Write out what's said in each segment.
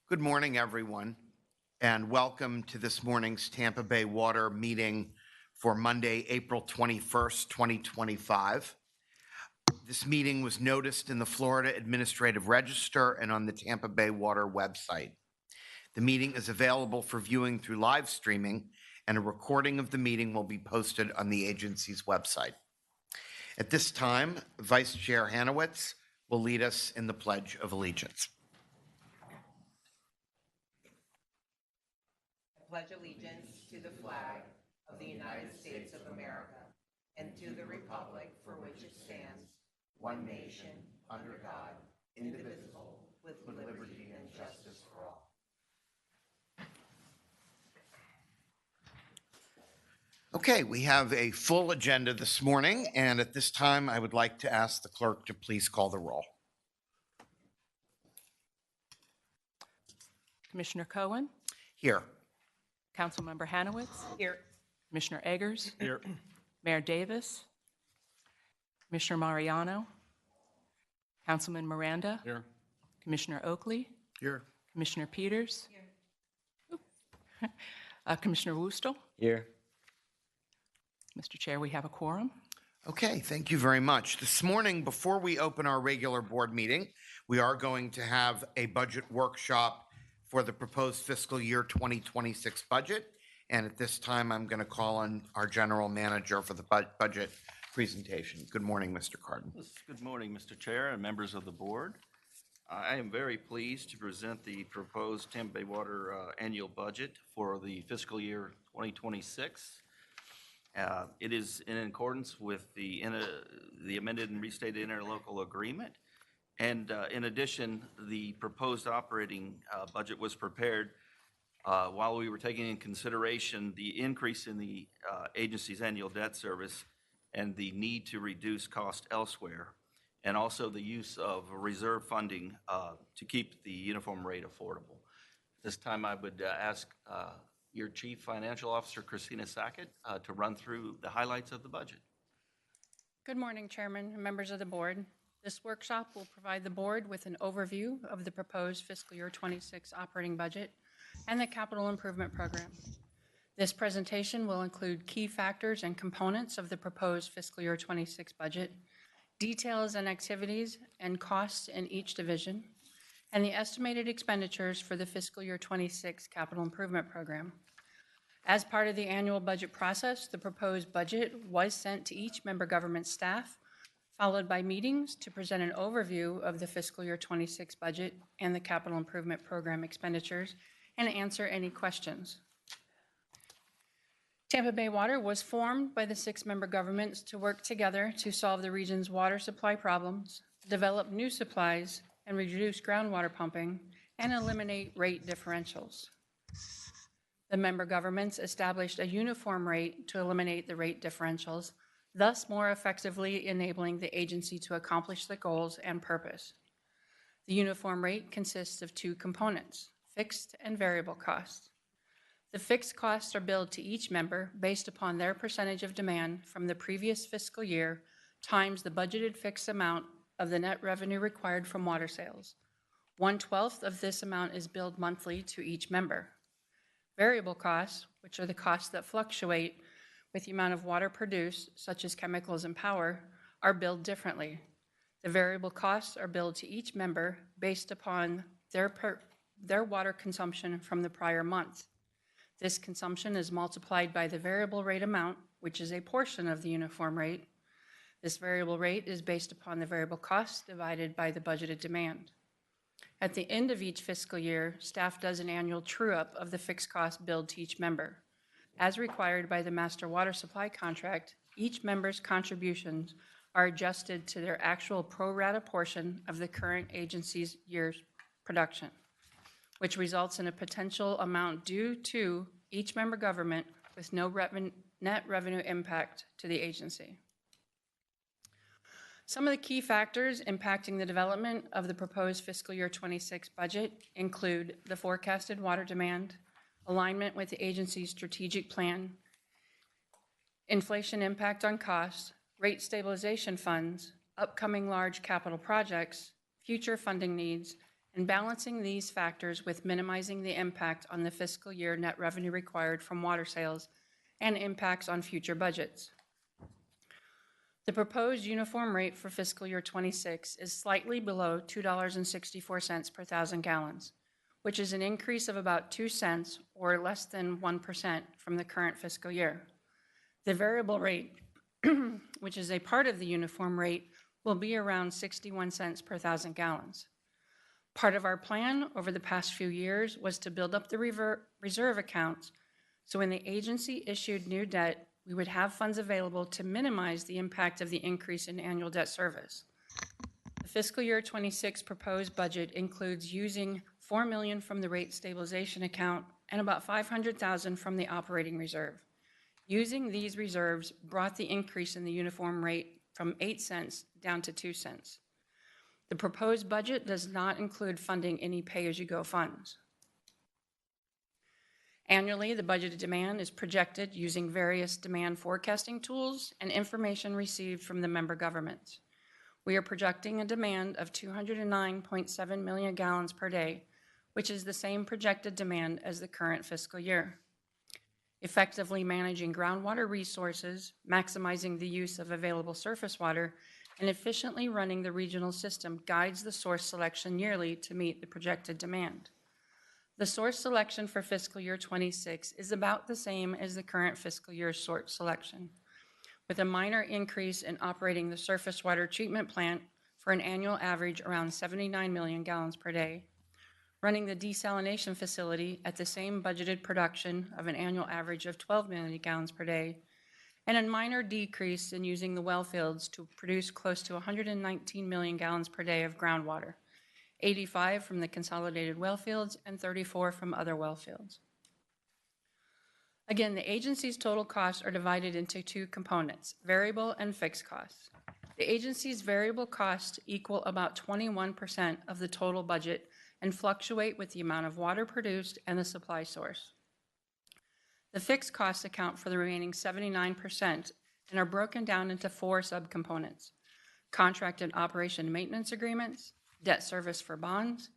Good morning, everyone, and welcome to this morning's Tampa Bay Water meeting for Monday, April 21st, 2025. This meeting was noticed in the Florida Administrative Register and on the Tampa Bay Water website. The meeting is available for viewing through live streaming, and a recording of the meeting will be posted on the agency's website. At this time, Vice Chair Hanowitz will lead us in the Pledge of Allegiance. Pledge allegiance to the flag of the United States of America and to the republic for which it stands, one nation, under God, indivisible, with liberty and justice for all. Okay, we have a full agenda this morning, and at this time, I would like to ask the clerk to please call the roll. Commissioner Cohen, Here. Councilmember Hanowitz, Here. Commissioner Eggers, Here. Mayor Davis, Commissioner Mariano, Councilman Miranda, Here. Commissioner Oakley, Here. Commissioner Peters, Commissioner Wustel. Here. Mr. Chair, we have a quorum. Okay, thank you very much. This morning, before we open our regular board meeting, we are going to have a budget workshop for the proposed fiscal year 2026 budget. And at this time, I'm going to call on our general manager for the budget presentation. Good morning, Mr. Cardin. Good morning, Mr. Chair and members of the board. I am very pleased to present the proposed Tampa Bay Water annual budget for the fiscal year 2026. It is in accordance with the amended and restated interlocal agreement. And in addition, the proposed operating budget was prepared while we were taking in consideration the increase in the agency's annual debt service and the need to reduce cost elsewhere, and also the use of reserve funding to keep the uniform rate affordable. This time I would ask your Chief Financial Officer, Christina Sackett, to run through the highlights of the budget. Good morning, Chairman and members of the board. This workshop will provide the board with an overview of the proposed fiscal year 26 operating budget and the capital improvement program. This presentation will include key factors and components of the proposed fiscal year 26 budget, details and activities and costs in each division, and the estimated expenditures for the fiscal year 26 capital improvement program. As part of the annual budget process, the proposed budget was sent to each member government staff, followed by meetings to present an overview of the fiscal year 26 budget and the capital improvement program expenditures and answer any questions. Tampa Bay Water was formed by the 6 member governments to work together to solve the region's water supply problems, develop new supplies, and reduce groundwater pumping, and eliminate rate differentials. The member governments established a uniform rate to eliminate the rate differentials, thus more effectively enabling the agency to accomplish the goals and purpose. The uniform rate consists of 2 components, fixed and variable costs. The fixed costs are billed to each member based upon their percentage of demand from the previous fiscal year times the budgeted fixed amount of the net revenue required from water sales. 1/12 of this amount is billed monthly to each member. Variable costs, which are the costs that fluctuate with the amount of water produced, such as chemicals and power, are billed differently. The variable costs are billed to each member based upon their water consumption from the prior month. This consumption is multiplied by the variable rate amount, which is a portion of the uniform rate. This variable rate is based upon the variable costs divided by the budgeted demand. At the end of each fiscal year, staff does an annual true-up of the fixed cost billed to each member. As required by the master water supply contract, each member's contributions are adjusted to their actual pro rata portion of the current agency's year's production, which results in a potential amount due to each member government with no net revenue impact to the agency. Some of the key factors impacting the development of the proposed fiscal year 26 budget include the forecasted water demand, alignment with the agency's strategic plan, inflation impact on costs, rate stabilization funds, upcoming large capital projects, future funding needs, and balancing these factors with minimizing the impact on the fiscal year net revenue required from water sales and impacts on future budgets. The proposed uniform rate for fiscal year 26 is slightly below $2.64 per thousand gallons, which is an increase of about 2 cents or less than 1% from the current fiscal year. The variable rate, which is a part of the uniform rate, will be around 61 cents per thousand gallons. Part of our plan over the past few years was to build up the reserve accounts, so when the agency issued new debt, we would have funds available to minimize the impact of the increase in annual debt service. The fiscal year 26 proposed budget includes using $4 million from the rate stabilization account and about $500,000 from the operating reserve. Using these reserves brought the increase in the uniform rate from 8 cents down to 2 cents. The proposed budget does not include funding any pay-as-you-go funds. Annually, the budgeted demand is projected using various demand forecasting tools and information received from the member governments. We are projecting a demand of 209.7 million gallons per day, which is the same projected demand as the current fiscal year. Effectively managing groundwater resources, maximizing the use of available surface water, and efficiently running the regional system guides the source selection yearly to meet the projected demand. The source selection for fiscal year 26 is about the same as the current fiscal year source selection, with a minor increase in operating the surface water treatment plant for an annual average around 79 million gallons per day, running the desalination facility at the same budgeted production of an annual average of 12 million gallons per day, and a minor decrease in using the well fields to produce close to 119 million gallons per day of groundwater, 85 from the consolidated well fields and 34 from other well fields. Again, the agency's total costs are divided into two components, variable and fixed costs. The agency's variable costs equal about 21% of the total budget and fluctuate with the amount of water produced and the supply source. The fixed costs account for the remaining 79% and are broken down into 4 subcomponents: contracted operation and maintenance agreements, debt service for bonds,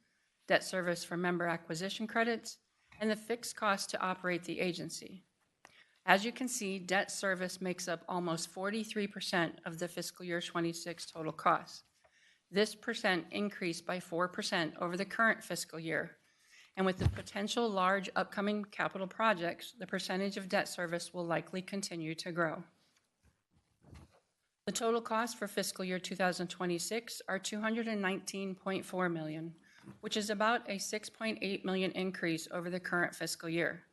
debt service for member acquisition credits, and the fixed cost to operate the agency. As you can see, debt service makes up almost 43% of the fiscal year 26 total costs. This percent increased by 4% over the current fiscal year, and with the potential large upcoming capital projects, the percentage of debt service will likely continue to grow. The total costs for fiscal year 2026 are $219.4 million, which is about a $6.8 million increase over the current fiscal year.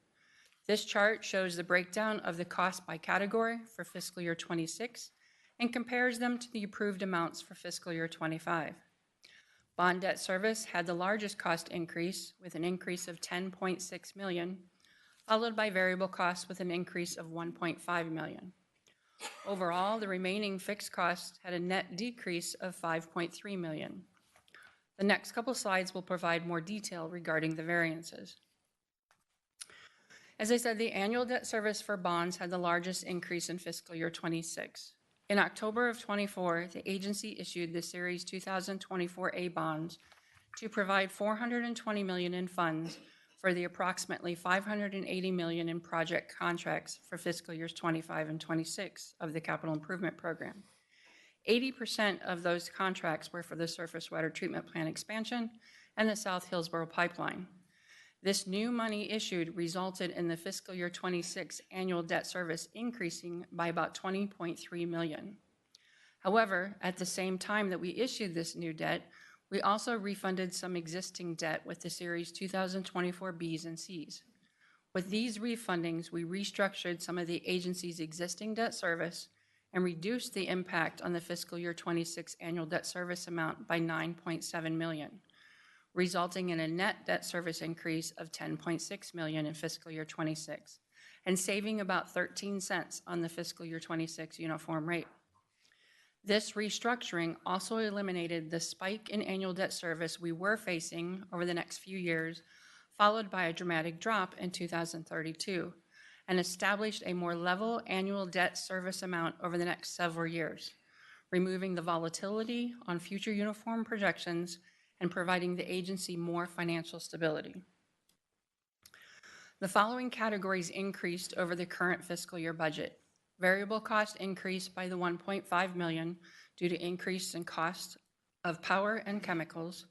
This chart shows the breakdown of the cost by category for fiscal year 26 and compares them to the approved amounts for fiscal year 25. Bond debt service had the largest cost increase with an increase of $10.6 million, followed by variable costs with an increase of $1.5 million. Overall, the remaining fixed costs had a net decrease of $5.3 million. The next couple slides will provide more detail regarding the variances. As I said, the annual debt service for bonds had the largest increase in fiscal year 26. In October of 24, the agency issued the Series 2024A bonds to provide $420 million in funds for the approximately $580 million in project contracts for fiscal years 25 and 26 of the Capital Improvement Program. 80% of those contracts were for the surface water treatment plant expansion and the South Hillsborough pipeline. This new money issued resulted in the fiscal year 26 annual debt service increasing by about $20.3 million. However, at the same time that we issued this new debt, we also refunded some existing debt with the Series 2024 Bs and Cs. With these refundings, we restructured some of the agency's existing debt service and reduced the impact on the fiscal year 26 annual debt service amount by $9.7 million, resulting in a net debt service increase of $10.6 million in fiscal year 26 and saving about 13 cents on the fiscal year 26 uniform rate. This restructuring also eliminated the spike in annual debt service we were facing over the next few years, followed by a dramatic drop in 2032, and established a more level annual debt service amount over the next several years, removing the volatility on future uniform projections and providing the agency more financial stability. The following categories increased over the current fiscal year budget. Variable cost increased by the $1.5 million due to increase in cost of power and chemicals.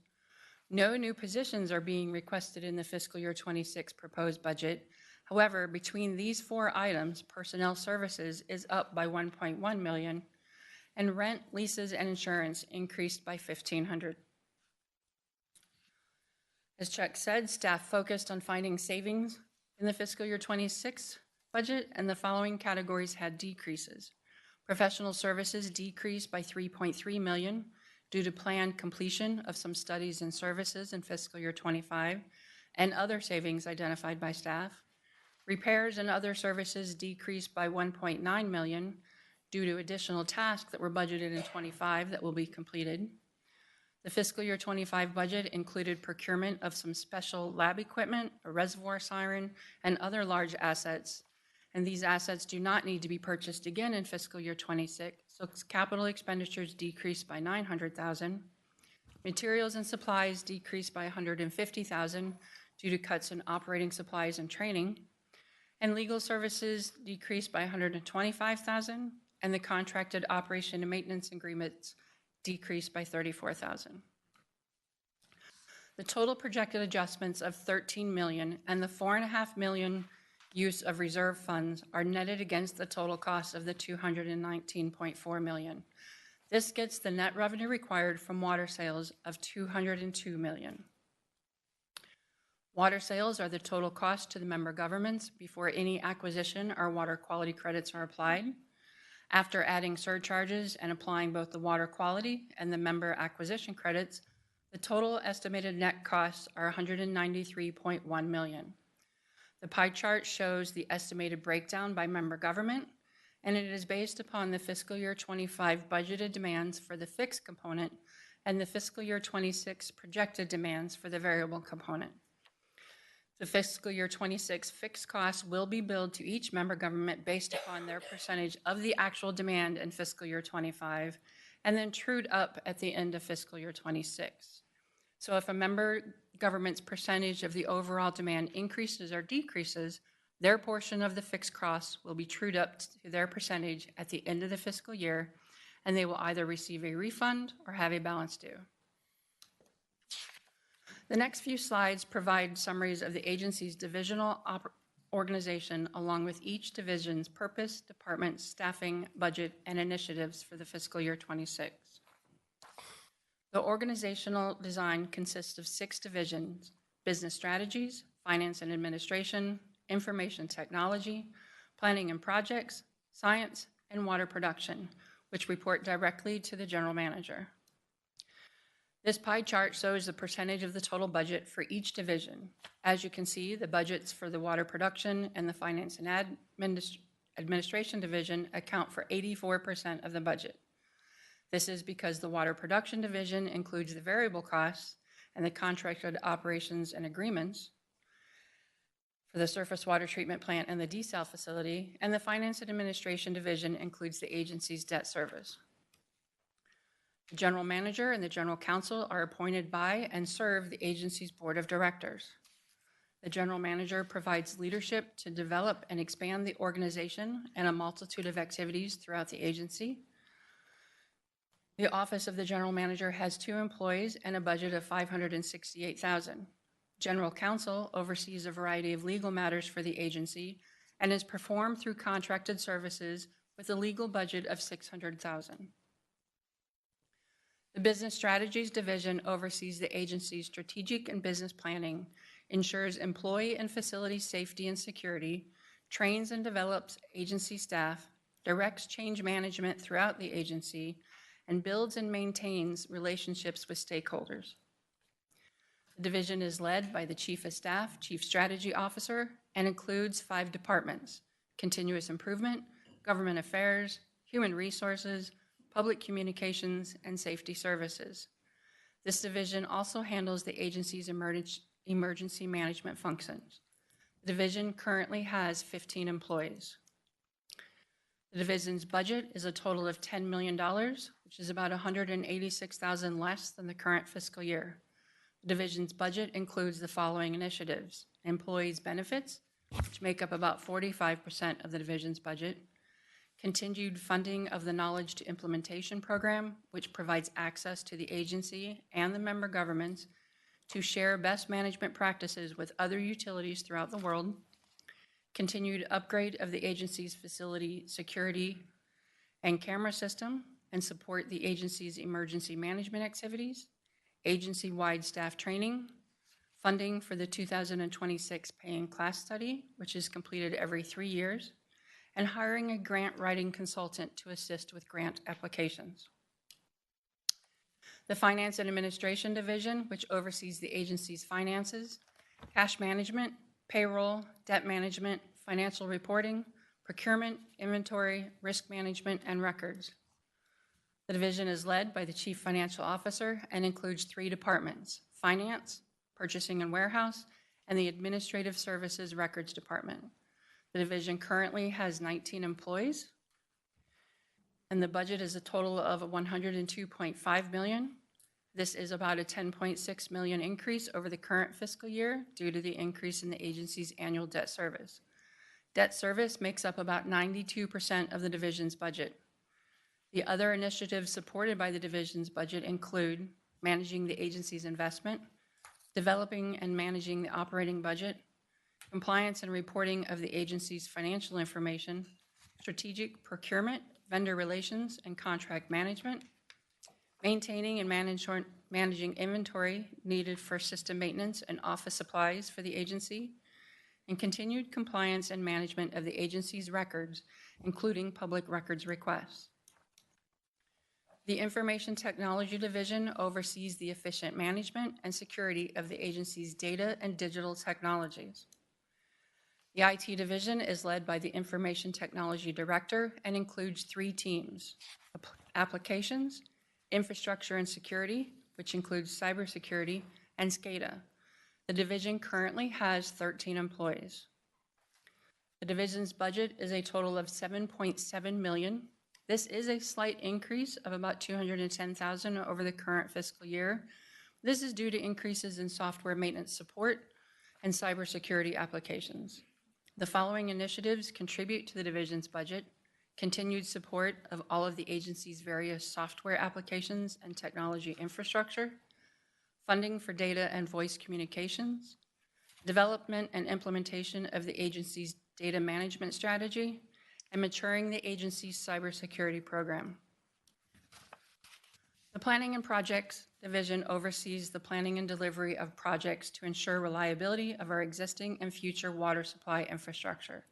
No new positions are being requested in the fiscal year 26 proposed budget. However, between these four items, personnel services is up by $1.1 million, and rent, leases, and insurance increased by $1,500. As Chuck said, staff focused on finding savings in the fiscal year 26 budget, and the following categories had decreases. Professional services decreased by $3.3 million due to planned completion of some studies and services in fiscal year 25 and other savings identified by staff. Repairs and other services decreased by $1.9 million due to additional tasks that were budgeted in 25 that will be completed. The fiscal year 25 budget included procurement of some special lab equipment, a reservoir siren, and other large assets. And these assets do not need to be purchased again in fiscal year 26, so capital expenditures decreased by $900,000. Materials and supplies decreased by $150,000 due to cuts in operating supplies and training. And legal services decreased by $125,000, and the contracted operation and maintenance agreements decreased by $34,000. The total projected adjustments of $13 million and the $4.5 million use of reserve funds are netted against the total cost of the $219.4 million. This gets the net revenue required from water sales of $202 million. Water sales are the total cost to the member governments before any acquisition or water quality credits are applied. After adding surcharges and applying both the water quality and the member acquisition credits, the total estimated net costs are $193.1 million. The pie chart shows the estimated breakdown by member government, and it is based upon the fiscal year 25 budgeted demands for the fixed component and the fiscal year 26 projected demands for the variable component. The fiscal year 26 fixed costs will be billed to each member government based upon their percentage of the actual demand in fiscal year 25, and then trued up at the end of fiscal year 26. So if a member government's percentage of the overall demand increases or decreases, their portion of the fixed costs will be trued up to their percentage at the end of the fiscal year, and they will either receive a refund or have a balance due. The next few slides provide summaries of the agency's divisional organization along with each division's purpose, department, staffing, budget, and initiatives for the fiscal year 26. The organizational design consists of 6 divisions: business strategies, finance and administration, information technology, planning and projects, science, and water production, which report directly to the general manager. This pie chart shows the percentage of the total budget for each division. As you can see, the budgets for the water production and the finance and administration division account for 84% of the budget. This is because the water production division includes the variable costs and the contracted operations and agreements for the surface water treatment plant and the desal facility, and the finance and administration division includes the agency's debt service. The general manager and the general counsel are appointed by and serve the agency's board of directors. The general manager provides leadership to develop and expand the organization and a multitude of activities throughout the agency. The office of the general manager has 2 employees and a budget of $568,000. General counsel oversees a variety of legal matters for the agency and is performed through contracted services with a legal budget of $600,000. The Business Strategies Division oversees the agency's strategic and business planning, ensures employee and facility safety and security, trains and develops agency staff, directs change management throughout the agency, and builds and maintains relationships with stakeholders. The division is led by the Chief of Staff, Chief Strategy Officer, and includes 5 departments: Continuous Improvement, Government Affairs, Human Resources, Public Communications, and Safety Services. This division also handles the agency's emergency management functions. The division currently has 15 employees. The division's budget is a total of $10 million, which is about $186,000 less than the current fiscal year. The division's budget includes the following initiatives: employees' benefits, which make up about 45% of the division's budget; continued funding of the Knowledge to Implementation Program, which provides access to the agency and the member governments to share best management practices with other utilities throughout the world; continued upgrade of the agency's facility security and camera system and support the agency's emergency management activities; agency-wide staff training; funding for the 2026 paying class study, which is completed every 3 years; and hiring a grant writing consultant to assist with grant applications. The Finance and Administration Division, which oversees the agency's finances, cash management, payroll, debt management, financial reporting, procurement, inventory, risk management, and records. The division is led by the Chief Financial Officer and includes 3 departments: Finance, Purchasing and Warehouse, and the Administrative Services Records Department. The division currently has 19 employees, and the budget is a total of $102.5 million. This is about a $10.6 million increase over the current fiscal year due to the increase in the agency's annual debt service. Debt service makes up about 92% of the division's budget. The other initiatives supported by the division's budget include managing the agency's investment, developing and managing the operating budget, compliance and reporting of the agency's financial information, strategic procurement, vendor relations, and contract management, maintaining and managing inventory needed for system maintenance and office supplies for the agency, and continued compliance and management of the agency's records, including public records requests. The Information Technology Division oversees the efficient management and security of the agency's data and digital technologies. The IT Division is led by the Information Technology Director and includes 3 teams: Applications, Infrastructure and Security, which includes cybersecurity, and SCADA. The division currently has 13 employees. The division's budget is a total of $7.7 million. This is a slight increase of about $210,000 over the current fiscal year. This is due to increases in software maintenance support and cybersecurity applications. The following initiatives contribute to the division's budget: continued support of all of the agency's various software applications and technology infrastructure, funding for data and voice communications, development and implementation of the agency's data management strategy, and maturing the agency's cybersecurity program. The Planning and Projects Division oversees the planning and delivery of projects to ensure reliability of our existing and future water supply infrastructure.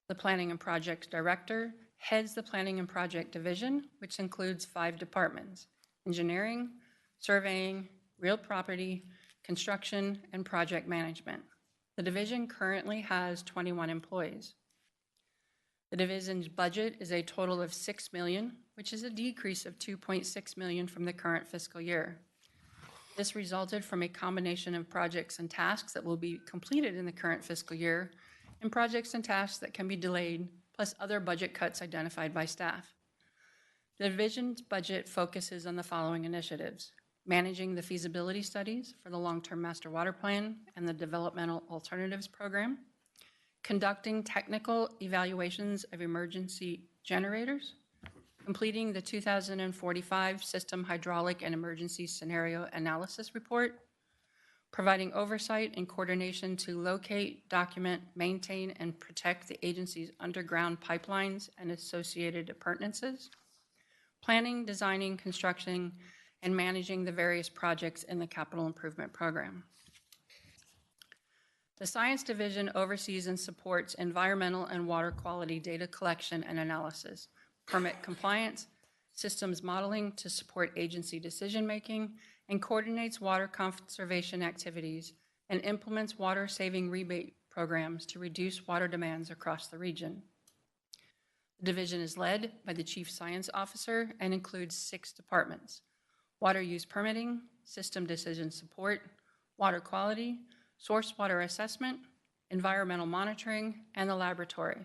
The Planning and Projects Director heads the Planning and Project Division, which includes 5 departments: engineering, surveying, real property, construction, and project management. The division currently has 21 employees. The division's budget is a total of $6 million, which is a decrease of $2.6 million from the current fiscal year. This resulted from a combination of projects and tasks that will be completed in the current fiscal year and projects and tasks that can be delayed, plus other budget cuts identified by staff. The division's budget focuses on the following initiatives: managing the feasibility studies for the long-term master water plan and the developmental alternatives program, conducting technical evaluations of emergency generators, completing the 2045 system hydraulic and emergency scenario analysis report, providing oversight and coordination to locate, document, maintain, and protect the agency's underground pipelines and associated appurtenances, planning, designing, constructing, and managing the various projects in the capital improvement program. The Science Division oversees and supports environmental and water quality data collection and analysis, permit compliance, systems modeling to support agency decision-making, and coordinates water conservation activities and implements water-saving rebate programs to reduce water demands across the region. The division is led by the Chief Science Officer and includes 6 departments: water use permitting, system decision support, water quality, source water assessment, environmental monitoring, and the laboratory.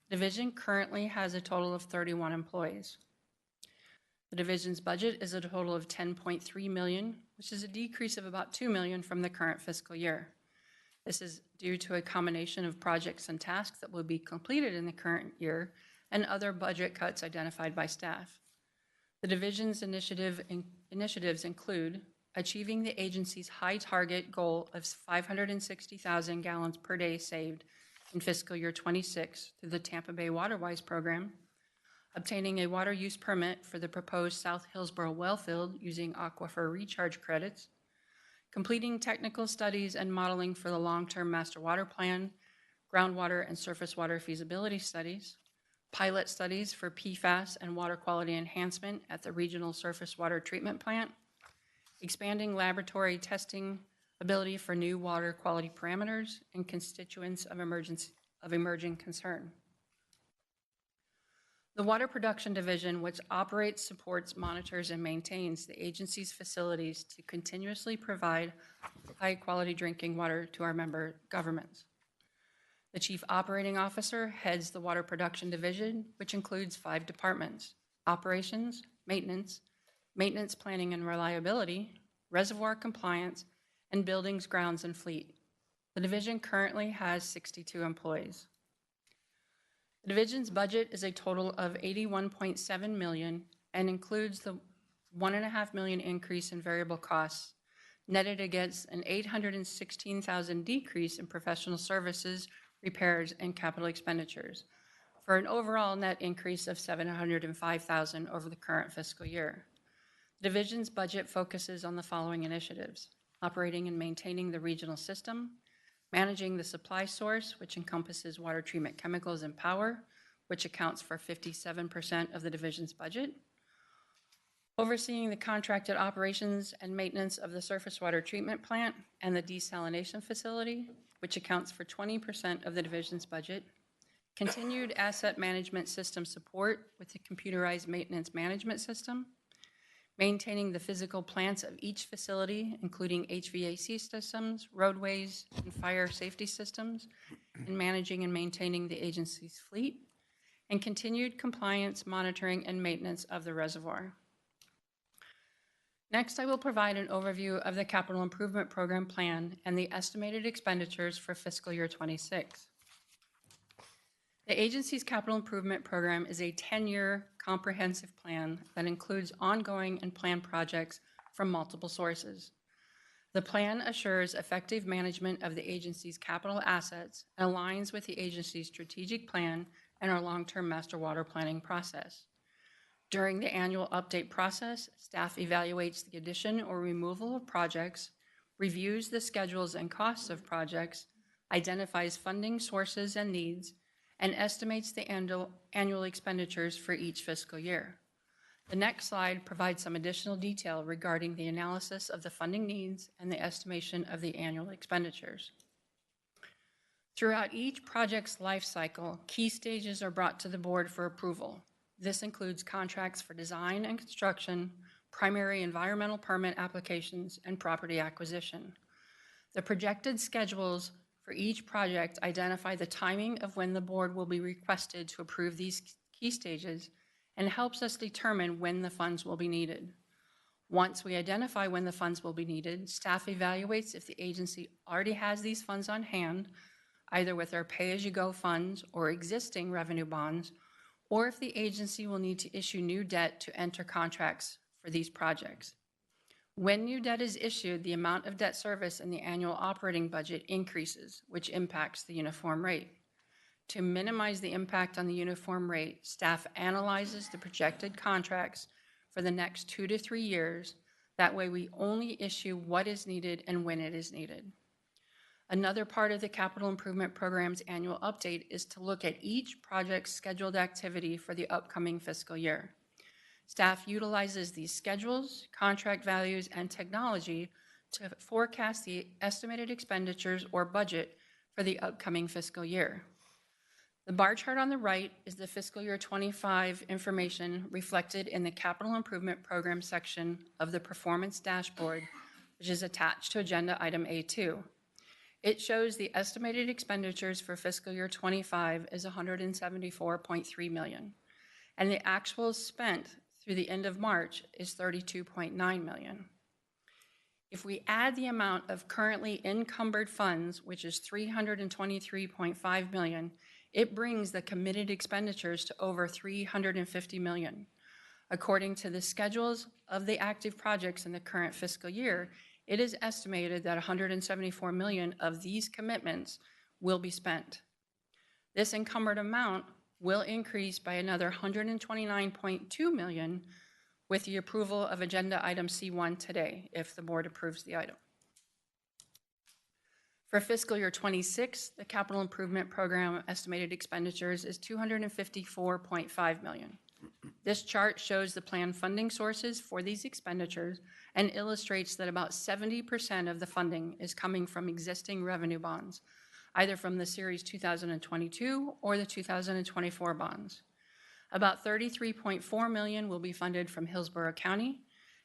The division currently has a total of 31 employees. The division's budget is a total of $10.3 million, which is a decrease of about $2 million from the current fiscal year. This is due to a combination of projects and tasks that will be completed in the current year and other budget cuts identified by staff. The division's initiatives include achieving the agency's high target goal of 560,000 gallons per day saved in fiscal year 26 through the Tampa Bay Waterwise program, obtaining a water use permit for the proposed South Hillsborough well field using aquifer recharge credits, completing technical studies and modeling for the long-term master water plan, groundwater and surface water feasibility studies, pilot studies for PFAS and water quality enhancement at the regional surface water treatment plant, expanding laboratory testing ability for new water quality parameters and constituents of emerging concern. The Water Production Division, which operates, supports, monitors, and maintains the agency's facilities to continuously provide high-quality drinking water to our member governments. The Chief Operating Officer heads the Water Production Division, which includes 5 departments: operations, maintenance planning and reliability, reservoir compliance, and buildings, grounds, and fleet. The division currently has 62 employees. The division's budget is a total of $81.7 million and includes the $1.5 million increase in variable costs, netted against an $816,000 decrease in professional services, repairs, and capital expenditures, for an overall net increase of $705,000 over the current fiscal year. The division's budget focuses on the following initiatives: operating and maintaining the regional system, managing the supply source, which encompasses water treatment chemicals and power, which accounts for 57% of the division's budget, overseeing the contracted operations and maintenance of the surface water treatment plant and the desalination facility, which accounts for 20% of the division's budget, continued asset management system support with the computerized maintenance management system, maintaining the physical plants of each facility, including HVAC systems, roadways, and fire safety systems, and managing and maintaining the agency's fleet, and continued compliance, monitoring, and maintenance of the reservoir. Next, I will provide an overview of the Capital Improvement Program plan and the estimated expenditures for fiscal year 26. The agency's capital improvement program is a 10-year comprehensive plan that includes ongoing and planned projects from multiple sources. The plan assures effective management of the agency's capital assets and aligns with the agency's strategic plan and our long-term master water planning process. During the annual update process, staff evaluates the addition or removal of projects, reviews the schedules and costs of projects, identifies funding sources and needs, and estimates the annual expenditures for each fiscal year. The next slide provides some additional detail regarding the analysis of the funding needs and the estimation of the annual expenditures. Throughout each project's life cycle, key stages are brought to the board for approval. This includes contracts for design and construction, primary environmental permit applications, and property acquisition. The projected schedules for each project identify the timing of when the board will be requested to approve these key stages and helps us determine when the funds will be needed. Once we identify when the funds will be needed, staff evaluates if the agency already has these funds on hand, either with our pay-as-you-go funds or existing revenue bonds, or if the agency will need to issue new debt to enter contracts for these projects. When new debt is issued, the amount of debt service in the annual operating budget increases, which impacts the uniform rate. To minimize the impact on the uniform rate, staff analyzes the projected contracts for the next 2 to 3 years. That way we only issue what is needed and when it is needed. Another part of the Capital Improvement Program's annual update is to look at each project's scheduled activity for the upcoming fiscal year. Staff utilizes these schedules, contract values, and technology to forecast the estimated expenditures or budget for the upcoming fiscal year. The bar chart on the right is the fiscal year 25 information reflected in the Capital Improvement Program section of the Performance Dashboard, which is attached to Agenda Item A2. It shows the estimated expenditures for fiscal year 25 is $174.3 million, and the actual spent through the end of March is $32.9 million. If we add the amount of currently encumbered funds, which is $323.5 million, it brings the committed expenditures to over $350 million. According to the schedules of the active projects in the current fiscal year, it is estimated that $174 million of these commitments will be spent. This encumbered amount will increase by another $129.2 million with the approval of Agenda Item C1 today, if the board approves the item. For fiscal year 26, the capital improvement program estimated expenditures is $254.5 million. This chart shows the planned funding sources for these expenditures and illustrates that about 70% of the funding is coming from existing revenue bonds, either from the Series 2022 or the 2024 bonds. About $33.4 million will be funded from Hillsborough County,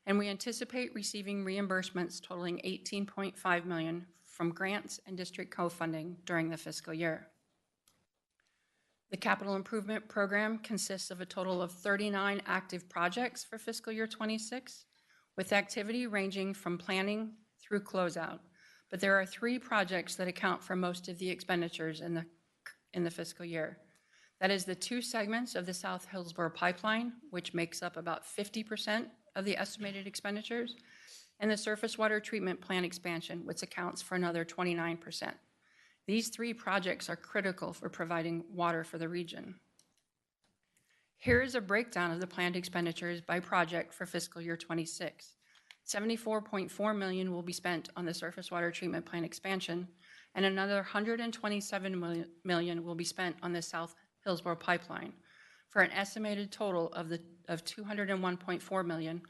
and we anticipate receiving reimbursements totaling $18.5 million from grants and district co-funding during the fiscal year. The capital improvement program consists of a total of 39 active projects for fiscal year 26, with activity ranging from planning through closeout. But there are 3 projects that account for most of the expenditures in the fiscal year. That is the 2 segments of the South Hillsborough pipeline, which makes up about 50% of the estimated expenditures, and the surface water treatment plant expansion, which accounts for another 29%. These 3 projects are critical for providing water for the region. Here is a breakdown of the planned expenditures by project for fiscal year 26. $74.4 million will be spent on the surface water treatment plant expansion, and another $127 million will be spent on the South Hillsborough pipeline, for an estimated total of $201.4 million,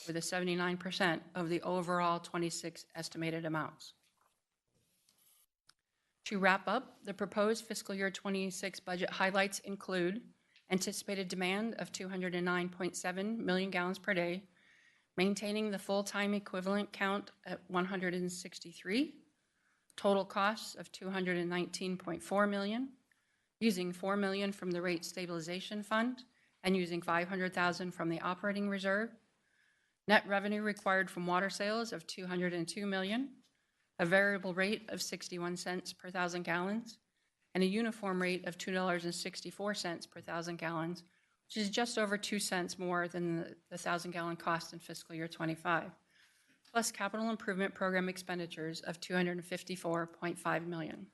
or the 79% of the overall 26 estimated amounts. To wrap up, the proposed fiscal year 26 budget highlights include anticipated demand of 209.7 million gallons per day, maintaining the full-time equivalent count at 163, total costs of $219.4 million, using $4 million from the rate stabilization fund and using $500,000 from the operating reserve, net revenue required from water sales of $202 million, a variable rate of 61 cents per thousand gallons, and a uniform rate of $2.64 per thousand gallons, which is just over 2 cents more than the 1,000-gallon cost in fiscal year 25, plus capital improvement program expenditures of $254.5 million.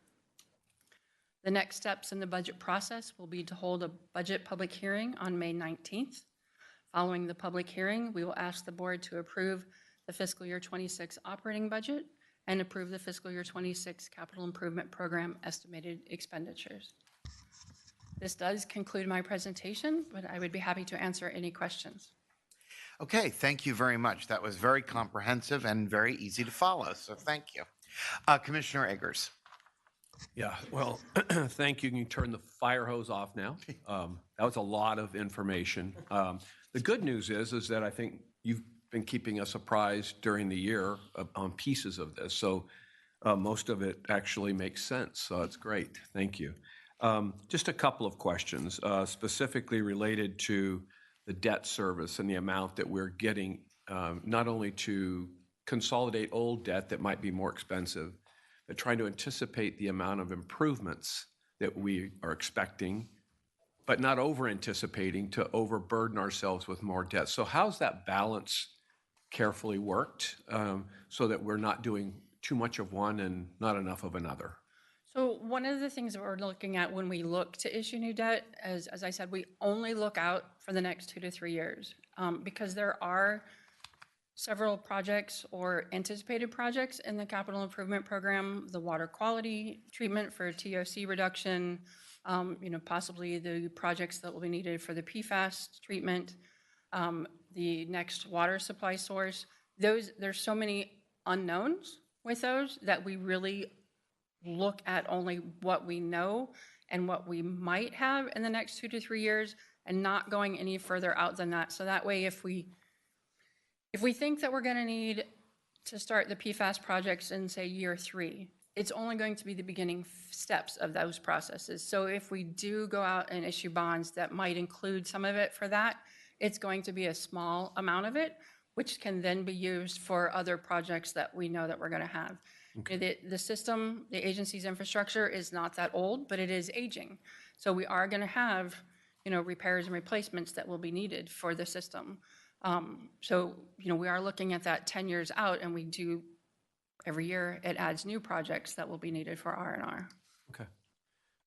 The next steps in the budget process will be to hold a budget public hearing on May 19th. Following the public hearing, we will ask the board to approve the fiscal year 26 operating budget and approve the fiscal year 26 capital improvement program estimated expenditures. This does conclude my presentation, but I would be happy to answer any questions. Okay, thank you very much. That was very comprehensive and very easy to follow, so thank you. Commissioner Eggers. Yeah, well, thank you. You can turn the fire hose off now. That was a lot of information. The good news is that I think you've been keeping us apprised during the year on pieces of this, so most of it actually makes sense, so it's great. Thank you. Just a couple of questions, specifically related to the debt service and the amount that we're getting, not only to consolidate old debt that might be more expensive, but trying to anticipate the amount of improvements that we are expecting, but not over-anticipating to overburden ourselves with more debt. So how's that balance carefully worked so that we're not doing too much of one and not enough of another? So one of the things that we're looking at when we look to issue new debt, as I said, we only look out for the next 2 to 3 years because there are several projects or anticipated projects in the capital improvement program, the water quality treatment for TOC reduction, possibly the projects that will be needed for the PFAS treatment, the next water supply source. There's so many unknowns with those that we really look at only what we know and what we might have in the next 2 to 3 years and not going any further out than that. So that way, if we think that we're going to need to start the PFAS projects in, say, year 3, it's only going to be the beginning steps of those processes. So if we do go out and issue bonds that might include some of it for that, it's going to be a small amount of it, which can then be used for other projects that we know that we're going to have. The system, the agency's infrastructure is not that old, but it is aging. So we are going to have, repairs and replacements that will be needed for the system. So, we are looking at that 10 years out, and we do, every year, it adds new projects that will be needed for R&R. Okay.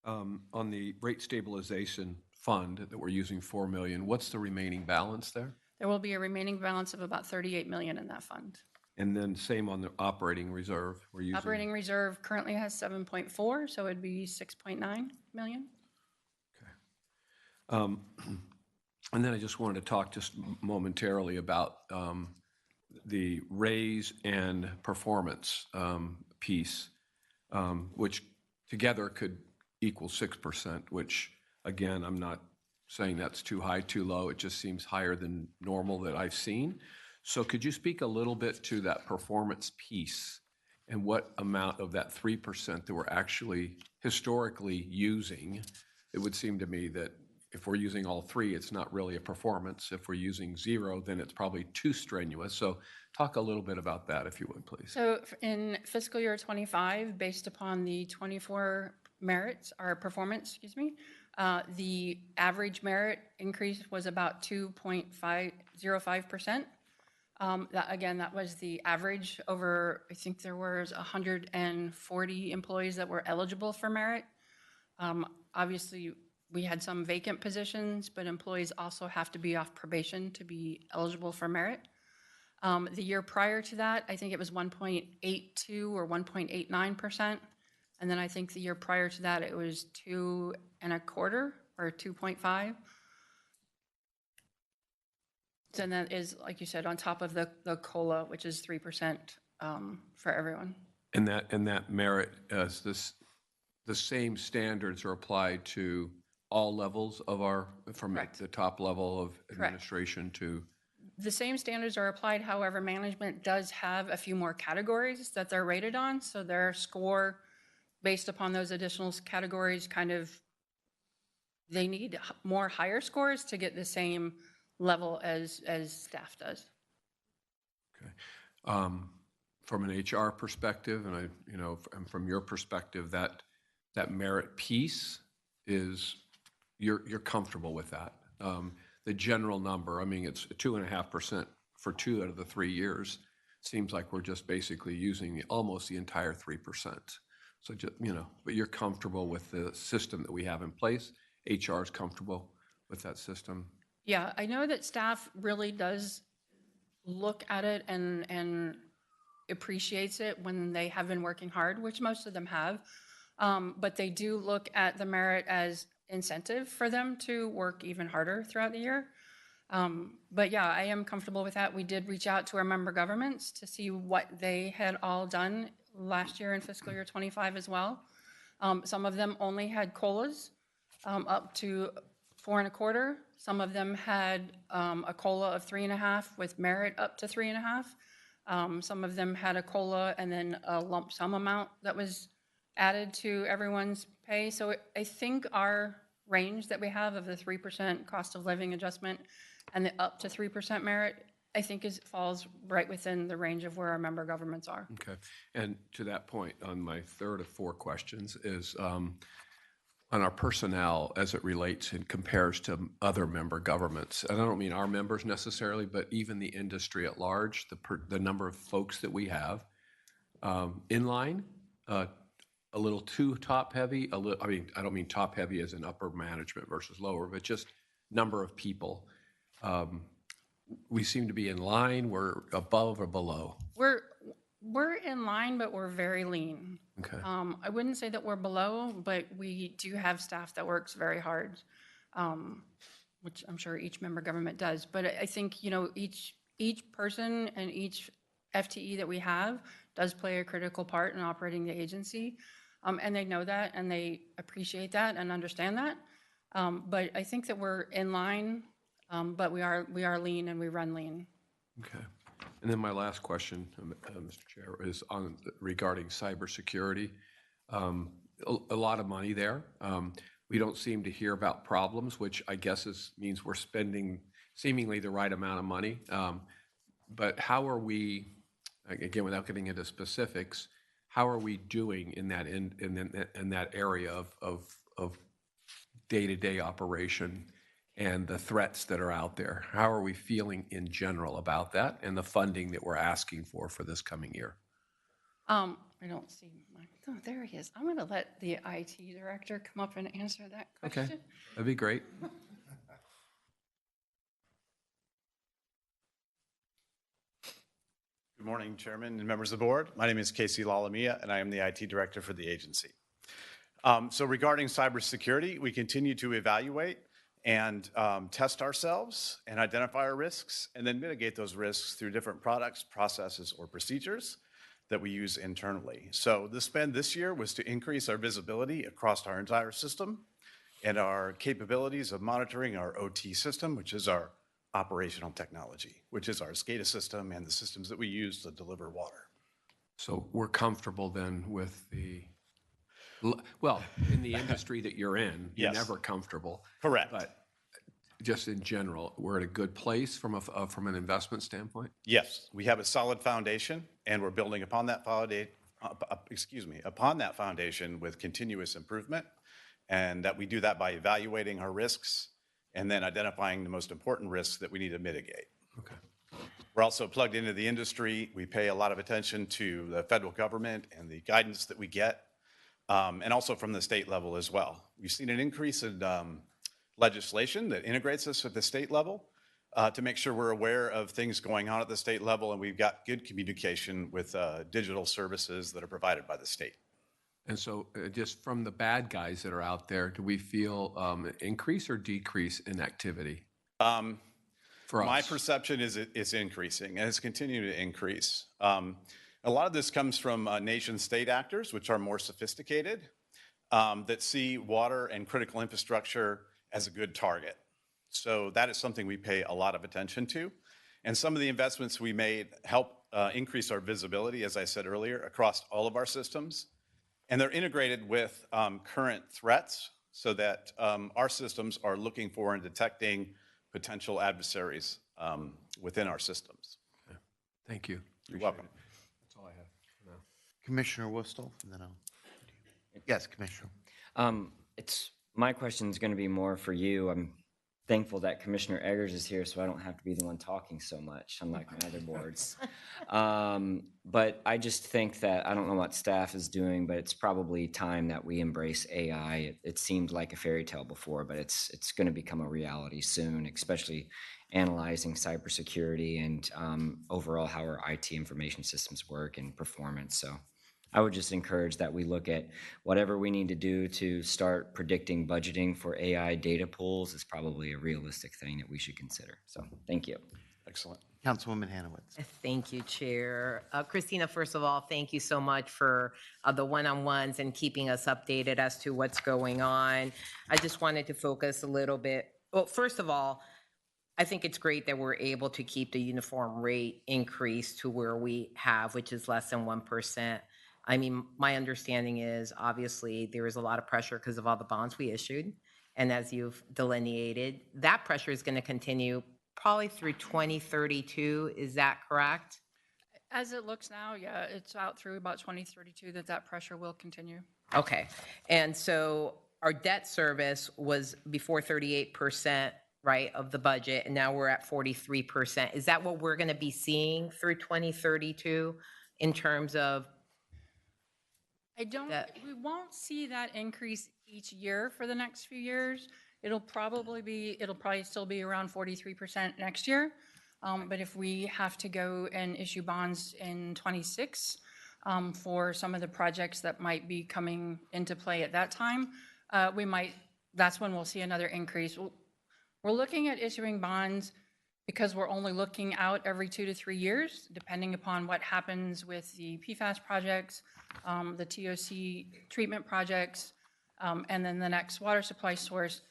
On the rate stabilization fund that we're using $4 million, what's the remaining balance there? There will be a remaining balance of about $38 million in that fund. And then same on the operating reserve, we're using? Operating reserve currently has 7.4, so it'd be 6.9 million. Okay. And then I just wanted to talk just momentarily about the raise and performance piece, which together could equal 6%, which, again, I'm not saying that's too high, too low. It just seems higher than normal that I've seen. So could you speak a little bit to that performance piece and what amount of that 3% that we're actually historically using? It would seem to me that if we're using all three, it's not really a performance. If we're using zero, then it's probably too strenuous. So talk a little bit about that, if you would, please. So in fiscal year 25, based upon the 24 merits, or performance, the average merit increase was about 2.505%. That was the average over, I think there was 140 employees that were eligible for merit. Obviously, we had some vacant positions, but employees also have to be off probation to be eligible for merit. The year prior to that, I think it was 1.82 or 1.89%. And then I think the year prior to that, it was 2.25 or 2.5. And that is, like you said, on top of the COLA, which is 3% for everyone. And that merit, the same standards are applied to all levels of from Correct. the top level of administration to? The same standards are applied, however, management does have a few more categories that they're rated on. So their score, based upon those additional categories, they need more higher scores to get the same level as staff does. Okay. From an HR perspective, and and from your perspective, that merit piece is, you're comfortable with that. The general number, it's 2.5% for 2 out of the 3 years. Seems like we're just basically using almost the entire 3%. So just, but you're comfortable with the system that we have in place. HR is comfortable with that system. Yeah, I know that staff really does look at it and appreciates it when they have been working hard, which most of them have. But they do look at the merit as incentive for them to work even harder throughout the year. But yeah, I am comfortable with that. We did reach out to our member governments to see what they had all done last year in fiscal year 25 as well. Some of them only had COLAs up to 4.25. Some of them had a COLA of 3.5 with merit up to 3.5. Some of them had a COLA and then a lump sum amount that was added to everyone's pay. So I think our range that we have of the 3% cost of living adjustment and the up to 3% merit, I think falls right within the range of where our member governments are. Okay. And to that point, on my third of 4 questions is on our personnel as it relates and compares to other member governments. And I don't mean our members necessarily, but even the industry at large, the number of folks that we have in line, a little too top heavy. I don't mean top heavy as in upper management versus lower, but just number of people. We seem to be in line. We're above or below. We're in line, but we're very lean. Okay. I wouldn't say that we're below, but we do have staff that works very hard, which I'm sure each member government does. But I think, each person and each FTE that we have does play a critical part in operating the agency. And they know that and they appreciate that and understand that. But I think that we're in line, but we are lean and we run lean. Okay. And then my last question, Mr. Chair, is regarding cybersecurity. A lot of money there. We don't seem to hear about problems, which I guess means we're spending seemingly the right amount of money. But how are we, again, without getting into specifics, how are we doing in that area of day-to-day operation and the threats that are out there? How are we feeling in general about that and the funding that we're asking for this coming year? I don't see my, oh, there he is. I'm going to let the IT director come up and answer that question. Okay, that'd be great. Good morning, Chairman and members of the board. My name is Casey Lalamia, and I am the IT director for the agency. So regarding cybersecurity, we continue to evaluate and test ourselves and identify our risks, and then mitigate those risks through different products, processes, or procedures that we use internally. So the spend this year was to increase our visibility across our entire system and our capabilities of monitoring our OT system, which is our operational technology, which is our SCADA system and the systems that we use to deliver water. So we're comfortable then with well, in the industry that you're in, you're Yes. never comfortable. Correct. But just in general, we're at a good place from an investment standpoint? Yes, we have a solid foundation, and we're building upon that foundation with continuous improvement, and that we do that by evaluating our risks and then identifying the most important risks that we need to mitigate. Okay. We're also plugged into the industry. We pay a lot of attention to the federal government and the guidance that we get, and also from the state level as well. We've seen an increase in legislation that integrates us at the state level to make sure we're aware of things going on at the state level, and we've got good communication with digital services that are provided by the state. And so just from the bad guys that are out there, do we feel an increase or decrease in activity for us? My perception is it's increasing, and it's continuing to increase. A lot of this comes from nation-state actors, which are more sophisticated, that see water and critical infrastructure as a good target. So that is something we pay a lot of attention to. And some of the investments we made help increase our visibility, as I said earlier, across all of our systems. And they're integrated with current threats so that our systems are looking for and detecting potential adversaries within our systems. Okay. Thank you. You're welcome. That's all I have for now. Commissioner Wustel, and then I'll. Yes, Commissioner. My question is going to be more for you. I'm thankful that Commissioner Eggers is here, so I don't have to be the one talking so much, unlike my other boards. But I just think that, I don't know what staff is doing, but it's probably time that we embrace AI. It seemed like a fairy tale before, but it's going to become a reality soon, especially analyzing cybersecurity and overall how our IT information systems work and performance. So I would just encourage that we look at whatever we need to do to start predicting budgeting for AI data pools is probably a realistic thing that we should consider. So thank you. Excellent. Councilwoman Hanowitz. Thank you, Chair. Christina, first of all, thank you so much for the one-on-ones and keeping us updated as to what's going on. I just wanted to focus a little bit. Well, first of all, I think it's great that we're able to keep the uniform rate increase to where we have, which is less than 1%. I mean, my understanding is obviously there is a lot of pressure because of all the bonds we issued. And as you've delineated, that pressure is going to continue probably through 2032. Is that correct? As it looks now, yeah, it's out through about 2032 that pressure will continue. Okay. And so our debt service was before 38%, right, of the budget, and now we're at 43%. Is that what we're going to be seeing through 2032 in terms of We won't see that increase each year for the next few years. It'll probably still be around 43% next year. But if we have to go and issue bonds in 26 for some of the projects that might be coming into play at that time, that's when we'll see another increase. We're looking at issuing bonds because we're only looking out every 2 to 3 years, depending upon what happens with the PFAS projects, the TOC treatment projects, and then the next water supply source.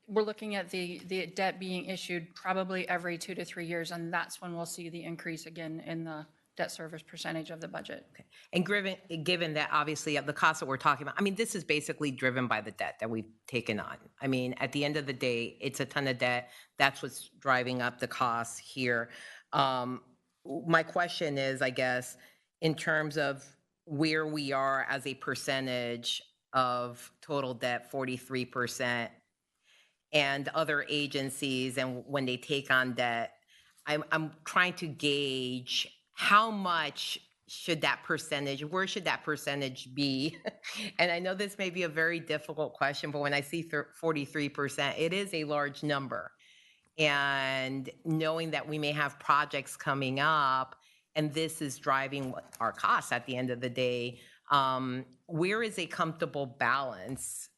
We're looking at the debt being issued probably every 2 to 3 years, and that's when we'll see the increase again in the debt service percentage of the budget. Okay. And given that obviously the costs that we're talking about, I mean, this is basically driven by the debt that we've taken on. I mean, at the end of the day, it's a ton of debt. That's what's driving up the costs here. My question is, I guess, in terms of where we are as a percentage of total debt, 43%, and other agencies, and when they take on debt, I'm trying to gauge how much should that percentage, where should that percentage be? And I know this may be a very difficult question, but when I see 43%, it is a large number. And knowing that we may have projects coming up, and this is driving our costs at the end of the day, where is a comfortable balance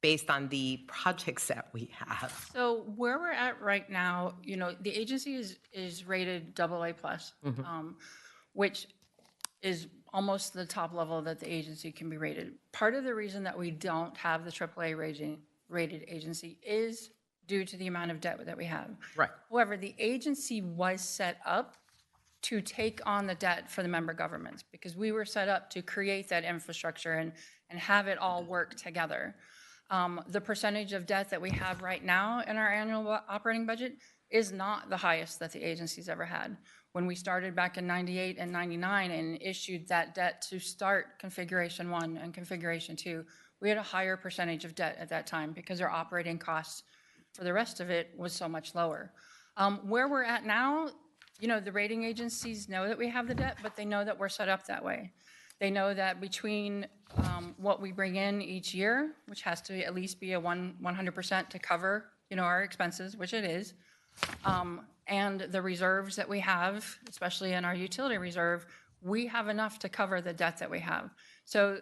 based on the projects that we have? So where we're at right now, you know, the agency is rated AA+, which is almost the top level that the agency can be rated. Part of the reason that we don't have the AAA rated agency is due to the amount of debt that we have. Right. However, the agency was set up to take on the debt for the member governments because we were set up to create that infrastructure and have it all work together. The percentage of debt that we have right now in our annual operating budget is not the highest that the agency's ever had. When we started back in 98 and 99 and issued that debt to start Configuration 1 and Configuration 2, we had a higher percentage of debt at that time because our operating costs for the rest of it was so much lower. Where we're at now, you know, the rating agencies know that we have the debt, but they know that we're set up that way. They know that between what we bring in each year, which has to at least be a 100% to cover, you know, our expenses, which it is, and the reserves that we have, especially in our utility reserve, we have enough to cover the debt that we have. So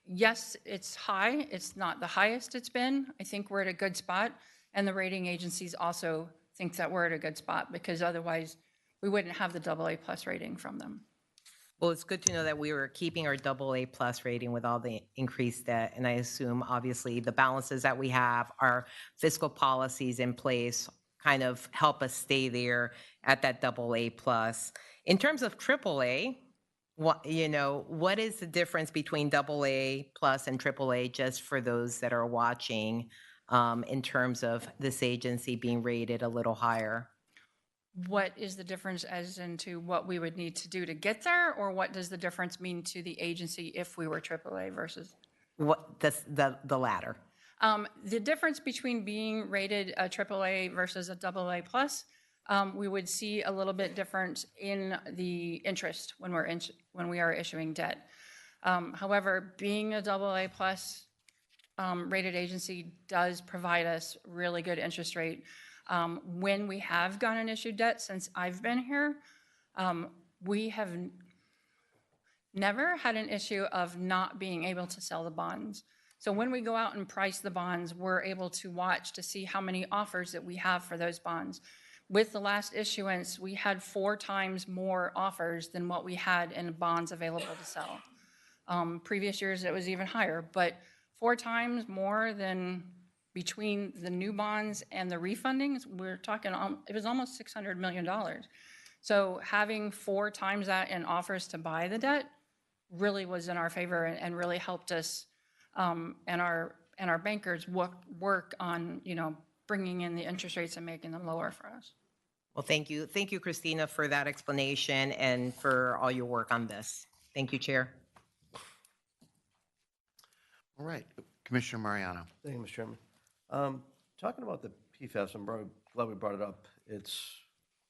yes, it's high. It's not the highest it's been. I think we're at a good spot. And the rating agencies also think that we're at a good spot because otherwise we wouldn't have the AA+ rating from them. Well, it's good to know that we were keeping our AA+ rating with all the increased debt. And I assume, obviously, the balances that we have, our fiscal policies in place kind of help us stay there at that AA+. In terms of AAA, what is the difference between AA+ and AAA, just for those that are watching, in terms of this agency being rated a little higher? What is the difference as into what we would need to do to get there, or what does the difference mean to the agency if we were AAA versus? What the latter? The difference between being rated a AAA versus a AA+, we would see a little bit different in the interest when we are issuing debt. However, being a AA+ rated agency does provide us really good interest rate. When we have gone and issued debt since I've been here, we have never had an issue of not being able to sell the bonds. So when we go out and price the bonds, we're able to watch to see how many offers that we have for those bonds. With the last issuance, we had 4 times more offers than what we had in bonds available to sell. Previous years, it was even higher, but 4 times more than between the new bonds and the refundings, we're talking, it was almost $600 million. So having 4 times that in offers to buy the debt really was in our favor and really helped us and our bankers work on, you know, bringing in the interest rates and making them lower for us. Well, thank you. Thank you, Christina, for that explanation and for all your work on this. Thank you, Chair. All right, Commissioner Mariano. Thank you, Mr. Chairman. Talking about the PFAS, I'm glad we brought it up. It's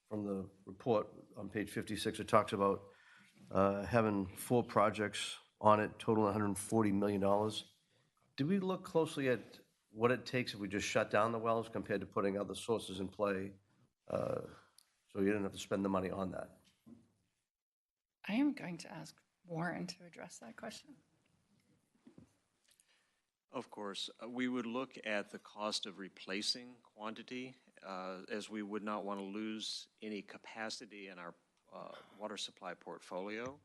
from the report on page 56. It talks about having 4 projects on it, total $140 million. Did we look closely at what it takes if we just shut down the wells compared to putting other sources in play, so you didn't have to spend the money on that? I am going to ask Warren to address that question. Of course, we would look at the cost of replacing quantity, as we would not want to lose any capacity in our water supply portfolio.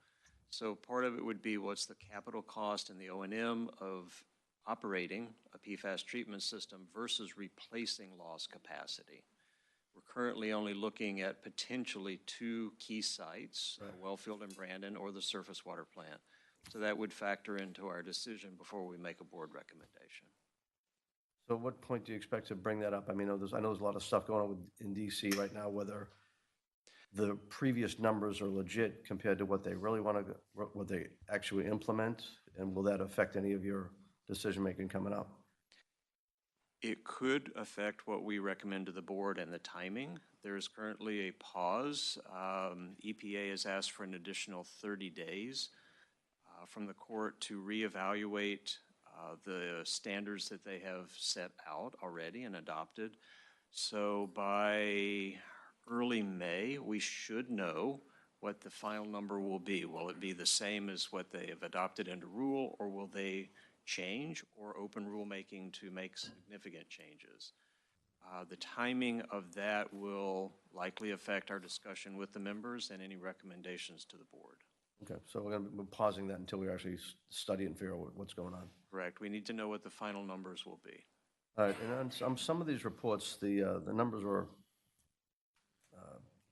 So part of it would be what's the capital cost and the O&M of operating a PFAS treatment system versus replacing lost capacity. We're currently only looking at potentially 2 key sites, Wellfield and Brandon, or the surface water plant. So that would factor into our decision before we make a board recommendation. So at what point do you expect to bring that up? I mean, I know there's a lot of stuff going on in D.C. right now, whether the previous numbers are legit compared to what they really want to, what they actually implement? And will that affect any of your decision-making coming up? It could affect what we recommend to the board and the timing. There's currently a pause. EPA has asked for an additional 30 days from the court to reevaluate the standards that they have set out already and adopted. So by early May, we should know what the final number will be. Will it be the same as what they have adopted into rule, or will they change or open rulemaking to make significant changes? The timing of that will likely affect our discussion with the members and any recommendations to the board. Okay, so we're pausing that until we actually study and figure out what's going on. Correct. We need to know what the final numbers will be. All right, and on some of these reports, the numbers were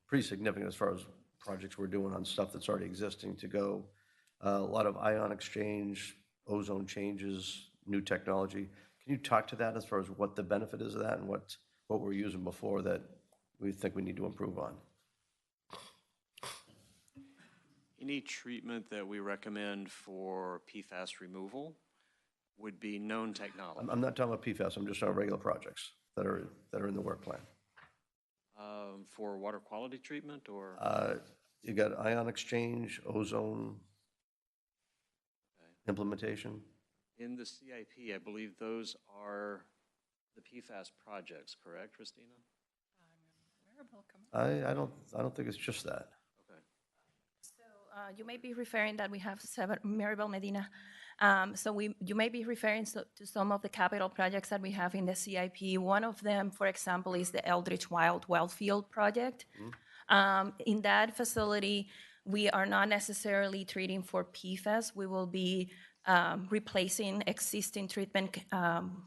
pretty significant as far as projects we're doing on stuff that's already existing to go. A lot of ion exchange, ozone changes, new technology. Can you talk to that as far as what the benefit is of that and what we're using before that we think we need to improve on? Any treatment that we recommend for PFAS removal would be known technology. I'm not talking about PFAS, I'm just talking regular projects that are in the work plan. For water quality treatment or? You got ion exchange, ozone implementation. In the CIP, I believe those are the PFAS projects, correct, Christina? I don't think it's just that. Okay. So you may be referring that we have several, Maribel Medina. You may be referring to some of the capital projects that we have in the CIP. One of them, for example, is the Eldridge Wild Wellfield project. In that facility, we are not necessarily treating for PFAS. We will be replacing existing treatment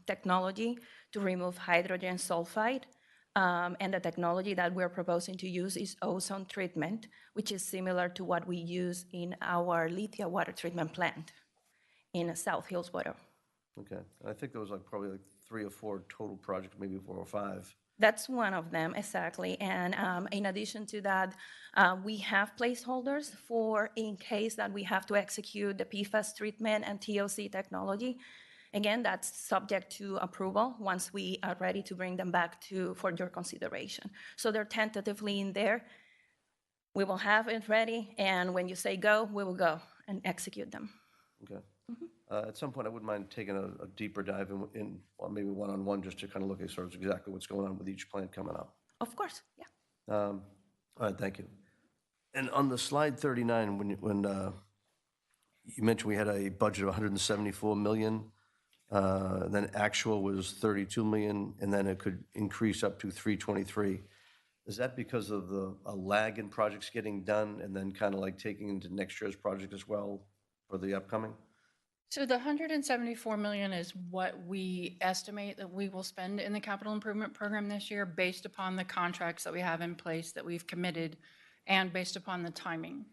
technology to remove hydrogen sulfide. And the technology that we're proposing to use is ozone treatment, which is similar to what we use in our Lithia water treatment plant in South Hillsborough. Okay, I think there was probably 3 or 4 total projects, maybe 4 or 5. That's one of them, exactly. And in addition to that, we have placeholders for in case that we have to execute the PFAS treatment and TOC technology. Again, that's subject to approval once we are ready to bring them back for your consideration. So they're tentatively in there. We will have it ready, and when you say go, we will go and execute them. Okay. At some point, I wouldn't mind taking a deeper dive in or maybe one-on-one, just to kind of look at sort of exactly what's going on with each plant coming up. Of course, yeah. All right, thank you. And on the slide 39, when you mentioned we had a budget of $174 million, then actual was $32 million, and then it could increase up to $323. Is that because of a lag in projects getting done and then kind of like taking into next year's project as well for the upcoming? So the $174 million is what we estimate that we will spend in the capital improvement program this year based upon the contracts that we have in place that we've committed and based upon the timing.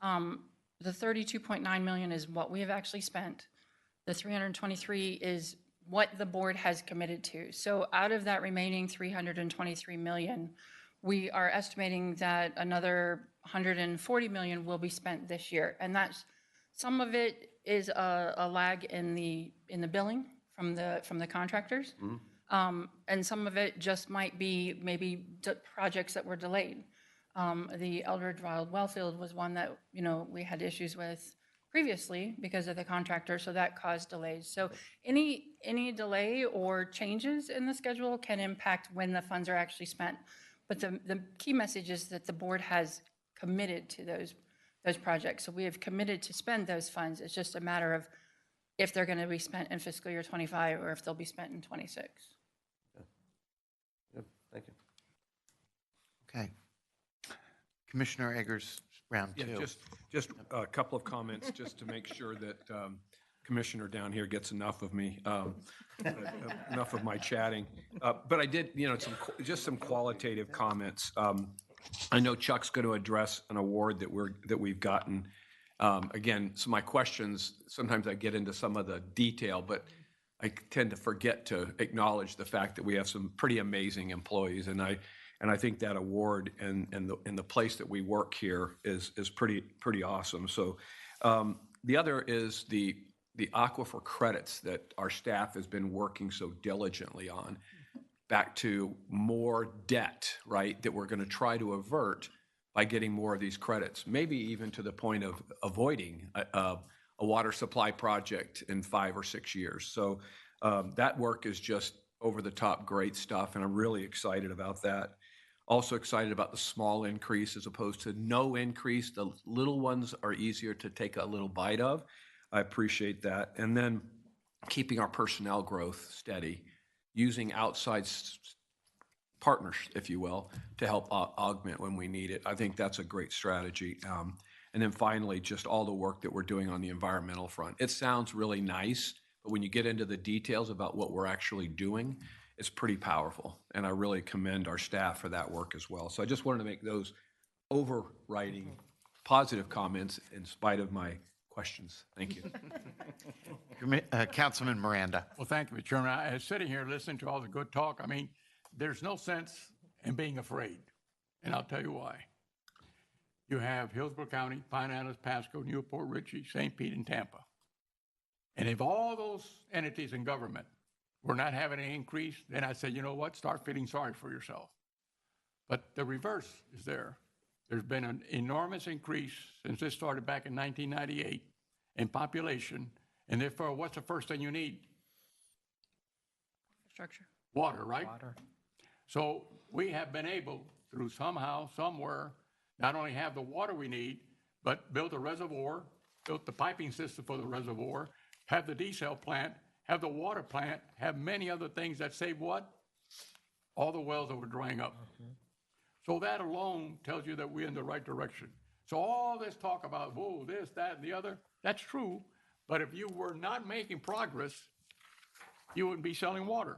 The $32.9 million is what we have actually spent. The $323 is what the board has committed to. So out of that remaining $323 million, we are estimating that another $140 million will be spent this year. And that's, some of it is a lag in the billing from the contractors. And some of it just might be maybe projects that were delayed. The Eldridge Wild Wellfield was one that, we had issues with previously because of the contractor, so that caused delays. So any delay or changes in the schedule can impact when the funds are actually spent. But the key message is that the board has committed to those projects. So we have committed to spend those funds. It's just a matter of if they're going to be spent in fiscal year 25 or if they'll be spent in 26. Yep, thank you. Okay. Commissioner Eggers, round 2. Yeah, just a couple of comments just to make sure that Commissioner down here gets enough of me, enough of my chatting. But I did, just some qualitative comments. I know Chuck's going to address an award that we've gotten. Again, so my questions, sometimes I get into some of the detail, but I tend to forget to acknowledge the fact that we have some pretty amazing employees. And And I think that award and the place that we work here is pretty awesome. So the other is the aquifer credits that our staff has been working so diligently on, back to more debt, right, that we're going to try to avert by getting more of these credits, maybe even to the point of avoiding a water supply project in 5 or 6 years. So that work is just over the top great stuff, and I'm really excited about that. Also excited about the small increase as opposed to no increase. The little ones are easier to take a little bite of. I appreciate that. And then keeping our personnel growth steady, using outside partners, if you will, to help augment when we need it. I think that's a great strategy. And then finally, just all the work that we're doing on the environmental front. It sounds really nice, but when you get into the details about what we're actually doing, it's pretty powerful. And I really commend our staff for that work as well. So I just wanted to make those overriding positive comments in spite of my questions. Thank you. Councilman Miranda. Well, thank you, Mr. Chairman. I was sitting here listening to all the good talk. I mean, there's no sense in being afraid, and I'll tell you why. You have Hillsborough County, Pine Islands, Pasco, Newport, Richey, St. Pete, and Tampa. And if all those entities in government were not having an increase, then I say, you know what, start feeling sorry for yourself. But the reverse is there. There's been an enormous increase since this started back in 1998 in population, and therefore, what's the first thing you need? Infrastructure. Water, right? Water. So we have been able, through somehow, somewhere, not only have the water we need, but build a reservoir, built the piping system for the reservoir, have the desal plant, have the water plant, have many other things that save what? All the wells that were drying up. So that alone tells you that we're in the right direction. So all this talk about, whoa, this, that, and the other, that's true. But if you were not making progress, you wouldn't be selling water.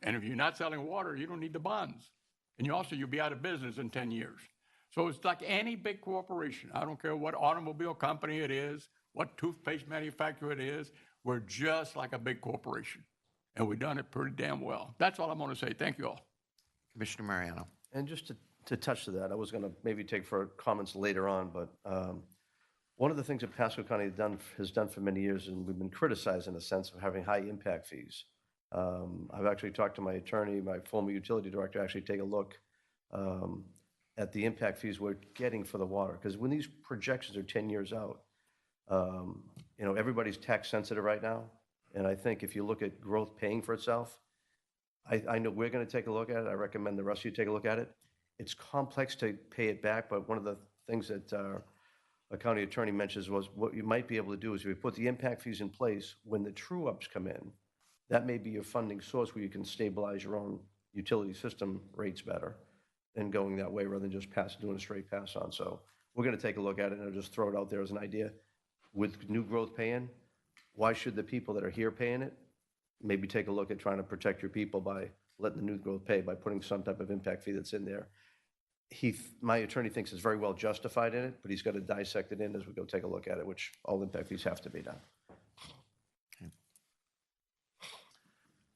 And if you're not selling water, you don't need the bonds. And you'll be out of business in 10 years. So it's like any big corporation. I don't care what automobile company it is, what toothpaste manufacturer it is. We're just like a big corporation. And we've done it pretty damn well. That's all I'm going to say. Thank you all. Commissioner Mariano. And just to touch to that, I was going to maybe take for comments later on, but one of the things that Pasco County has done for many years, and we've been criticized in a sense of having high impact fees. I've actually talked to my attorney, my former utility director, actually take a look at the impact fees we're getting for the water. Because when these projections are 10 years out, everybody's tax sensitive right now. And I think if you look at growth paying for itself, I know we're going to take a look at it. I recommend the rest of you take a look at it. It's complex to pay it back, but one of the things that a county attorney mentions was what you might be able to do is if you put the impact fees in place, when the true ups come in, that may be your funding source where you can stabilize your own utility system rates better than going that way rather than just doing a straight pass on. So we're going to take a look at it, and I'll just throw it out there as an idea. With new growth paying, why should the people that are here paying it maybe take a look at trying to protect your people by letting the new growth pay by putting some type of impact fee that's in there? My attorney thinks it's very well justified in it, but he's got to dissect it in as we go take a look at it, which all impact fees have to be done. Okay.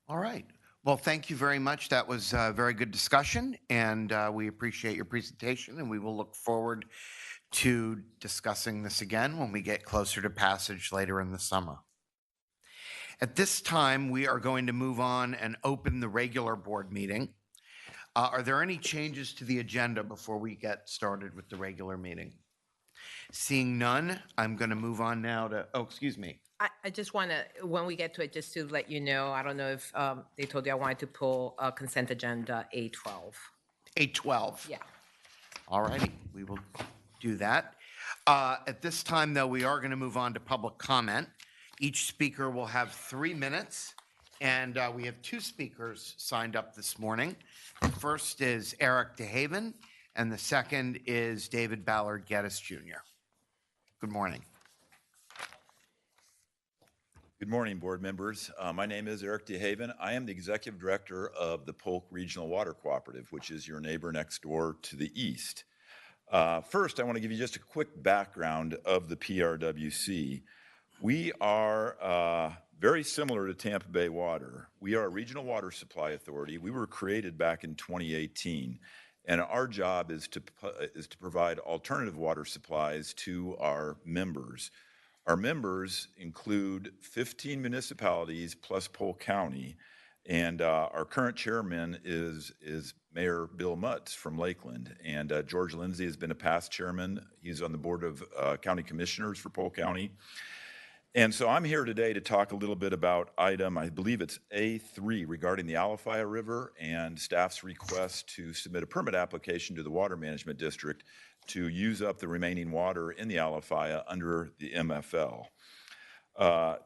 All right. Well, thank you very much. That was a very good discussion, and we appreciate your presentation, and we will look forward to discussing this again when we get closer to passage later in the summer. At this time, we are going to move on and open the regular board meeting. Are there any changes to the agenda before we get started with the regular meeting? Seeing none, I'm going to move on now to, excuse me. I just want to, when we get to it, just to let you know, I don't know if they told you I wanted to pull consent agenda A12. A12? Yeah. All righty, we will do that. At this time, though, we are going to move on to public comment. Each speaker will have 3 minutes, and we have 2 speakers signed up this morning. The first is Eric DeHaven, and the second is David Ballard Geddes Jr. Good morning. Good morning, board members. My name is Eric DeHaven. I am the executive director of the Polk Regional Water Cooperative, which is your neighbor next door to the east. First, I want to give you just a quick background of the PRWC. We are very similar to Tampa Bay Water. We are a regional water supply authority. We were created back in 2018, And our job is to provide alternative water supplies to our members. Our members include 15 municipalities plus Polk County, and our current chairman is Mayor Bill Mutz from Lakeland, and George Lindsay has been a past chairman. He's on the board of county commissioners for Polk County. And so I'm here today to talk a little bit about item, I believe it's A3, regarding the Alafia River and staff's request to submit a permit application to the Water Management District to use up the remaining water in the Alafia under the MFL.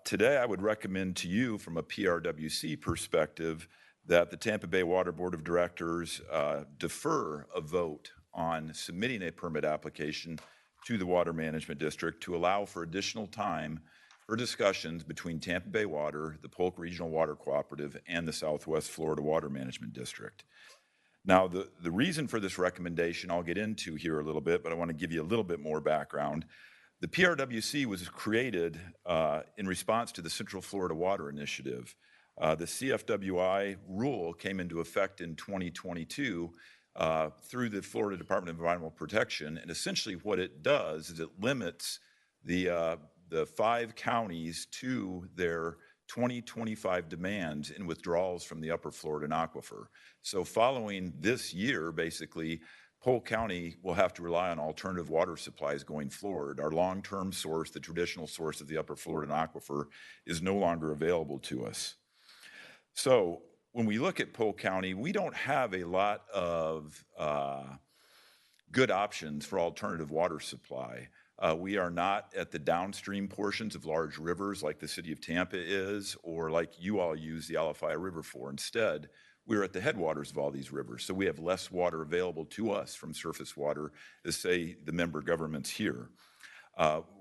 Today, I would recommend to you from a PRWC perspective that the Tampa Bay Water Board of Directors defer a vote on submitting a permit application to the Water Management District to allow for additional time for discussions between Tampa Bay Water, the Polk Regional Water Cooperative, and the Southwest Florida Water Management District. Now, the reason for this recommendation I'll get into here a little bit, but I want to give you a little bit more background. The PRWC was created in response to the Central Florida Water Initiative. The CFWI rule came into effect in 2022 through the Florida Department of Environmental Protection, and essentially what it does is it limits the 5 counties to their 2025 demands in withdrawals from the upper Florida aquifer. So following this year, basically, Polk County will have to rely on alternative water supplies going forward. Our long-term source, the traditional source of the upper Florida aquifer, is no longer available to us. So when we look at Polk County, we don't have a lot of good options for alternative water supply. We are not at the downstream portions of large rivers like the city of Tampa is, or like you all use the Alafia River for. Instead, we're at the headwaters of all these rivers, so we have less water available to us from surface water as, say, the member governments here.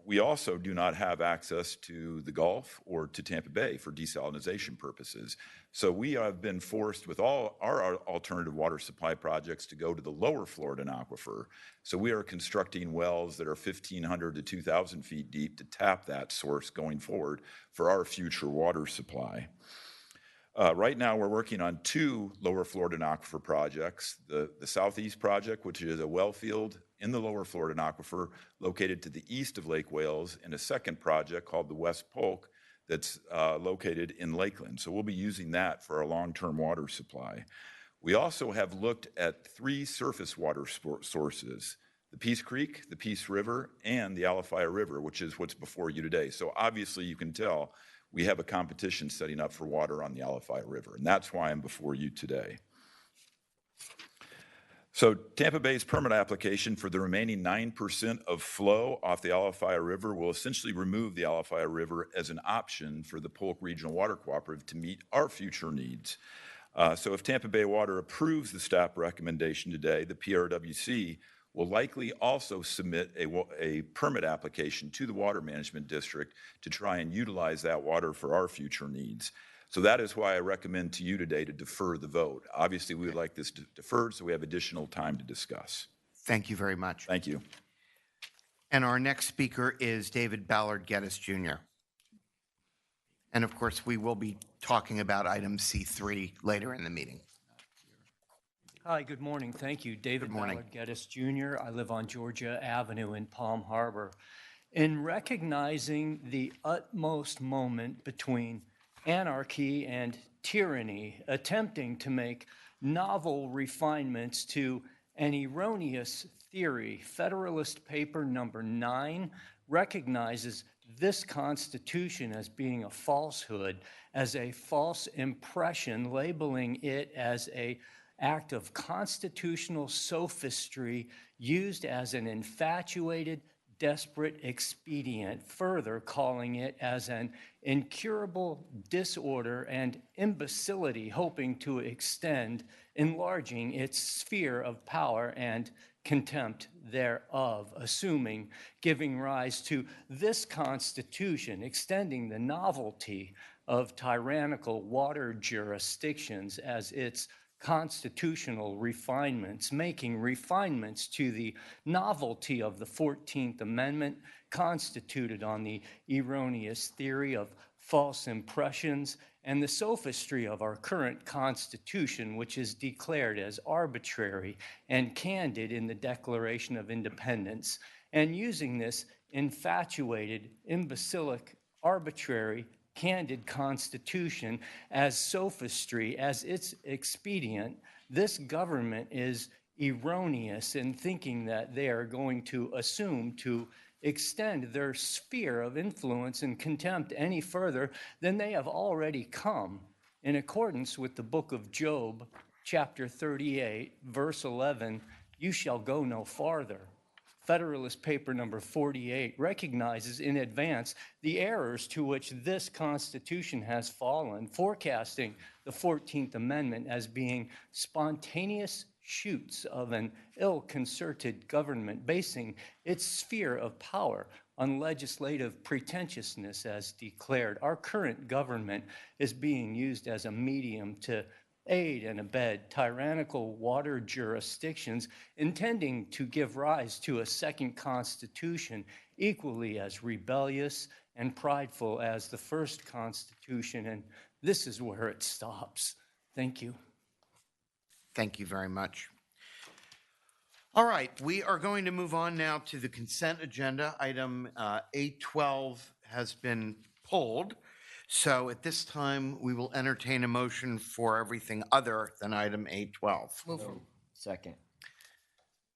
We also do not have access to the Gulf or to Tampa Bay for desalination purposes. So we have been forced with all our alternative water supply projects to go to the lower Florida aquifer. So we are constructing wells that are 1,500 to 2,000 feet deep to tap that source going forward for our future water supply. Right now, we're working on 2 lower Florida aquifer projects. The Southeast project, which is a well field in the lower Florida aquifer located to the east of Lake Wales, and a second project called the West Polk that's located in Lakeland. So we'll be using that for our long-term water supply. We also have looked at 3 surface water sources, the Peace Creek, the Peace River, and the Alafia River, which is what's before you today. So obviously you can tell we have a competition setting up for water on the Alafia River, and that's why I'm before you today. So Tampa Bay's permit application for the remaining 9% of flow off the Alafia River will essentially remove the Alafia River as an option for the Polk Regional Water Cooperative to meet our future needs. So if Tampa Bay Water approves the staff recommendation today, the PRWC will likely also submit a permit application to the Water Management District to try and utilize that water for our future needs. So that is why I recommend to you today to defer the vote. Obviously, we would like this deferred so we have additional time to discuss. Thank you very much. Thank you. And our next speaker is David Ballard Geddes Jr. And of course, we will be talking about item C3 later in the meeting. Hi, good morning. Thank you. David Ballard Geddes Jr. I live on Georgia Avenue in Palm Harbor. In recognizing the utmost moment between anarchy and tyranny, attempting to make novel refinements to an erroneous theory, Federalist Paper number 9 recognizes this Constitution as being a falsehood, as a false impression, labeling it as an act of constitutional sophistry used as an infatuated, desperate expedient, further calling it as an incurable disorder and imbecility, hoping to extend, enlarging its sphere of power and contempt thereof, assuming, giving rise to this Constitution, extending the novelty of tyrannical water jurisdictions as its constitutional refinements, making refinements to the novelty of the 14th Amendment, constituted on the erroneous theory of false impressions and the sophistry of our current Constitution, which is declared as arbitrary and candid in the Declaration of Independence, and using this infatuated, imbecilic, arbitrary, candid Constitution as sophistry, as its expedient, this government is erroneous in thinking that they are going to assume to extend their sphere of influence and contempt any further than they have already come, in accordance with the book of Job, chapter 38, verse 11, you shall go no farther. Federalist Paper number 48 recognizes in advance the errors to which this Constitution has fallen, forecasting the 14th Amendment as being spontaneous shoots of an ill-concerted government, basing its sphere of power on legislative pretentiousness as declared. Our current government is being used as a medium to aid and abet tyrannical water jurisdictions, intending to give rise to a second constitution equally as rebellious and prideful as the first Constitution, and this is where it stops. Thank you. Thank you very much. All right, we are going to move on now to the consent agenda. Item 812 has been pulled. So at this time, we will entertain a motion for everything other than item 812. Second.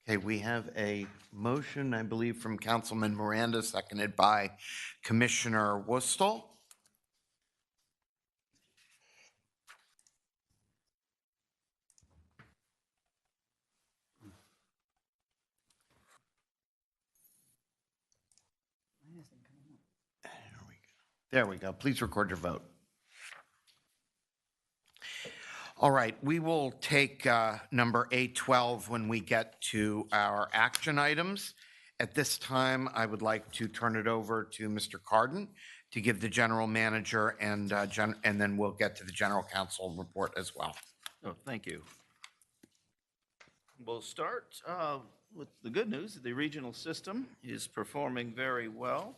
Okay, we have a motion, I believe, from Councilman Miranda, seconded by Commissioner Wustel. There we go. Please record your vote. All right, we will take number 812 when we get to our action items. At this time, I would like to turn it over to Mr. Carden to give the general manager, and then we'll get to the general counsel report as well. Oh, thank you. We'll start with the good news. The regional system is performing very well.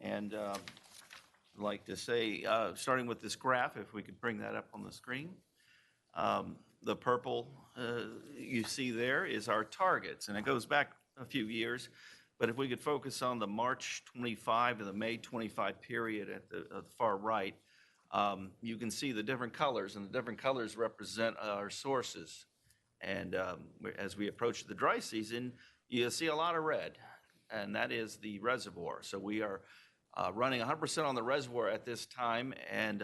And I'd like to say, starting with this graph, if we could bring that up on the screen. The purple you see there is our targets, and it goes back a few years. But if we could focus on the March 25 to the May 25 period at the far right, you can see the different colors, and the different colors represent our sources. And as we approach the dry season, you see a lot of red, and that is the reservoir. So we are running 100% on the reservoir at this time, and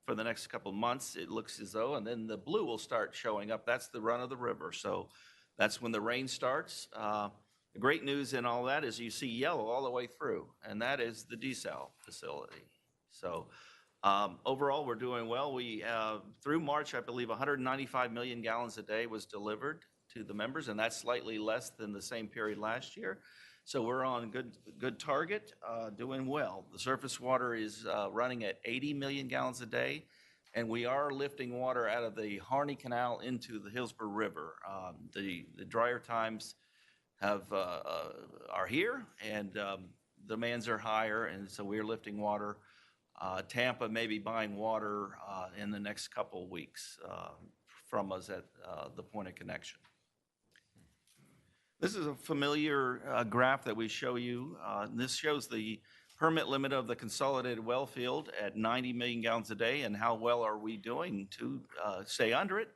for the next couple of months, it looks as though, and then the blue will start showing up. That's the run of the river. So that's when the rain starts. The great news in all that is you see yellow all the way through, and that is the desal facility. So overall, we're doing well. We through March, I believe 195 million gallons a day was delivered to the members, and that's slightly less than the same period last year. So we're on good target, doing well. The surface water is running at 80 million gallons a day, and we are lifting water out of the Harney Canal into the Hillsborough River. The drier times are here, and demands are higher, and so we're lifting water. Tampa may be buying water in the next couple of weeks from us at the point of connection. This is a familiar graph that we show you. This shows the permit limit of the consolidated well field at 90 million gallons a day, and how well are we doing to stay under it.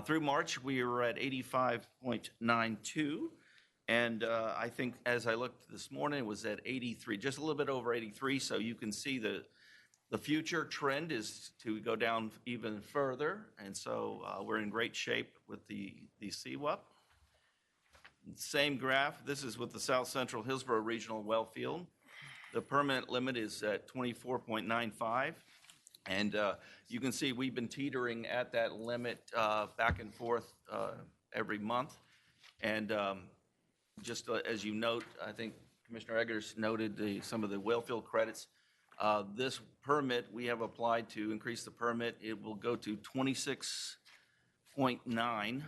Through March, we were at 85.92, and I think as I looked this morning, it was at 83, just a little bit over 83, so you can see the future trend is to go down even further, and so we're in great shape with the CWUP. Same graph, this is with the South Central Hillsborough Regional Well Field. The permanent limit is at 24.95, and you can see we've been teetering at that limit back and forth every month. And just as you note, I think Commissioner Eggers noted some of the well field credits. This permit, we have applied to increase the permit. It will go to 26.9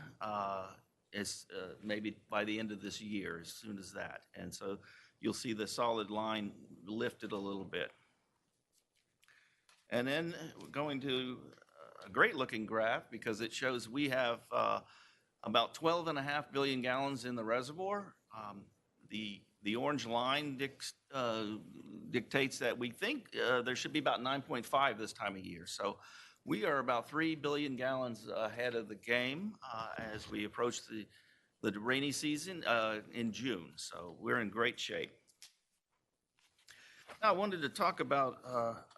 maybe by the end of this year, as soon as that. And so you'll see the solid line lifted a little bit. And then we're going to a great-looking graph because it shows we have about 12.5 billion gallons in the reservoir. The orange line dictates that we think there should be about 9.5 this time of year. So we are about 3 billion gallons ahead of the game as we approach the rainy season in June. So we're in great shape. Now, I wanted to talk about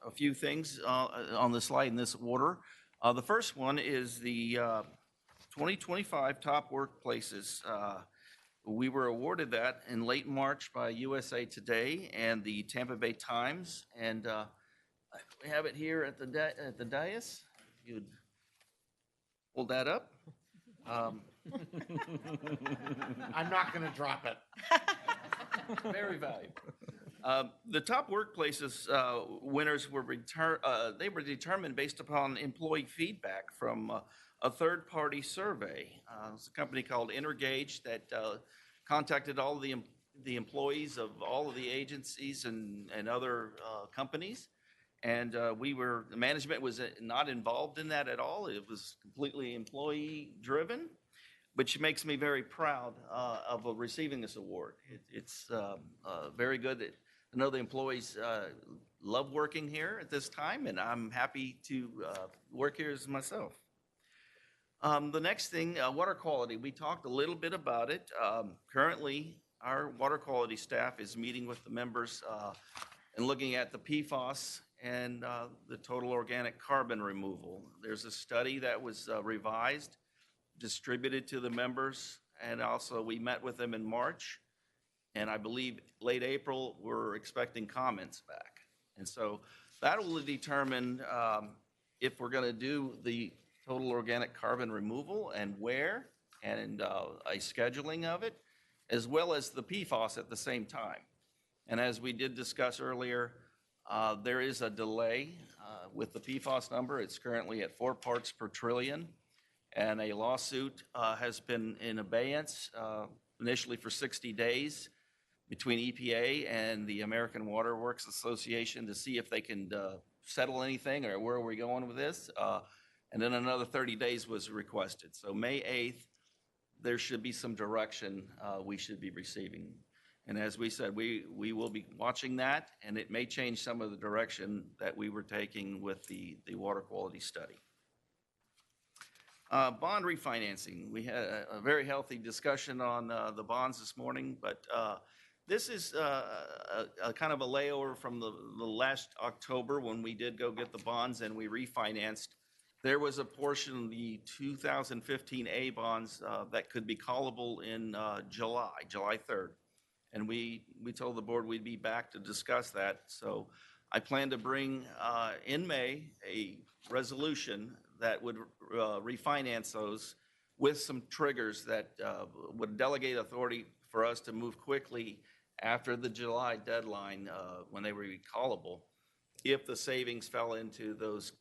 a few things on the slide in this order. The first one is the 2025 top workplaces. We were awarded that in late March by USA Today and the Tampa Bay Times, and we have it here at the dais. You would hold that up. I'm not going to drop it. Very valuable. The top workplaces winners were they were determined based upon employee feedback from a third-party survey. It's a company called Intergage that contacted all of the employees of all of the agencies and other companies. And the management was not involved in that at all. It was completely employee-driven, which makes me very proud of receiving this award. It's very good that I know the employees love working here at this time, and I'm happy to work here as myself. The next thing, water quality. We talked a little bit about it. Currently, our water quality staff is meeting with the members and looking at the PFAS and the total organic carbon removal. There's a study that was revised, distributed to the members, and also we met with them in March. And I believe late April, we're expecting comments back. And so that will determine if we're going to do the total organic carbon removal and where, and a scheduling of it, as well as the PFAS at the same time. And as we did discuss earlier, there is a delay with the PFAS number. It's currently at 4 parts per trillion, and a lawsuit has been in abeyance initially for 60 days between EPA and the American Water Works Association to see if they can settle anything or where are we going with this. And then another 30 days was requested. So May 8th, there should be some direction we should be receiving. And as we said, we will be watching that, and it may change some of the direction that we were taking with the water quality study. Bond refinancing. We had a very healthy discussion on the bonds this morning, but this is a kind of a layover from the last October when we did go get the bonds and we refinanced. There was a portion of the 2015 A bonds that could be callable in July 3rd. And we told the board we'd be back to discuss that. So I plan to bring in May a resolution that would refinance those with some triggers that would delegate authority for us to move quickly after the July deadline when they were callable, if the savings fell into those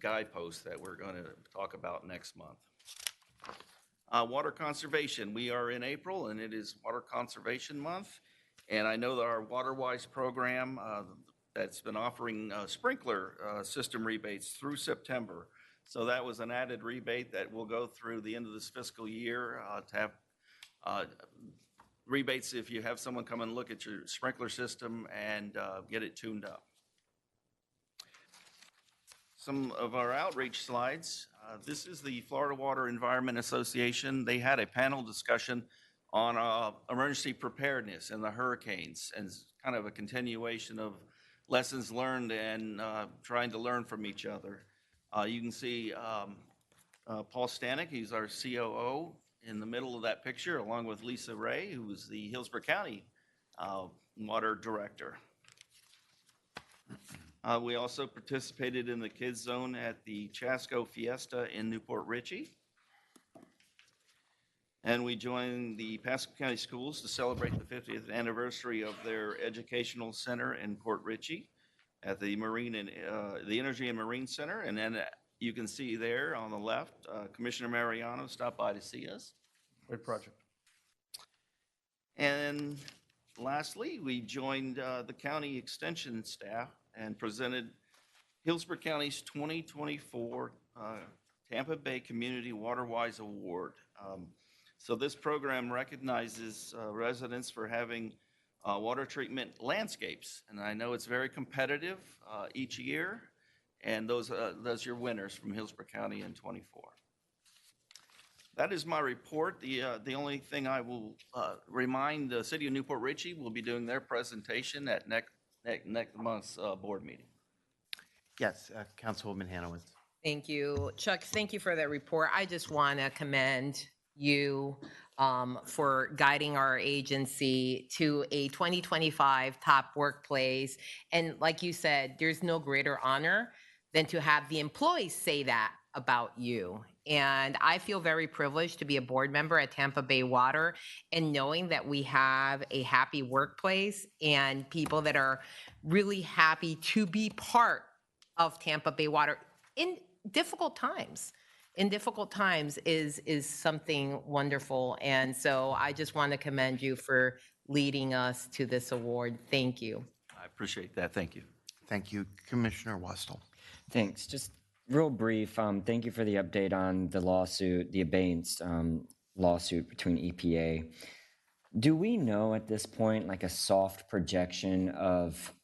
guideposts that we're going to talk about next month. Water conservation. We are in April, and it is Water Conservation Month. And I know that our WaterWise program that's been offering sprinkler system rebates through September. So that was an added rebate that will go through the end of this fiscal year to have rebates if you have someone come and look at your sprinkler system and get it tuned up. Some of our outreach slides. This is the Florida Water Environment Association. They had a panel discussion on emergency preparedness and the hurricanes, and kind of a continuation of lessons learned and trying to learn from each other. You can see Paul Stanek, he's our COO, in the middle of that picture, along with Lisa Ray, who is the Hillsborough County Water Director. We also participated in the Kids Zone at the Chasco Fiesta in Newport Richey. And we joined the Pasco County Schools to celebrate the 50th anniversary of their educational center in Port Richey at the the Energy and Marine Center. And then you can see there on the left, Commissioner Mariano stopped by to see us. Great project. And Lastly, we joined the county extension staff and presented Hillsborough County's 2024 Tampa Bay Community WaterWise Award. So this program recognizes residents for having water treatment landscapes. And I know it's very competitive each year. And those are your winners from Hillsborough County in '24. That is my report. The only thing I will remind the city of Newport Richey will be doing their presentation at next month's board meeting. Yes, Councilwoman Hanowitz. Thank you. Chuck, thank you for that report. I just want to commend you for guiding our agency to a 2025 top workplace. And like you said, there's no greater honor than to have the employees say that about you. And I feel very privileged to be a board member at Tampa Bay Water and knowing that we have a happy workplace and people that are really happy to be part of Tampa Bay Water in difficult times. In difficult times is something wonderful. And so I just want to commend you for leading us to this award. Thank you. I appreciate that. Thank you. Thank you. Commissioner Westel. Thanks. Just real brief, thank you for the update on the lawsuit, the abeyance lawsuit between EPA. Do we know at this point, like a soft projection of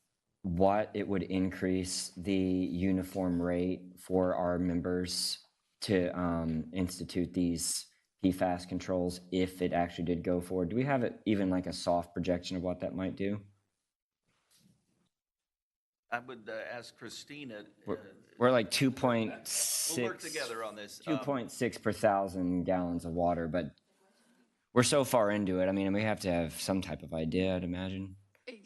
what it would increase the uniform rate for our members to institute these PFAS controls if it actually did go forward? Do we have even like a soft projection of what that might do? I would ask Christina. We're like 2.6. We'll work together on this. 2.6 per thousand gallons of water, but we're so far into it. I mean, we have to have some type of idea, I'd imagine.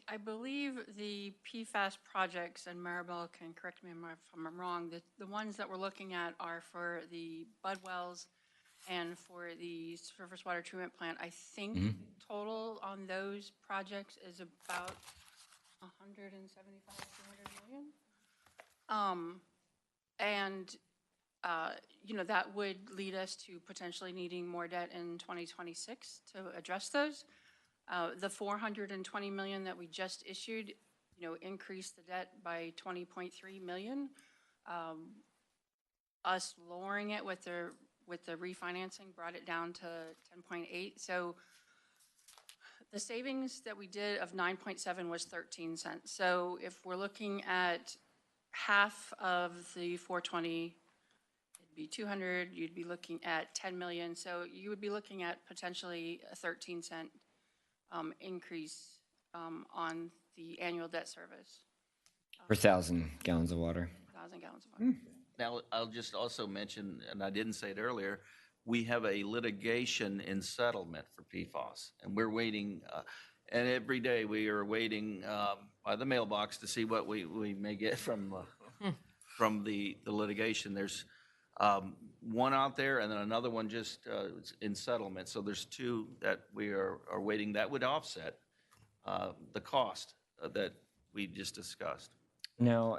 I believe the PFAS projects, and Maribel can correct me if I'm wrong, the ones that we're looking at are for the Bud Wells and for the surface water treatment plant. I think total on those projects is about 175, 200 million. That would lead us to potentially needing more debt in 2026 to address those. The $420 million that we just issued, increased the debt by $20.3 million. Us lowering it with the refinancing brought it down to 10.8. So the savings that we did of 9.7 was 13 cents. So if we're looking at half of the 420, it'd be 200. You'd be looking at 10 million. So you would be looking at potentially a 13-cent increase on the annual debt service. Per 1,000 gallons of water. 1,000 gallons of water. Now, I'll just also mention, and I didn't say it earlier, we have a litigation in settlement for PFAS, and we're waiting, and every day we are waiting by the mailbox to see what we may get from the litigation. There's one out there, and then another one just in settlement. So there's two that we are waiting that would offset the cost that we just discussed. Now,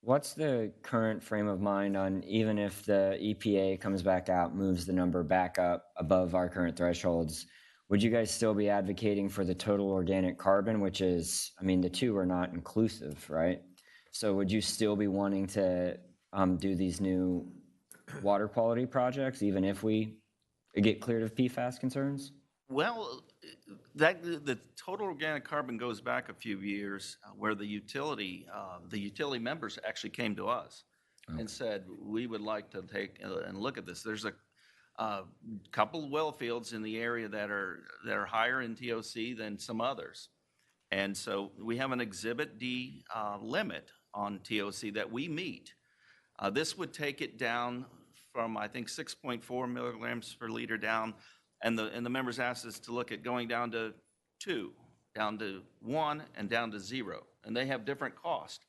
what's the current frame of mind on even if the EPA comes back out, moves the number back up above our current thresholds, would you guys still be advocating for the total organic carbon, which is, I mean, the two are not inclusive, right? So would you still be wanting to do these new water quality projects, even if we get cleared of PFAS concerns? Well, the total organic carbon goes back a few years where the utility members actually came to us and said, we would like to take and look at this. There's a couple of well fields in the area that are higher in TOC than some others. And so we have an Exhibit D limit on TOC that we meet. This would take it down from, I think, 6.4 milligrams per liter down. And the members asked us to look at going down to 2, down to 1, and down to 0. And they have different costs.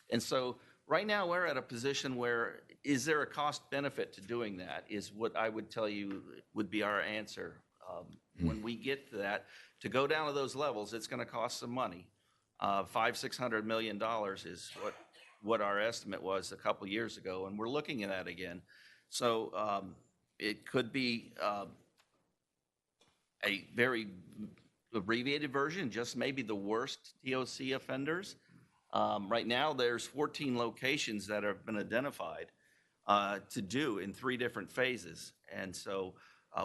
And so right now we're at a position where, is there a cost benefit to doing that, is what I would tell you would be our answer. When we get to that, to go down to those levels, it's going to cost some money. $500-600 million is what our estimate was a couple years ago, and we're looking at that again. So it could be a very abbreviated version, just maybe the worst TOC offenders. Right now, there's 14 locations that have been identified to do in 3 different phases. And so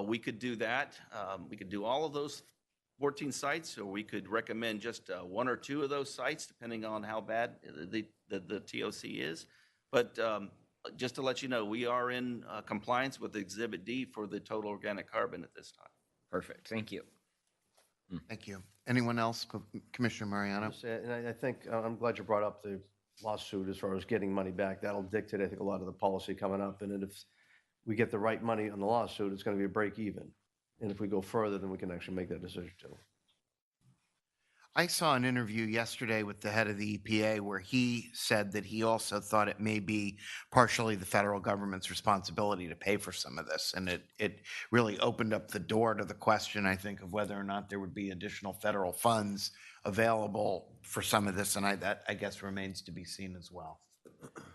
we could do that. We could do all of those 14 sites, or we could recommend just 1 or 2 of those sites, depending on how bad the TOC is. But just to let you know, we are in compliance with Exhibit D for the total organic carbon at this time. Perfect, thank you. Thank you. Anyone else? Commissioner Mariano? And I think, I'm glad you brought up the lawsuit as far as getting money back. That'll dictate, I think, a lot of the policy coming up. And then if we get the right money on the lawsuit, it's going to be a break even. And if we go further, then we can actually make that decision too. I saw an interview yesterday with the head of the EPA where he said that he also thought it may be partially the federal government's responsibility to pay for some of this. And it really opened up the door to the question, I think, of whether or not there would be additional federal funds available for some of this. And that, I guess, remains to be seen as well.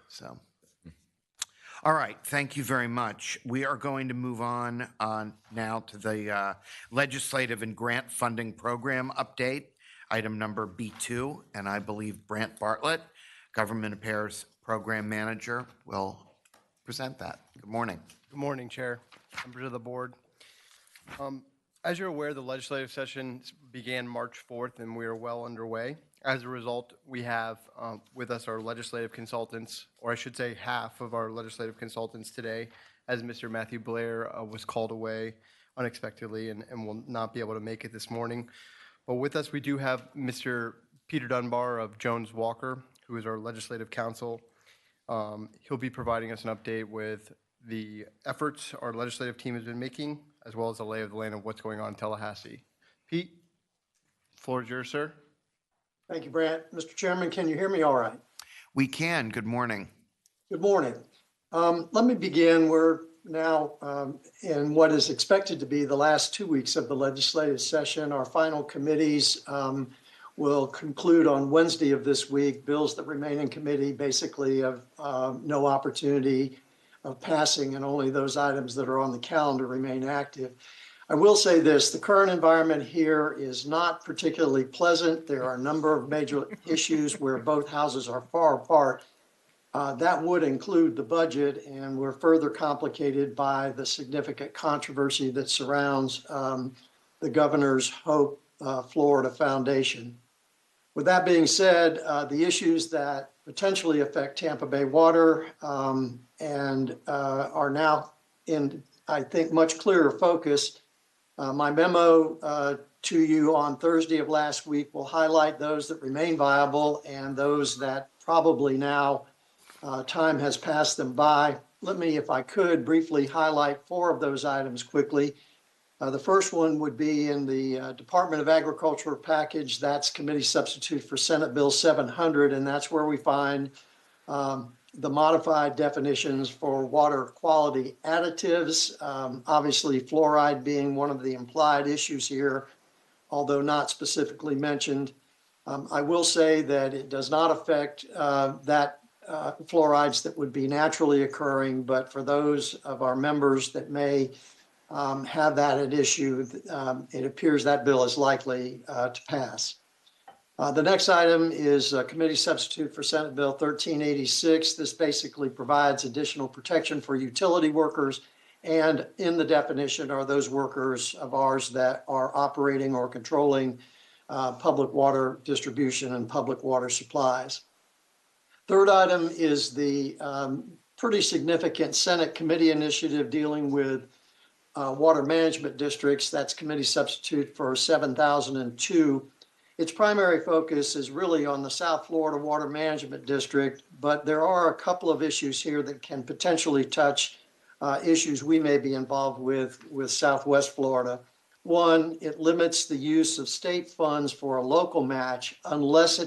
So, all right. Thank you very much. We are going to move on now to the legislative and grant funding program update. Item number B2, and I believe Brant Bartlett, Government Affairs Program Manager, will present that. Good morning. Good morning, Chair, members of the board. As you're aware, the legislative session began March 4th, and we are well underway. As a result, we have with us our legislative consultants, or I should say half of our legislative consultants today, as Mr. Matthew Blair was called away unexpectedly and will not be able to make it this morning. But with us, we do have Mr. Peter Dunbar of Jones Walker, who is our legislative counsel. He'll be providing us an update with the efforts our legislative team has been making, as well as the lay of the land of what's going on in Tallahassee. Pete, the floor is yours, sir. Thank you, Brant. Mr. Chairman, can you hear me all right? We can. Good morning. Good morning. Let me begin. We're now in what is expected to be the last 2 weeks of the legislative session. Our final committees will conclude on Wednesday of this week. Bills that remain in committee basically have no opportunity of passing, and only those items that are on the calendar remain active. I will say this, the current environment here is not particularly pleasant. There are a number of major issues where both houses are far apart. That would include the budget, and we're further complicated by the significant controversy that surrounds the Governor's Hope Florida Foundation. With that being said, the issues that potentially affect Tampa Bay water and are now in, I think, much clearer focus. My memo to you on Thursday of last week will highlight those that remain viable and those that probably now time has passed them by. Let me, if I could, briefly highlight 4 of those items quickly. The first one would be in the Department of Agriculture package. That's committee substitute for Senate Bill 700, and that's where we find the modified definitions for water quality additives. Obviously, fluoride being one of the implied issues here, although not specifically mentioned. I will say that it does not affect fluorides that would be naturally occurring, but for those of our members that may have that at issue, it appears that bill is likely to pass. The next item is a committee substitute for Senate Bill 1386. This basically provides additional protection for utility workers, and in the definition are those workers of ours that are operating or controlling public water distribution and public water supplies. Third item is the pretty significant Senate committee initiative dealing with water management districts. That's committee substitute for 7002. Its primary focus is really on the South Florida Water Management District, but there are a couple of issues here that can potentially touch issues we may be involved with Southwest Florida. One, it limits the use of state funds for a local match unless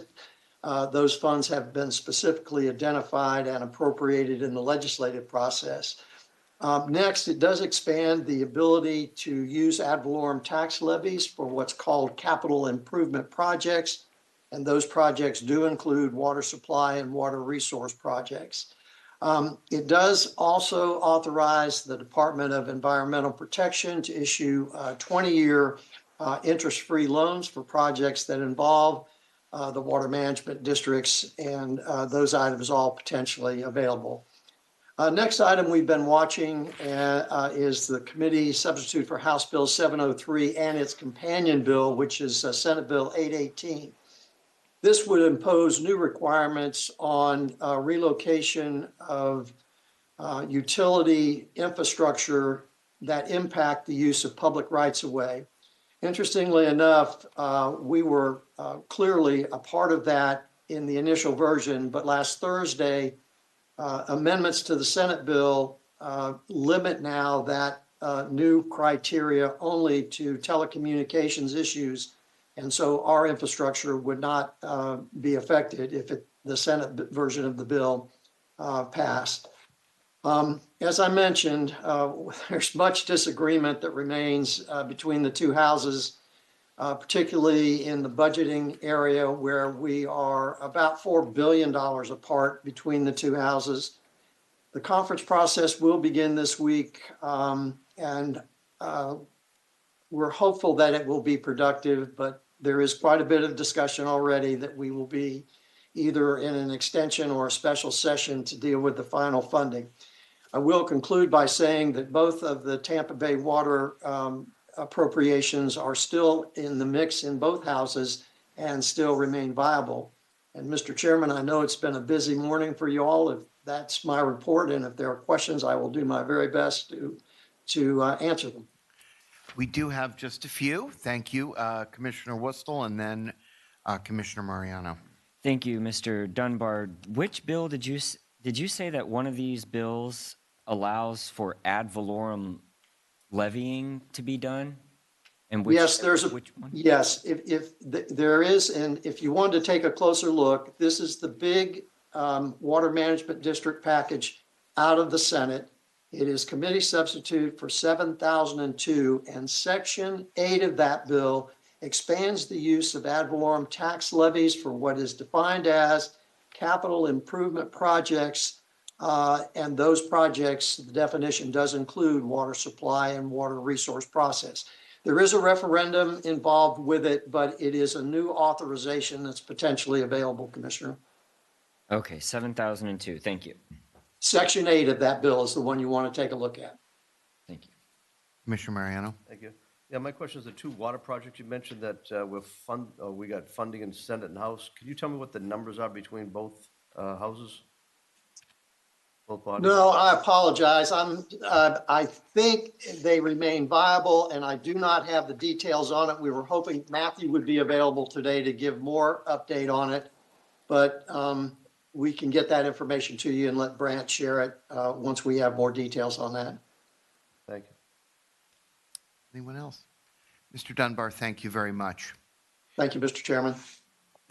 those funds have been specifically identified and appropriated in the legislative process. Next, it does expand the ability to use ad valorem tax levies for what's called capital improvement projects, and those projects do include water supply and water resource projects. It does also authorize the Department of Environmental Protection to issue 20-year interest-free loans for projects that involve the water management districts, and those items all potentially available. Next item we've been watching is the committee substitute for House Bill 703 and its companion bill, which is Senate Bill 818. This would impose new requirements on relocation of utility infrastructure that impact the use of public rights-of-way. Interestingly enough, we were clearly a part of that in the initial version, but last Thursday, amendments to the Senate bill limit now that new criteria only to telecommunications issues. And so our infrastructure would not be affected if the Senate version of the bill passed. As I mentioned, there's much disagreement that remains between the two houses, particularly in the budgeting area where we are about $4 billion apart between the two houses. The conference process will begin this week, and we're hopeful that it will be productive, but there is quite a bit of discussion already that we will be either in an extension or a special session to deal with the final funding. I will conclude by saying that both of the Tampa Bay water appropriations are still in the mix in both houses and still remain viable. And Mr. Chairman, I know it's been a busy morning for you all. If that's my report, and if there are questions, I will do my very best to answer them. We do have just a few. Thank you, Commissioner Wustel, and then Commissioner Mariano. Thank you, Mr. Dunbar. Which bill did you say that one of these bills allows for ad valorem levying to be done? And which, yes, there's a which one? Yes, if there is, and if you wanted to take a closer look, this is the big water management district package out of the Senate. It is committee substitute for 7002, and Section 8 of that bill expands the use of ad valorem tax levies for what is defined as capital improvement projects, and those projects, the definition does include water supply and water resource process. There is a referendum involved with it, but it is a new authorization that's potentially available, Commissioner. Okay, 7002. Thank you. Section 8 of that bill is the one you want to take a look at. Thank you. Commissioner Mariano. Thank you. Yeah, my question is the two water projects you mentioned that we got funding in Senate and House. Could you tell me what the numbers are between both houses? Both bodies? No, I apologize. I think they remain viable, and I do not have the details on it. We were hoping Matthew would be available today to give more update on it, but we can get that information to you and let Brant share it once we have more details on that. Thank you. Anyone else? Mr. Dunbar, thank you very much. Thank you, Mr. Chairman.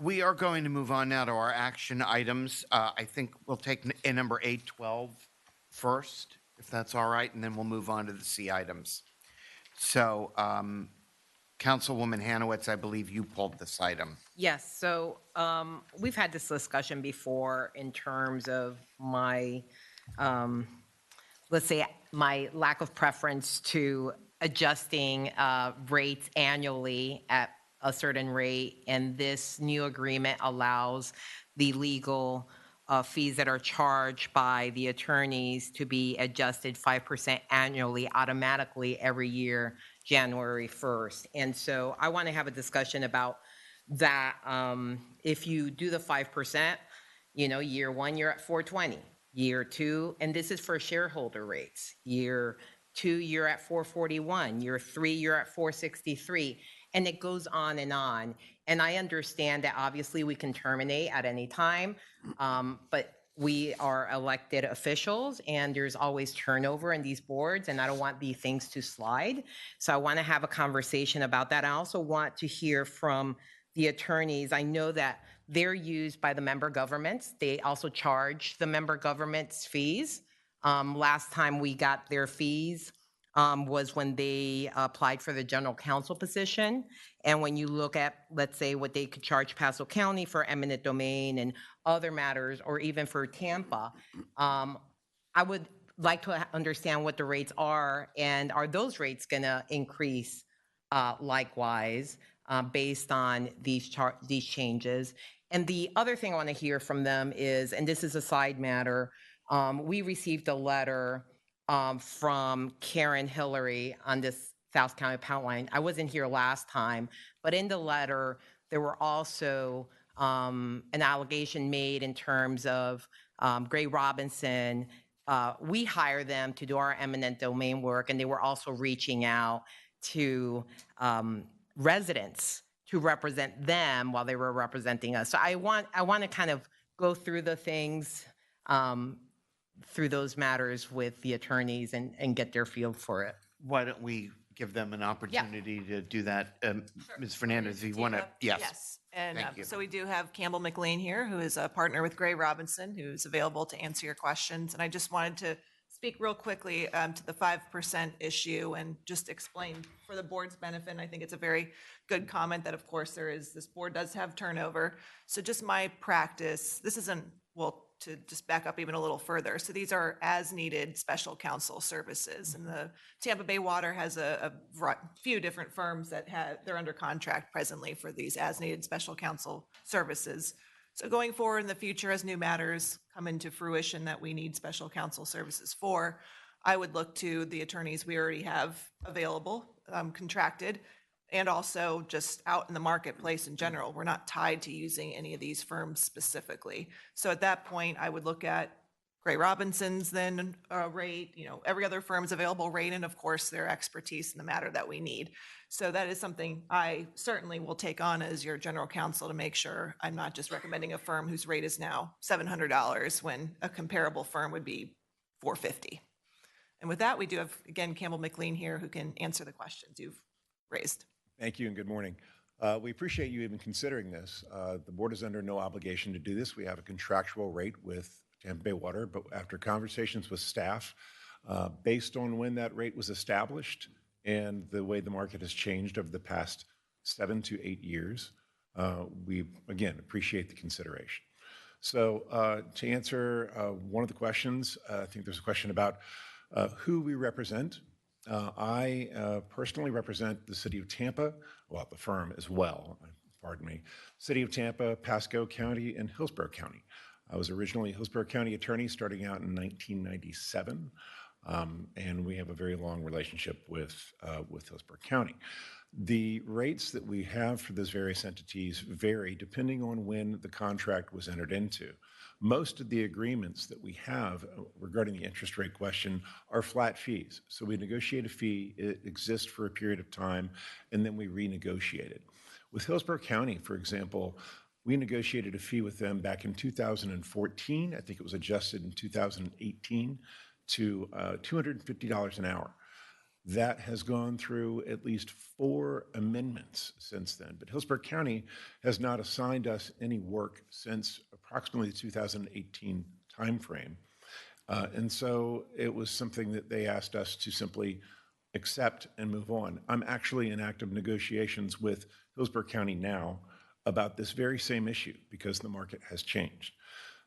We are going to move on now to our action items. I think we'll take number 812 first, if that's all right, and then we'll move on to the C items. So, Councilwoman Hanowitz, I believe you pulled this item. Yes, so we've had this discussion before in terms of my, let's say, my lack of preference to adjusting rates annually at a certain rate, and this new agreement allows the legal fees that are charged by the attorneys to be adjusted 5% annually automatically every year, January 1st. And so I want to have a discussion about that. If you do the 5%, you know, year one, you're at 420. Year two, and this is for shareholder rates. Year two, you're at 441. Year three, you're at 463. And it goes on. And I understand that obviously we can terminate at any time, but we are elected officials and there's always turnover in these boards, and I don't want these things to slide. So I want to have a conversation about that. I also want to hear from the attorneys. I know that they're used by the member governments. They also charge the member governments fees. Last time we got their fees was when they applied for the general counsel position. And when you look at, let's say, what they could charge Paso County for eminent domain and other matters, or even for Tampa, I would like to understand what the rates are, and are those rates going to increase likewise, based on these changes. And the other thing I want to hear from them is, and this is a side matter, we received a letter from Karen Hillary on this South County Power Line. I wasn't here last time, but in the letter, there were also an allegation made in terms of Gray Robinson. We hire them to do our eminent domain work, and they were also reaching out to residents to represent them while they were representing us. So I want to kind of go through the things, through those matters with the attorneys and get their feel for it. Why don't we give them an opportunity to do that? Ms. Fernandez, if you want to, yes. Yes, and Thank you. so we do have Campbell McLean here, who is a partner with Gray Robinson, who's available to answer your questions. And I just wanted to speak real quickly to the 5% issue and just explain for the board's benefit. And I think it's a very good comment that, of course, this board does have turnover. So just my practice, this isn't, well, to just back up even a little further. So these are as-needed special counsel services. And the Tampa Bay Water has a few different firms that they're under contract presently for these as-needed special counsel services. So going forward in the future, as new matters come into fruition that we need special counsel services for, I would look to the attorneys we already have available, contracted, and also just out in the marketplace in general. We're not tied to using any of these firms specifically. So at that point, I would look at Gray Robinson's then rate, every other firm's available rate, and of course their expertise in the matter that we need. So that is something I certainly will take on as your general counsel to make sure I'm not just recommending a firm whose rate is now $700 when a comparable firm would be $450. And with that, we do have, again, Campbell McLean here who can answer the questions you've raised. Thank you and good morning. We appreciate you even considering this. The board is under no obligation to do this. We have a contractual rate with Tampa Bay Water, but after conversations with staff, based on when that rate was established and the way the market has changed over the past 7 to 8 years, we, again, appreciate the consideration. So to answer one of the questions, I think there's a question about who we represent. I personally represent the city of Tampa, well, the firm as well, pardon me, city of Tampa, Pasco County, and Hillsborough County. I was originally a Hillsborough County attorney starting out in 1997, and we have a very long relationship with Hillsborough County. The rates that we have for those various entities vary depending on when the contract was entered into. Most of the agreements that we have regarding the interest rate question are flat fees. So we negotiate a fee, it exists for a period of time, and then we renegotiate it. With Hillsborough County, for example, we negotiated a fee with them back in 2014. I think it was adjusted in 2018 to $250 an hour. That has gone through at least 4 amendments since then. But Hillsborough County has not assigned us any work since approximately the 2018 timeframe. And so it was something that they asked us to simply accept and move on. I'm actually in active negotiations with Hillsborough County now about this very same issue because the market has changed.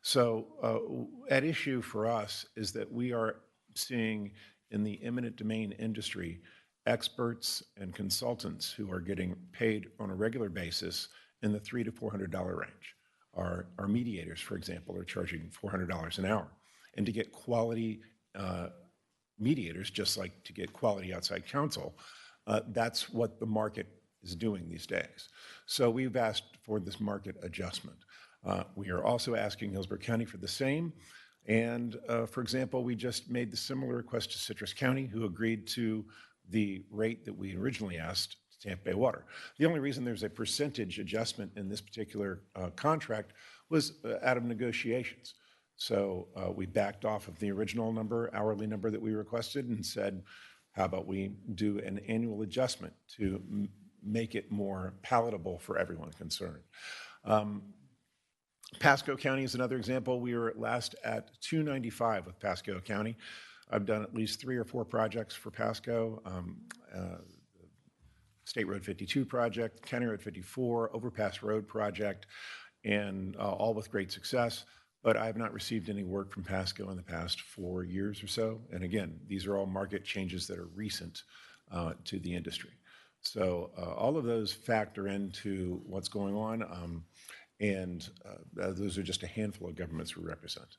So at issue for us is that we are seeing in the eminent domain industry experts and consultants who are getting paid on a regular basis in the $300 to $400 range. Our mediators, for example, are charging $400 an hour. And to get quality mediators, just like to get quality outside counsel, that's what the market is doing these days. So we've asked for this market adjustment. We are also asking Hillsborough County for the same. And for example, we just made the similar request to Citrus County, who agreed to the rate that we originally asked to Tampa Bay Water. The only reason there's a percentage adjustment in this particular contract was out of negotiations. So we backed off of the original number, hourly number that we requested and said, how about we do an annual adjustment to make it more palatable for everyone concerned. Pasco County is another example. We were last at $295 with Pasco County. I've done at least 3 or 4 projects for Pasco. State Road 52 project, County Road 54, Overpass Road project, and all with great success. But I have not received any work from Pasco in the past 4 years or so. And again, these are all market changes that are recent to the industry. So all of those factor into what's going on, and those are just a handful of governments we represent.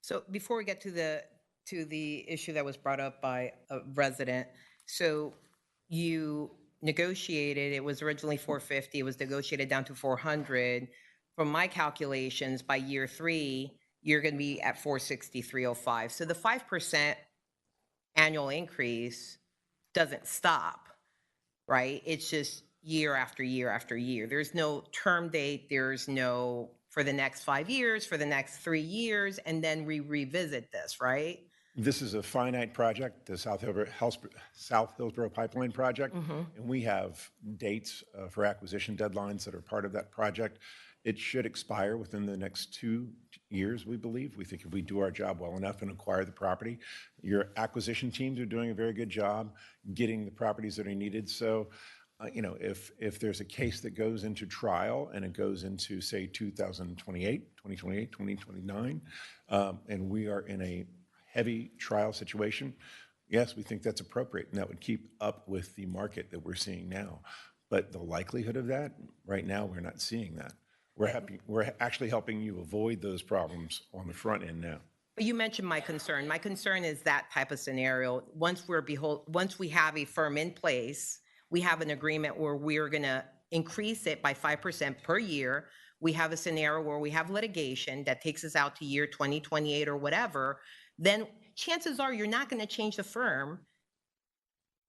So before we get to the issue that was brought up by a resident, so you negotiated, it was originally 450, it was negotiated down to 400. From my calculations, by year 3, you're going to be at 463.05. So the 5% annual increase doesn't stop, right? It's just year after year after year. There's no term date, there's no for the next 5 years, for the next 3 years, and then we revisit this, right? This is a finite project, the South Hillsborough Pipeline Project, and we have dates for acquisition deadlines that are part of that project. It should expire within the next 2 years, we believe. We think if we do our job well enough and acquire the property, your acquisition teams are doing a very good job getting the properties that are needed. So, you know, if there's a case that goes into trial and it goes into, say, 2028, 2029, and we are in a heavy trial situation, yes, we think that's appropriate, and that would keep up with the market that we're seeing now. But the likelihood of that, right now, we're not seeing that. We're actually helping you avoid those problems on the front end now. But you mentioned my concern. My concern is that type of scenario. Once we have a firm in place, we have an agreement where we're going to increase it by 5% per year. We have a scenario where we have litigation that takes us out to year 2028 or whatever. Then chances are you're not going to change the firm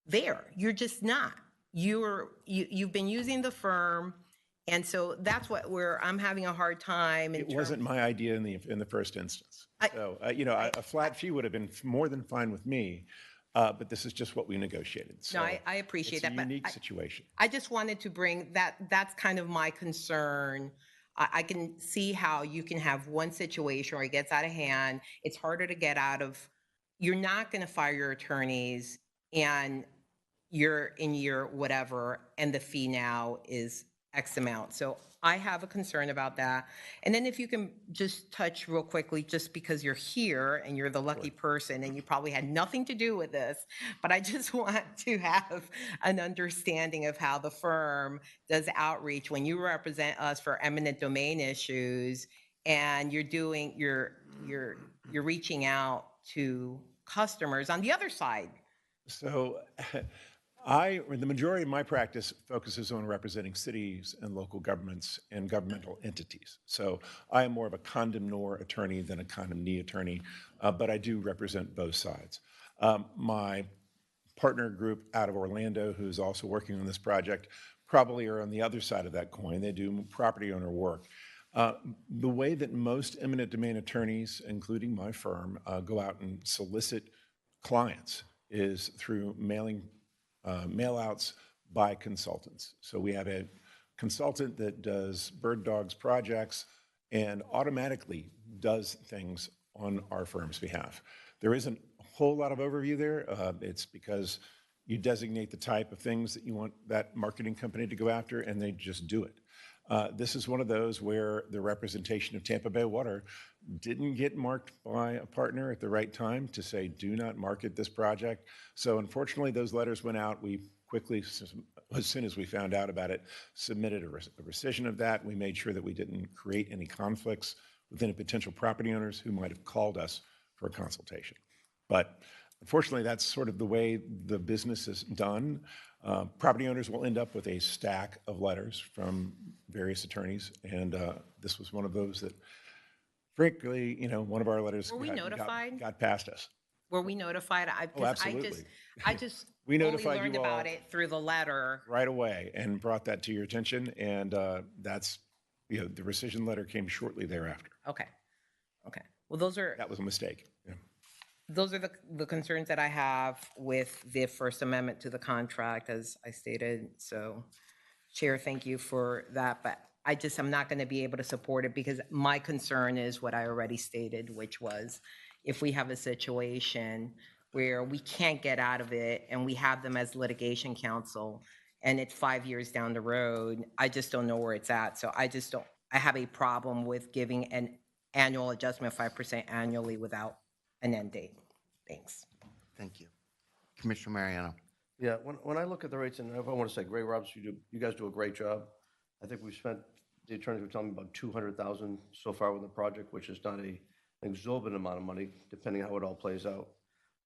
there. You're just not. You've been using the firm, and so that's where I'm having a hard time. It wasn't my idea in the first instance. You know, a flat fee would have been more than fine with me, but this is just what we negotiated. So no, I appreciate that. It's a unique situation. I just wanted to bring that. That's kind of my concern. I can see how you can have one situation where it gets out of hand. It's harder to get out of. You're not going to fire your attorneys, and you're in year whatever, and the fee now is X amount. So I have a concern about that. And then if you can just touch real quickly, just because you're here and you're the lucky person and you probably had nothing to do with this, but I just want to have an understanding of how the firm does outreach when you represent us for eminent domain issues, and you're reaching out to customers on the other side. So the majority of my practice focuses on representing cities and local governments and governmental entities. So I am more of a condemnor attorney than a condemnee attorney, but I do represent both sides. My partner group out of Orlando, who's also working on this project, probably are on the other side of that coin. They do property owner work. The way that most eminent domain attorneys, including my firm, go out and solicit clients is through mail-outs by consultants. So we have a consultant that does bird dogs projects and automatically does things on our firm's behalf. There isn't a whole lot of overview there. It's because you designate the type of things that you want that marketing company to go after, and they just do it. This is one of those where the representation of Tampa Bay Water didn't get marked by a partner at the right time to say, do not market this project. So unfortunately, those letters went out. We quickly, as soon as we found out about it, submitted a rescission of that. We made sure that we didn't create any conflicts with any potential property owners who might have called us for a consultation. But unfortunately, that's sort of the way the business is done. Property owners will end up with a stack of letters from various attorneys, and this was one of those that, frankly, you know, one of our letters got past us. Were we notified? Absolutely. I just we only notified learned you all about it through the letter. Right away and brought that to your attention, and that's, you know, the rescission letter came shortly thereafter. Okay. Well, that was a mistake. Yeah. Those are the concerns that I have with the First Amendment to the contract, as I stated. So, Chair, thank you for that. But I'm not going to be able to support it because my concern is what I already stated, which was if we have a situation where we can't get out of it and we have them as litigation counsel and it's 5 years down the road, I just don't know where it's at. So I have a problem with giving an annual adjustment of 5% annually without an end date. Thanks. Thank you. Commissioner Mariano. Yeah, when I look at the rates, and if I want to say, Gray Robinson, you guys do a great job. I think we've spent, the attorneys were telling me about $200,000 so far with the project, which is not an exorbitant amount of money, depending how it all plays out.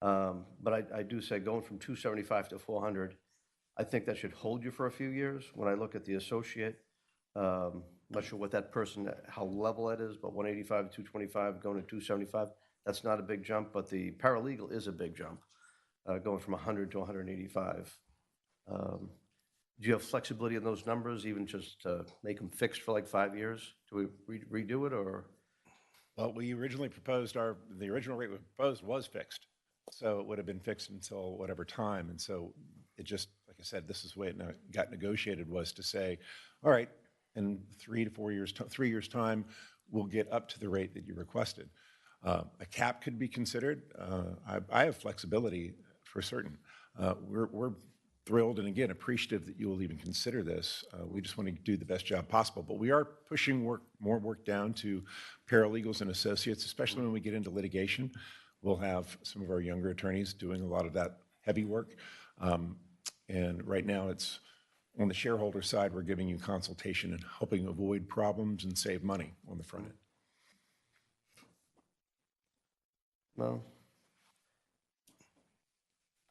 But I do say going from 275 to 400, I think that should hold you for a few years. When I look at the associate, I'm not sure what that person, how level that is, but 185 to 225, going to 275, that's not a big jump, but the paralegal is a big jump, going from 100 to 185. Do you have flexibility in those numbers, even just to make them fixed for like 5 years? Do we redo it, or? Well, we originally proposed the original rate we proposed was fixed. So it would have been fixed until whatever time. And so it just, like I said, this is the way it got negotiated, was to say, all right, in 3 to 4 years, 3 years time, we'll get up to the rate that you requested. A cap could be considered. I have flexibility for certain. We're thrilled and again appreciative that you will even consider this. We just want to do the best job possible, but we are pushing more work down to paralegals and associates, especially when we get into litigation. We'll have some of our younger attorneys doing a lot of that heavy work. And right now it's on the shareholder side, we're giving you consultation and helping avoid problems and save money on the front end. No.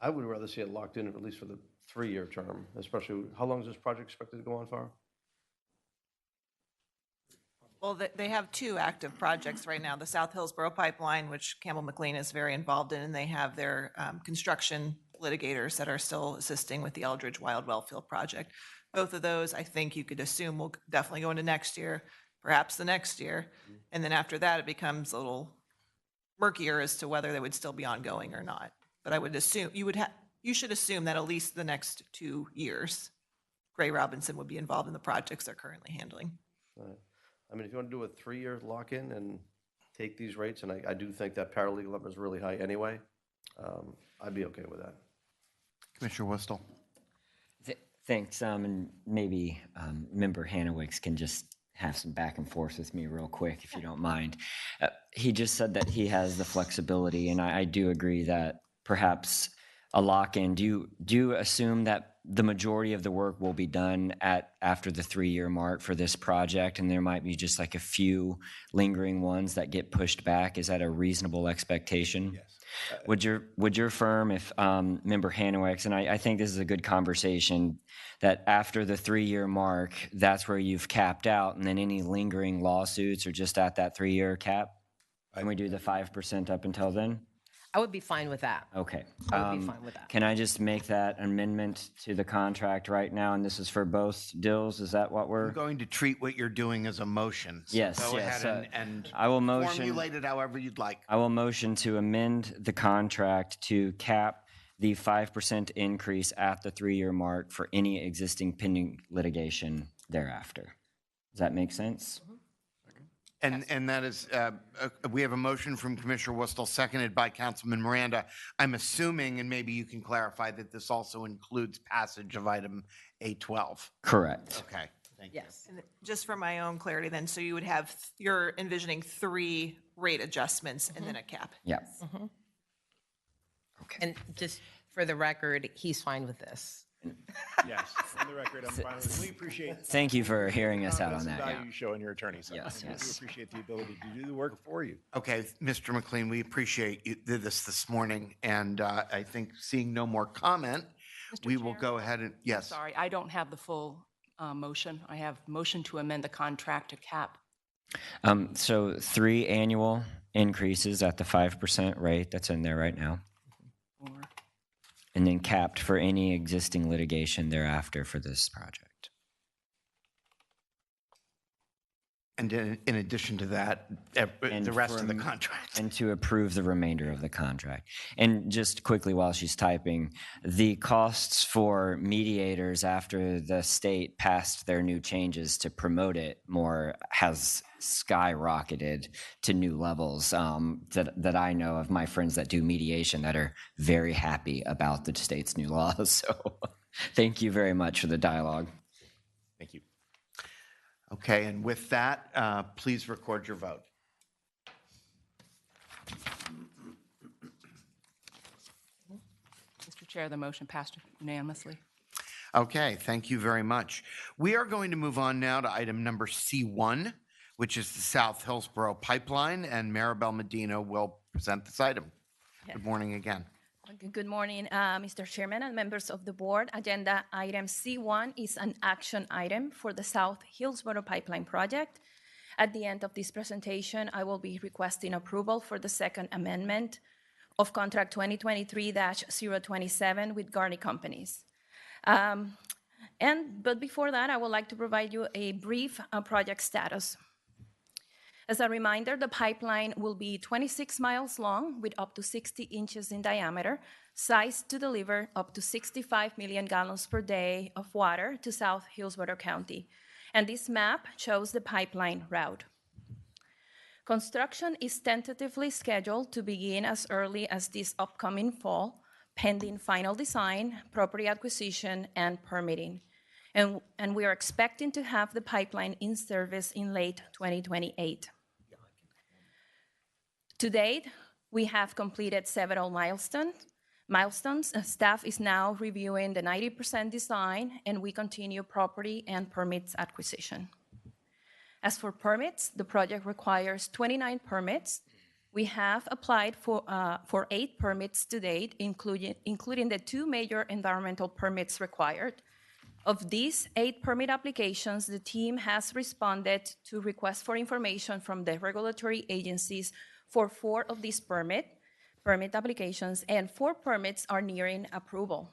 I would rather see it locked in, at least for the 3-year term, especially, how long is this project expected to go on for? Well, they have 2 active projects right now, the South Hillsborough Pipeline, which Campbell McLean is very involved in, and they have their construction litigators that are still assisting with the Eldridge Wild Wellfield project. Both of those, I think you could assume, will definitely go into next year, perhaps the next year. And then after that, it becomes a little murkier as to whether they would still be ongoing or not. But I would assume, you should assume that at least the next 2 years, Gray Robinson would be involved in the projects they're currently handling. Right. I mean, if you want to do a 3-year lock-in and take these rates, and I do think that paralegal number is really high anyway, I'd be okay with that. Commissioner Whistle. Thanks, and maybe Member Hanowicz can just have some back and forth with me real quick, if you don't mind. He just said that he has the flexibility, and I do agree that perhaps a lock-in. Do you assume that the majority of the work will be done after the 3-year mark for this project, and there might be just like a few lingering ones that get pushed back? Is that a reasonable expectation? Yes. Would your firm, if Member Hanowicz, and I think this is a good conversation, that after the 3-year mark, that's where you've capped out, and then any lingering lawsuits are just at that 3-year cap? Can we do the 5% up until then? I would be fine with that. Okay. I would be fine with that. Can I just make that amendment to the contract right now, and this is for both deals? Is that what we're? I'm going to treat what you're doing as a motion. So Yes, go yes, ahead and I will motion. formulate it however you'd like. I will motion to amend the contract to cap the 5% increase at the 3-year mark for any existing pending litigation thereafter. Does that make sense? And that is, we have a motion from Commissioner Whistle, seconded by Councilman Miranda. I'm assuming, and maybe you can clarify, that this also includes passage of item A12. Correct. Okay, thank you. Yes. And just for my own clarity then, so you would have, you're envisioning 3 rate adjustments and then a cap? Yeah. Okay. And just for the record, he's fine with this. Yes, on the record, I'm fine with it. We appreciate. Thank you for hearing us out on that. Value Yeah. you show in your attorneys. Yes, We yes. do appreciate the ability to do the work for you. Okay, Mr. McLean, we appreciate you did this morning, and I think seeing no more comment, we will go ahead and, yes. Sorry, I don't have the full motion. I have motion to amend the contract to cap. So 3 annual increases at the 5% rate that's in there right now. And then capped for any existing litigation thereafter for this project. And in addition to that, the rest of the contract. And to approve the remainder of the contract. And just quickly while she's typing, the costs for mediators after the state passed their new changes to promote it more has skyrocketed to new levels that I know of my friends that do mediation that are very happy about the state's new laws. So thank you very much for the dialogue. Thank you. Okay, and with that, please record your vote. Chair, the motion passed unanimously. Okay, thank you very much. We are going to move on now to item number C1, which is the South Hillsborough Pipeline, and Maribel Medina will present this item. Good morning again. Good morning, Mr. Chairman and members of the board. Agenda item C1 is an action item for the South Hillsborough Pipeline project. At the end of this presentation, I will be requesting approval for the second amendment of contract 2023-027 with Garney Companies. But before that, I would like to provide you a brief project status. As a reminder, the pipeline will be 26 miles long with up to 60 inches in diameter, sized to deliver up to 65 million gallons per day of water to South Hillsborough County. And this map shows the pipeline route. Construction is tentatively scheduled to begin as early as this upcoming fall, pending final design, property acquisition, and permitting. And we are expecting to have the pipeline in service in late 2028. To date, we have completed several milestones. Staff is now reviewing the 90% design, and we continue property and permits acquisition. As for permits, the project requires 29 permits. We have applied for 8 permits to date, including the 2 major environmental permits required. Of these 8 permit applications, the team has responded to requests for information from the regulatory agencies for 4 of these permit applications, and 4 permits are nearing approval.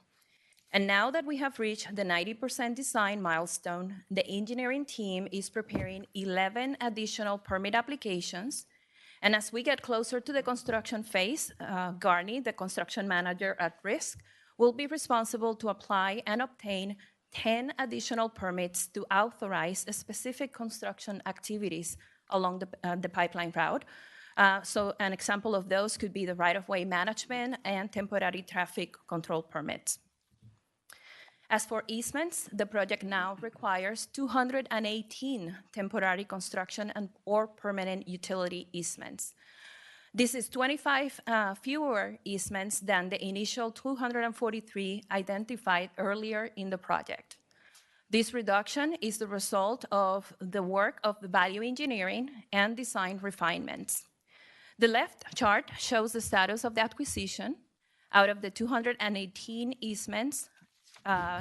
And now that we have reached the 90% design milestone, the engineering team is preparing 11 additional permit applications. And as we get closer to the construction phase, Garney, the construction manager at risk, will be responsible to apply and obtain 10 additional permits to authorize specific construction activities along the pipeline route. So an example of those could be the right-of-way management and temporary traffic control permits. As for easements, the project now requires 218 temporary construction or permanent utility easements. This is 25 fewer easements than the initial 243 identified earlier in the project. This reduction is the result of the work of the value engineering and design refinements. The left chart shows the status of the acquisition. Out of the 218 easements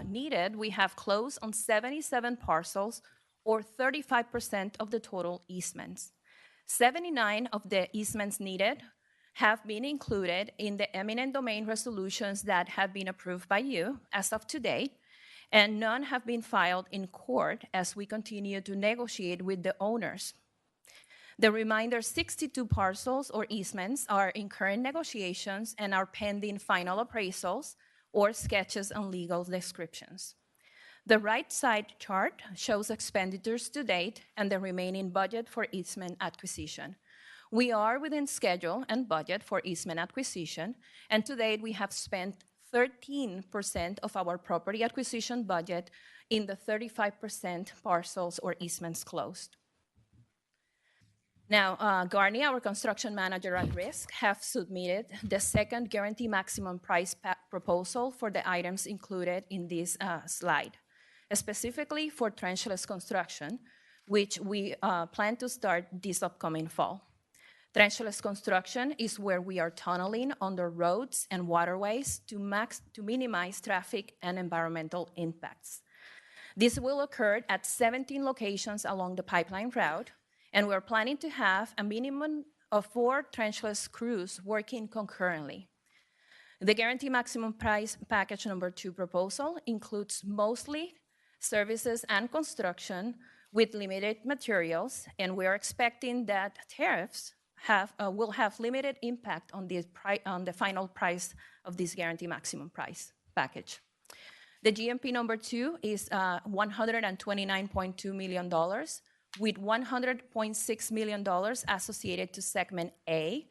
needed, we have closed on 77 parcels, or 35% of the total easements. 79 of the easements needed have been included in the eminent domain resolutions that have been approved by you as of today, and none have been filed in court as we continue to negotiate with the owners. The remainder 62 parcels or easements are in current negotiations and are pending final appraisals or sketches and legal descriptions. The right side chart shows expenditures to date and the remaining budget for easement acquisition. We are within schedule and budget for easement acquisition, and to date we have spent 13% of our property acquisition budget in the 35% parcels or easements closed. Now, Garney, our construction manager at risk, have submitted the second guarantee maximum price proposal for the items included in this slide, specifically for trenchless construction, which we plan to start this upcoming fall. Trenchless construction is where we are tunneling under roads and waterways to minimize traffic and environmental impacts. This will occur at 17 locations along the pipeline route, and we're planning to have a minimum of 4 trenchless crews working concurrently. The Guarantee Maximum Price Package Number 2 proposal includes mostly services and construction with limited materials, and we are expecting that tariffs will have limited impact on the final price of this Guarantee Maximum Price package. The GMP number 2 is $129.2 million, with $100.6 million associated to segment A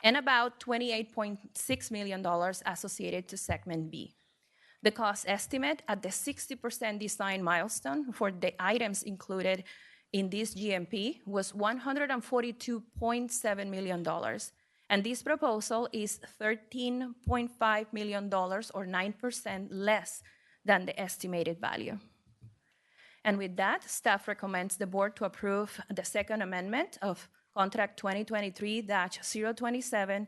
and about $28.6 million associated to segment B. The cost estimate at the 60% design milestone for the items included in this GMP was $142.7 million, And this proposal is $13.5 million or 9% less than the estimated value. And with that, staff recommends the board to approve the second amendment of contract 2023-027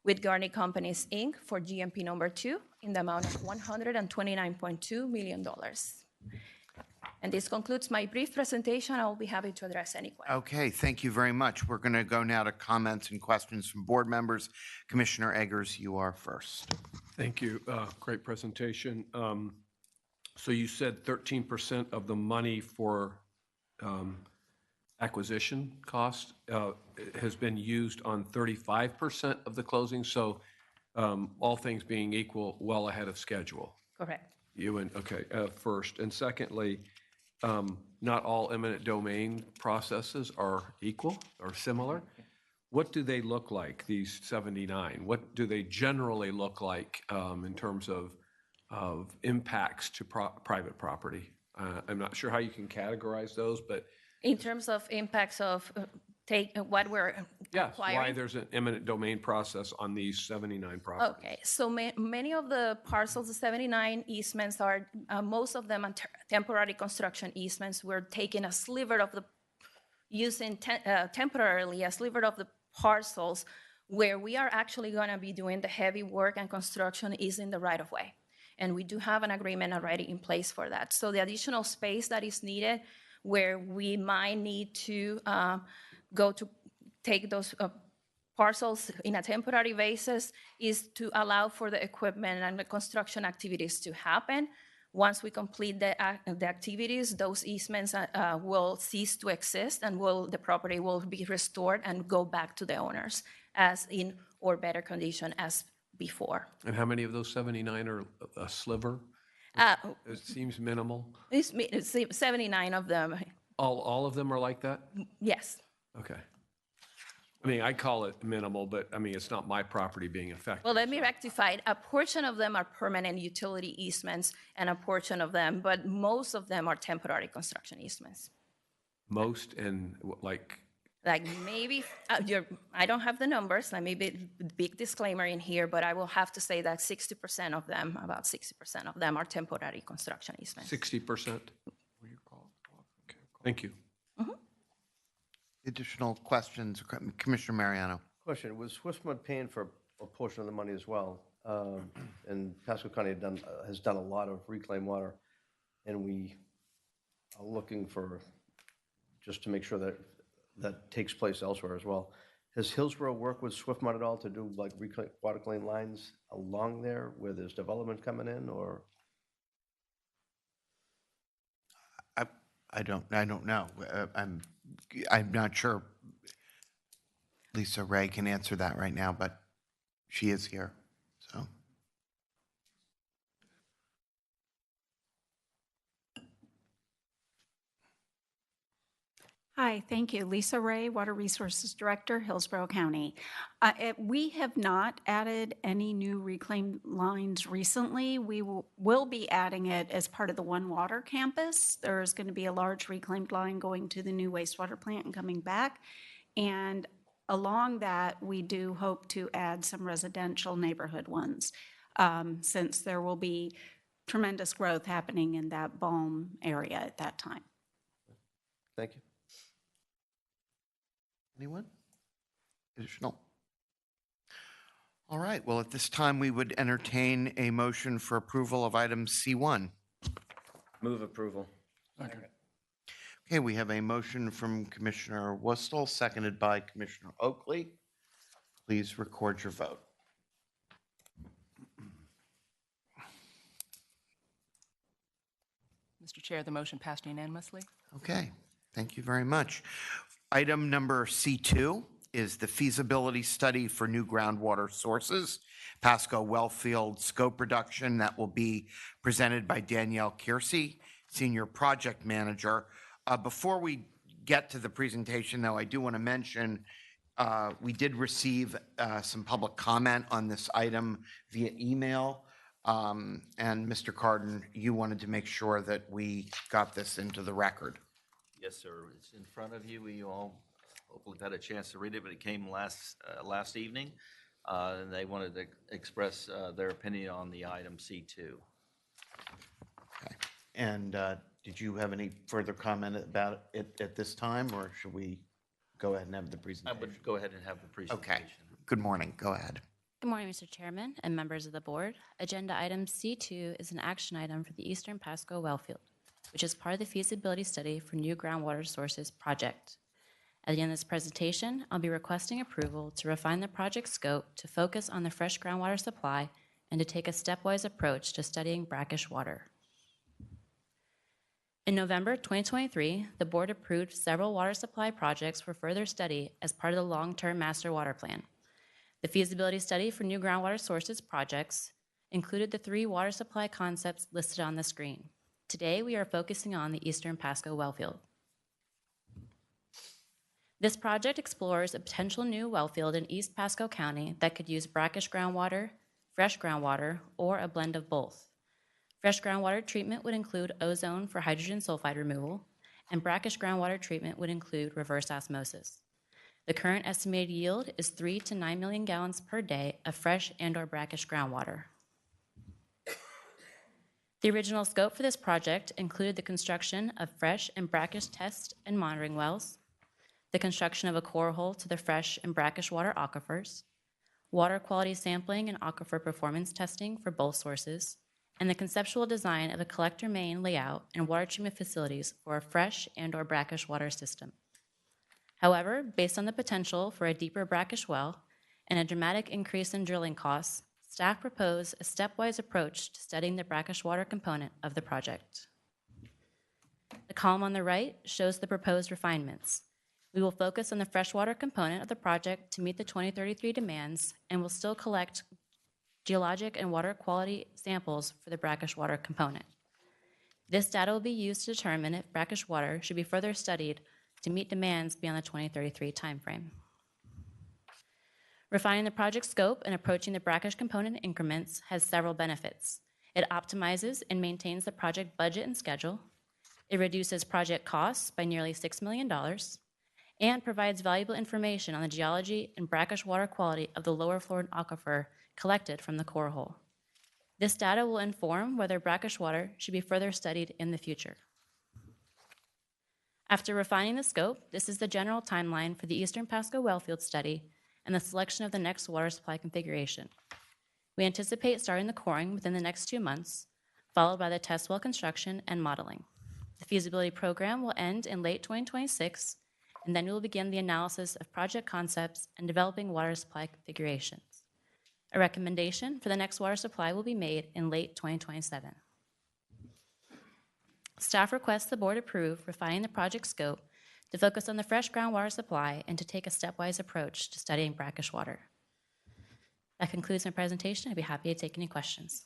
with Garney Companies, Inc. for GMP number 2 in the amount of $129.2 million. And this concludes my brief presentation. I will be happy to address any questions. Okay, thank you very much. We're going to go now to comments and questions from board members. Commissioner Eggers, you are first. Thank you. Great presentation. So you said 13% of the money for acquisition cost has been used on 35% of the closing. So all things being equal, well ahead of schedule. Correct. First. And secondly, not all eminent domain processes are equal or similar. What do they look like, these 79? What do they generally look like in terms of impacts to private property? I'm not sure how you can categorize those, but In terms of impacts of what we're yes, acquiring? why there's an eminent domain process on these 79 properties. Okay, so many of the parcels, the 79 easements are, most of them are temporary construction easements. We're taking a sliver of the, using temporarily a sliver of the parcels where we are actually gonna be doing the heavy work and construction is in the right of way. And we do have an agreement already in place for that. So the additional space that is needed where we might need to go to take those parcels in a temporary basis is to allow for the equipment and the construction activities to happen. Once we complete the activities, those easements will cease to exist and the property will be restored and go back to the owners as in or better condition as before. And how many of those 79 are a sliver? It seems minimal. It's 79 of them. All of them are like that? Yes. Okay. I mean, I call it minimal, but I mean, it's not my property being affected. Well, let me rectify it. A portion of them are permanent utility easements and a portion of them, but most of them are temporary construction easements. Most and like? Like maybe, I don't have the numbers, let me be big disclaimer in here, but I will have to say that 60% of them, about 60% of them are temporary construction easements. 60%? Thank you. Additional questions, Commissioner Mariano? Question, was Swiftmud paying for a portion of the money as well? And Pasco County has done a lot of reclaimed water, and we are looking for, just to make sure that that takes place elsewhere as well. Has Hillsborough worked with Swiftmud at all to do like water clean lines along there where there's development coming in, or? I don't know. I'm not sure. Lisa Ray can answer that right now, but she is here, so. Hi, thank you. Lisa Ray, Water Resources Director, Hillsborough County. We have not added any new reclaimed lines recently. We will be adding it as part of the One Water campus. There's going to be a large reclaimed line going to the new wastewater plant and coming back. And along that, we do hope to add some residential neighborhood ones, since there will be tremendous growth happening in that Balm area at that time. Thank you. Anyone? Additional? All right, well, at this time, we would entertain a motion for approval of item C1. Move approval. Okay, we have a motion from Commissioner Wustel, seconded by Commissioner Oakley. Please record your vote. Mr. Chair, the motion passed unanimously. Okay, thank you very much. Item number C2 is the feasibility study for new groundwater sources, Pasco Wellfield scope reduction. That will be presented by Danielle Kiersey, Senior Project Manager. Before we get to the presentation, though, I do want to mention we did receive some public comment on this item via email. And Mr. Cardin, you wanted to make sure that we got this into the record. Yes, sir. It's in front of you. We all hopefully have had a chance to read it, but it came last evening. And they wanted to express their opinion on the item C2. Okay. And did you have any further comment about it at this time, or should we go ahead and have the I presentation? would go ahead and have the presentation. Okay. Good morning. Go ahead. Good morning, Mr. Chairman and members of the board. Agenda item C2 is an action item for the Eastern Pasco Wellfield, which is part of the feasibility study for new groundwater sources project. At the end of this presentation, I'll be requesting approval to refine the project scope to focus on the fresh groundwater supply and to take a stepwise approach to studying brackish water. In November 2023, the board approved several water supply projects for further study as part of the long-term master water plan. The feasibility study for new groundwater sources projects included the 3 water supply concepts listed on the screen. Today, we are focusing on the Eastern Pasco Wellfield. This project explores a potential new wellfield in East Pasco County that could use brackish groundwater, fresh groundwater, or a blend of both. Fresh groundwater treatment would include ozone for hydrogen sulfide removal, and brackish groundwater treatment would include reverse osmosis. The current estimated yield is 3 to 9 million gallons per day of fresh and/or brackish groundwater. The original scope for this project included the construction of fresh and brackish test and monitoring wells, the construction of a core hole to the fresh and brackish water aquifers, water quality sampling and aquifer performance testing for both sources, and the conceptual design of a collector main layout and water treatment facilities for a fresh and/or brackish water system. However, based on the potential for a deeper brackish well and a dramatic increase in drilling costs, staff proposed a stepwise approach to studying the brackish water component of the project. The column on the right shows the proposed refinements. We will focus on the freshwater component of the project to meet the 2033 demands and will still collect geologic and water quality samples for the brackish water component. This data will be used to determine if brackish water should be further studied to meet demands beyond the 2033 timeframe. Refining the project scope and approaching the brackish component increments has several benefits. It optimizes and maintains the project budget and schedule. It reduces project costs by nearly $6 million and provides valuable information on the geology and brackish water quality of the lower Florida aquifer collected from the core hole. This data will inform whether brackish water should be further studied in the future. After refining the scope, this is the general timeline for the Eastern Pasco Wellfield study and the selection of the next water supply configuration. We anticipate starting the coring within the next 2 months, followed by the test well construction and modeling. The feasibility program will end in late 2026, and then we will begin the analysis of project concepts and developing water supply configurations. A recommendation for the next water supply will be made in late 2027. Staff requests the board approve refining the project scope to focus on the fresh groundwater supply and to take a stepwise approach to studying brackish water. That concludes my presentation. I'd be happy to take any questions.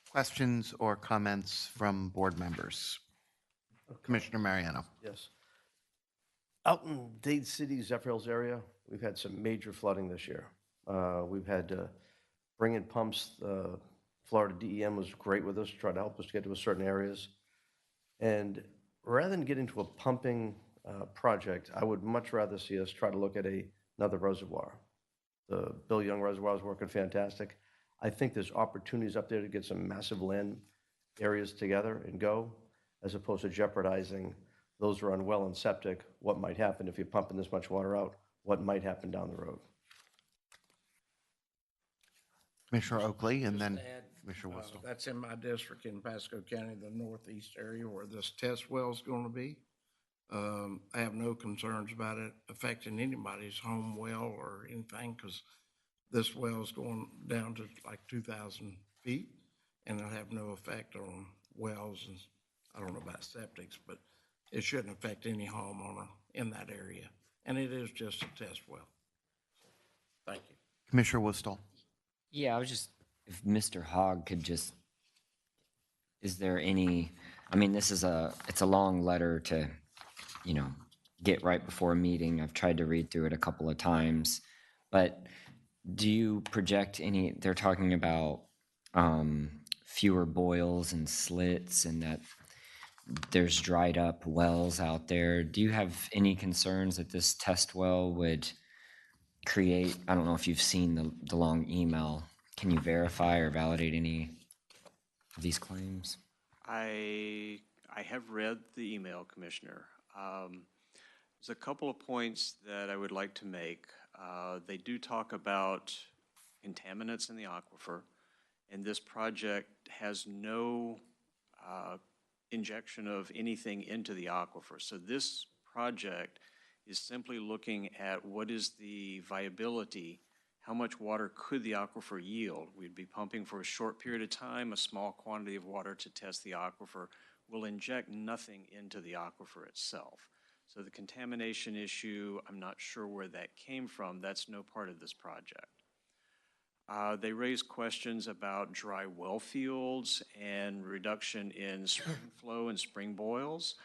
Questions or comments from board members? Commissioner Mariano. Yes. Out in Dade City, Zephyr Hills area, we've had some major flooding this year. We've had to bring in pumps. Florida DEM was great with us, trying to help us get to certain areas. And rather than get into a pumping project, I would much rather see us try to look at another reservoir. The Bill Young Reservoir is working fantastic. I think there's opportunities up there to get some massive land areas together and go, as opposed to jeopardizing those who are on well and septic, what might happen if you're pumping this much water out, what might happen down the road. Commissioner Oakley, and then Commissioner Whistle. That's in my district in Pasco County, the northeast area where this test well is going to be. I have no concerns about it affecting anybody's home well or anything, because this well is going down to like 2,000 feet, and it'll have no effect on wells, and I don't know about septics, but it shouldn't affect any homeowner in that area. And it is just a test well. Thank you. Commissioner Whistle. Yeah, I was just, if Mr. Hogg could just, is there any, I mean, it's a long letter to, get right before a meeting. I've tried to read through it a couple of times, but do you project any, they're talking about fewer boils and slits, and that there's dried up wells out there. Do you have any concerns that this test well would create, I don't know if you've seen the long email, can you verify or validate any of these claims? I have read the email, Commissioner. There's a couple of points that I would like to make. They do talk about contaminants in the aquifer, and this project has no injection of anything into the aquifer. So this project is simply looking at what is the viability, how much water could the aquifer yield. We'd be pumping for a short period of time, a small quantity of water to test the aquifer. We'll inject nothing into the aquifer itself. So the contamination issue, I'm not sure where that came from. That's no part of this project. They raised questions about dry well fields and reduction in spring flow and spring boils.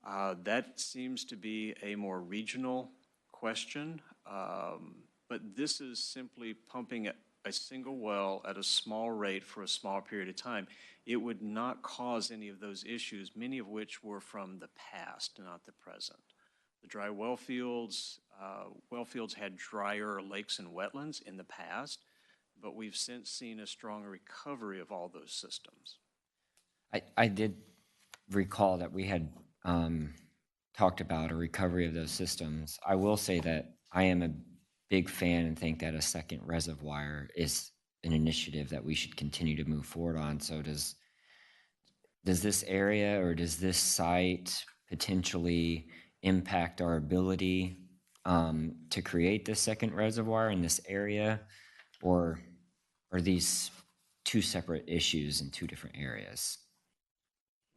That seems to be a more regional question, but this is simply pumping a single well at a small rate for a small period of time. It would not cause any of those issues, many of which were from the past, not the present. The dry well fields had drier lakes and wetlands in the past, but we've since seen a strong recovery of all those systems. I did recall that we had talked about a recovery of those systems. I will say that I am a big fan and think that a second reservoir is an initiative that we should continue to move forward on. So does this area or does this site potentially impact our ability to create this second reservoir in this area, or are these two separate issues in two different areas?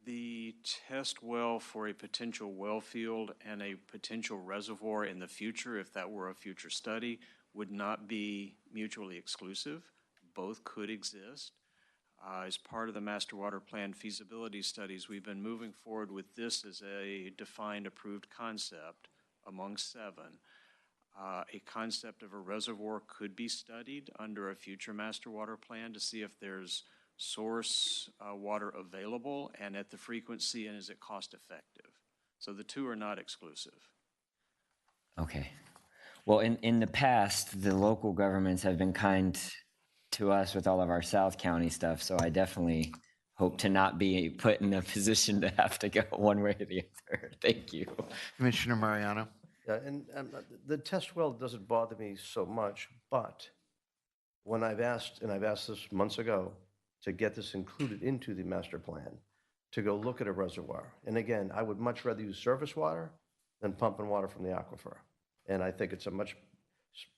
The test well for a potential well field and a potential reservoir in the future, if that were a future study, would not be mutually exclusive. Both could exist. As part of the Master Water Plan feasibility studies, we've been moving forward with this as a defined approved concept among 7. A concept of a reservoir could be studied under a future Master Water Plan to see if there's source water available and at the frequency, and is it cost effective. So the two are not exclusive. Okay. Well, in the past, the local governments have been kind to us with all of our South County stuff, so I definitely hope to not be put in a position to have to go one way or the other. Thank you. Commissioner Mariano. Yeah, and the test well doesn't bother me so much, but when I've asked, and I've asked this months ago, to get this included into the master plan, to go look at a reservoir. And again, I would much rather use surface water than pumping water from the aquifer. And I think it's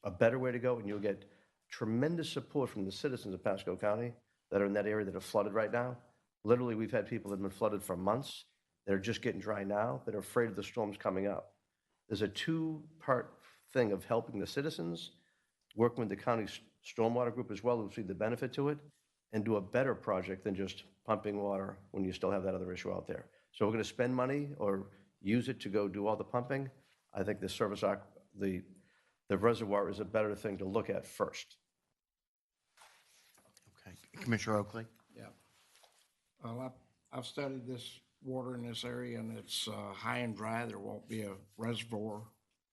a better way to go, and you'll get tremendous support from the citizens of Pasco County that are in that area that are flooded right now. Literally, we've had people that have been flooded for months that are just getting dry now, that are afraid of the storms coming up. There's a two-part thing of helping the citizens, working with the county stormwater group as well, who see the benefit to it, and do a better project than just pumping water when you still have that other issue out there. So we're going to spend money or use it to go do all the pumping. I think the reservoir is a better thing to look at first. Okay. Commissioner Oakley? Yeah. Well, I've studied this water in this area, and it's high and dry. There won't be a reservoir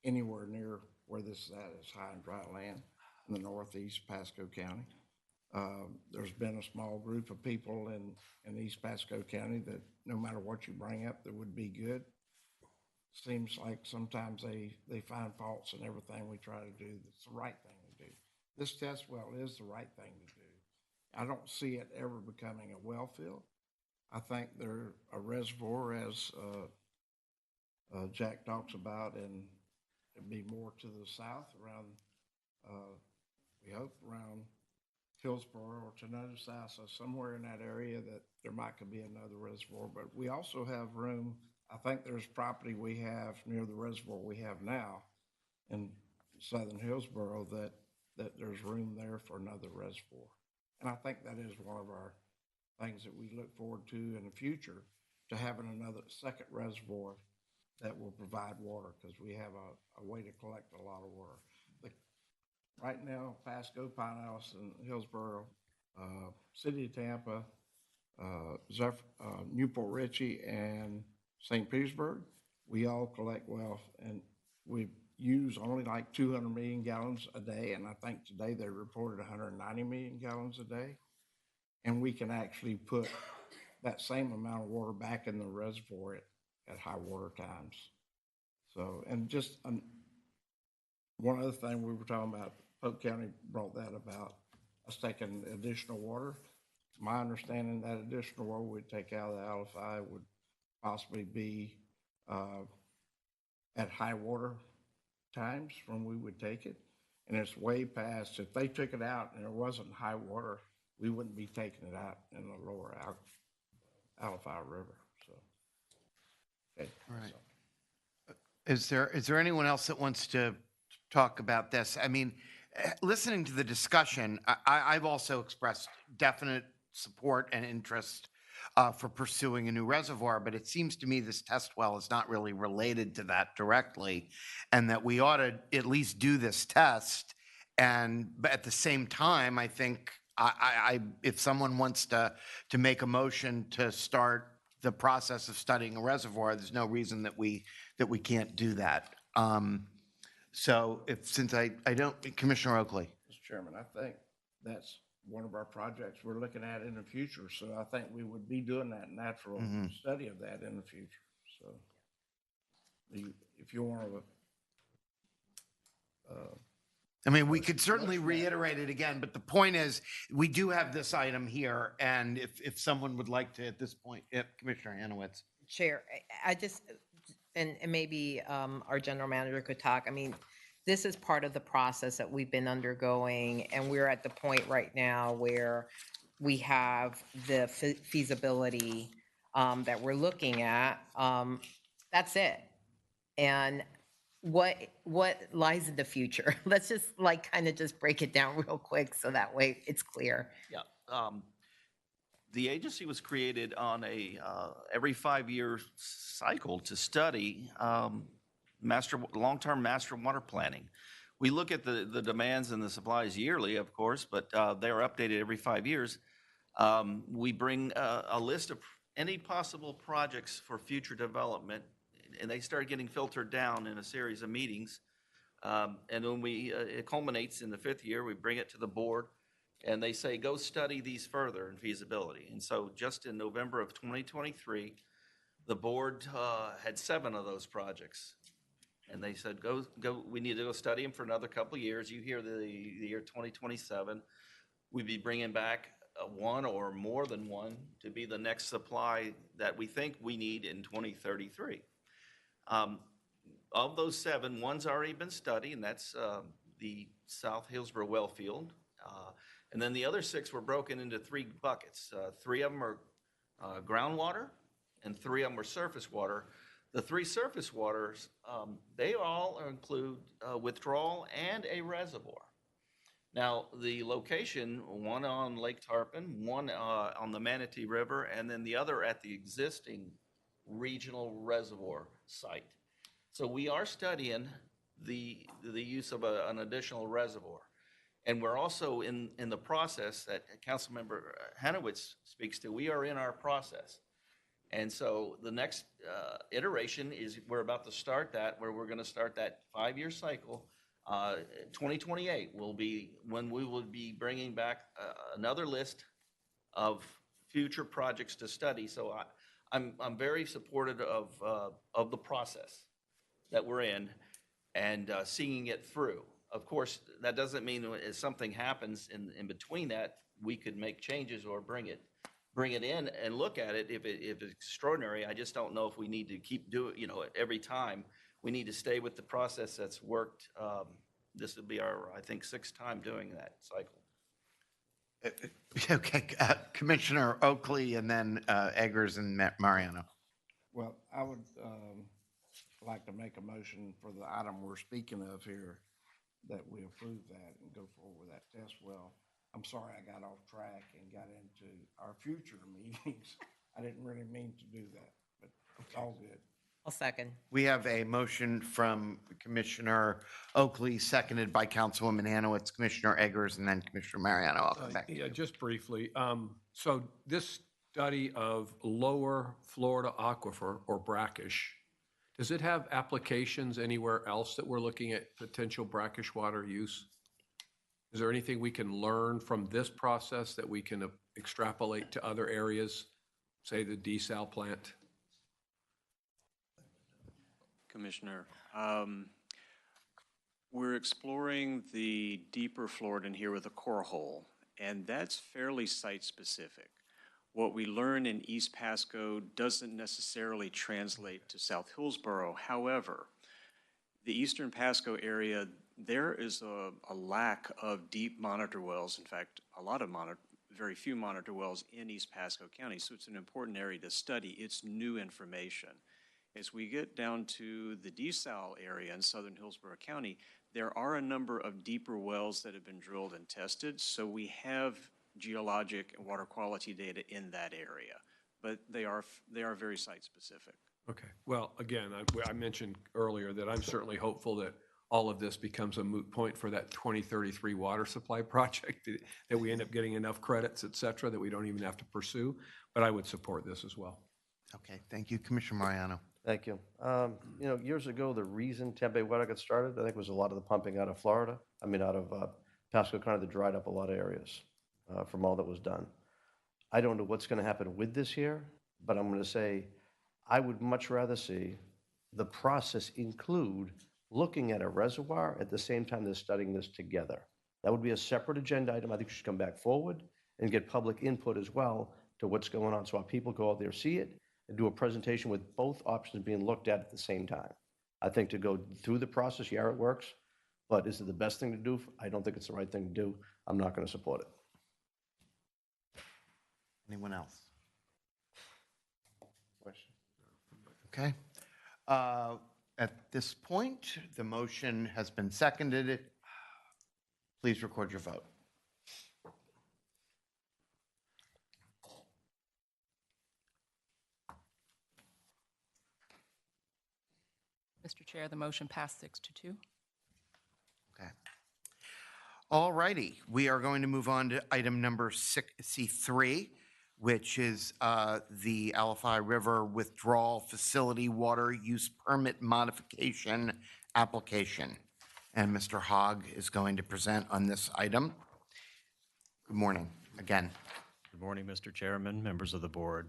anywhere near where this is at. It's high and dry land in the northeast Pasco County. There's been a small group of people in East Pasco County that no matter what you bring up, that would be good. Seems like sometimes they find faults in everything we try to do that's the right thing to do. This test well is the right thing to do. I don't see it ever becoming a well field. I think they're a reservoir, as Jack talks about, and it'd be more to the south around, we hope, around Hillsborough or to another south, so somewhere in that area that there might could be another reservoir. But we also have room. I think there's property we have near the reservoir we have now in southern Hillsborough that there's room there for another reservoir. And I think that is one of our things that we look forward to in the future, to having another second reservoir that will provide water, because we have a way to collect a lot of water. Right now, Pasco, Pinellas, and Hillsborough, City of Tampa, Newport Richey and St. Petersburg, we all collect wells, and we use only like 200 million gallons a day, and I think today they reported 190 million gallons a day. And we can actually put that same amount of water back in the reservoir at high water times. So, and just one other thing we were talking about, Polk County brought that about us taking additional water. My understanding that additional water we'd take out of the LFI would possibly be at high water times when we would take it. And it's way past, if they took it out and it wasn't high water, we wouldn't be taking it out in the lower LFI River, so. Okay. All right. Is there anyone else that wants to talk about this? I mean, listening to the discussion, I've also expressed definite support and interest for pursuing a new reservoir, but it seems to me this test well is not really related to that directly, and that we ought to at least do this test. But at the same time, I think if someone wants to make a motion to start the process of studying a reservoir, there's no reason that we can't do that. So since I don't, Commissioner Oakley. Mr. Chairman, I think that's one of our projects we're looking at in the future. So I think we would be doing that natural study of that in the future. So if you want to. I mean, we could certainly reiterate it again, but the point is, we do have this item here, and if someone would like to, at this point, Commissioner Hanowitz. Chair, I just, and maybe our general manager could talk. I mean, this is part of the process that we've been undergoing, and we're at the point right now where we have the feasibility that we're looking at. That's it. And what lies in the future? Let's just kind of just break it down real quick so that way it's clear. Yeah. The agency was created on a every 5-year cycle to study long-term master water planning. We look at the demands and the supplies yearly, of course, but they're updated every 5 years. We bring a list of any possible projects for future development, and they start getting filtered down in a series of meetings. And when it culminates in the 5th year, we bring it to the board, and they say, go study these further in feasibility. And so just in November of 2023, the board had 7 of those projects. And they said, go, we need to go study them for another couple of years. You hear the year 2027, we'd be bringing back one or more than one to be the next supply that we think we need in 2033. Of those 7, one's already been studied, and that's the South Hillsborough well field. And then the other 6 were broken into 3 buckets. 3 of them are groundwater, and 3 of them are surface water. The 3 surface waters, they all include withdrawal and a reservoir. Now, the location, one on Lake Tarpon, one on the Manatee River, and then the other at the existing regional reservoir site. So we are studying the use of an additional reservoir. And we're also in the process that Councilmember Hanowitz speaks to. We are in our process. And so the next iteration is we're about to start that, where we're going to start that 5-year cycle. 2028 will be when we will be bringing back another list of future projects to study. So I'm very supportive of the process that we're in and seeing it through. Of course, that doesn't mean if something happens in between that, we could make changes or bring it in and look at it if it's extraordinary. I just don't know if we need to keep doing, every time. We need to stay with the process that's worked. This would be our, I think, 6th time doing that cycle. Okay, Commissioner Oakley, and then Eggers and Mariano. Well, I would like to make a motion for the item we're speaking of here, that we approve that and go forward with that test well. I'm sorry I got off track and got into our future meetings. I didn't really mean to do that, but it's all good. I'll second. We have a motion from Commissioner Oakley, seconded by Councilwoman Hanowitz, Commissioner Eggers, and then Commissioner Mariano. I'll come back to you. Just briefly. So this study of lower Florida aquifer or brackish, does it have applications anywhere else that we're looking at potential brackish water use? Is there anything we can learn from this process that we can extrapolate to other areas, say the desal plant? Commissioner, we're exploring the deeper Floridan here with a core hole, and that's fairly site-specific. What we learn in East Pasco doesn't necessarily translate to South Hillsborough. However, the Eastern Pasco area, there is a lack of deep monitor wells. In fact, very few monitor wells in East Pasco County, so it's an important area to study. It's new information. As we get down to the desal area in southern Hillsborough County, there are a number of deeper wells that have been drilled and tested, so we have geologic and water quality data in that area, but they are very site-specific. Okay. Well, again, I mentioned earlier that I'm certainly hopeful that all of this becomes a moot point for that 2033 water supply project, that we end up getting enough credits, et cetera, that we don't even have to pursue. But I would support this as well. Okay, thank you. Commissioner Mariano. Thank you. Years ago, the reason Tampa Bay Water got started, I think, was a lot of the pumping out of Florida. Out of Pasco County, that dried up a lot of areas from all that was done. I don't know what's going to happen with this here, but I'm going to say I would much rather see the process include looking at a reservoir at the same time they're studying this together. That would be a separate agenda item. I think we should come back forward and get public input as well to what's going on. So our people go out there, see it, and do a presentation with both options being looked at the same time. I think to go through the process, yeah, it works, but is it the best thing to do? I don't think it's the right thing to do. I'm not going to support it. Anyone else? Question? Okay. At this point, the motion has been seconded. Please record your vote. Mr. Chair, the motion passed 6-2. Okay. All righty. We are going to move on to item number C3, which is the Alafai River Withdrawal Facility Water Use Permit Modification Application. And Mr. Hogg is going to present on this item. Good morning again. Good morning, Mr. Chairman, members of the board.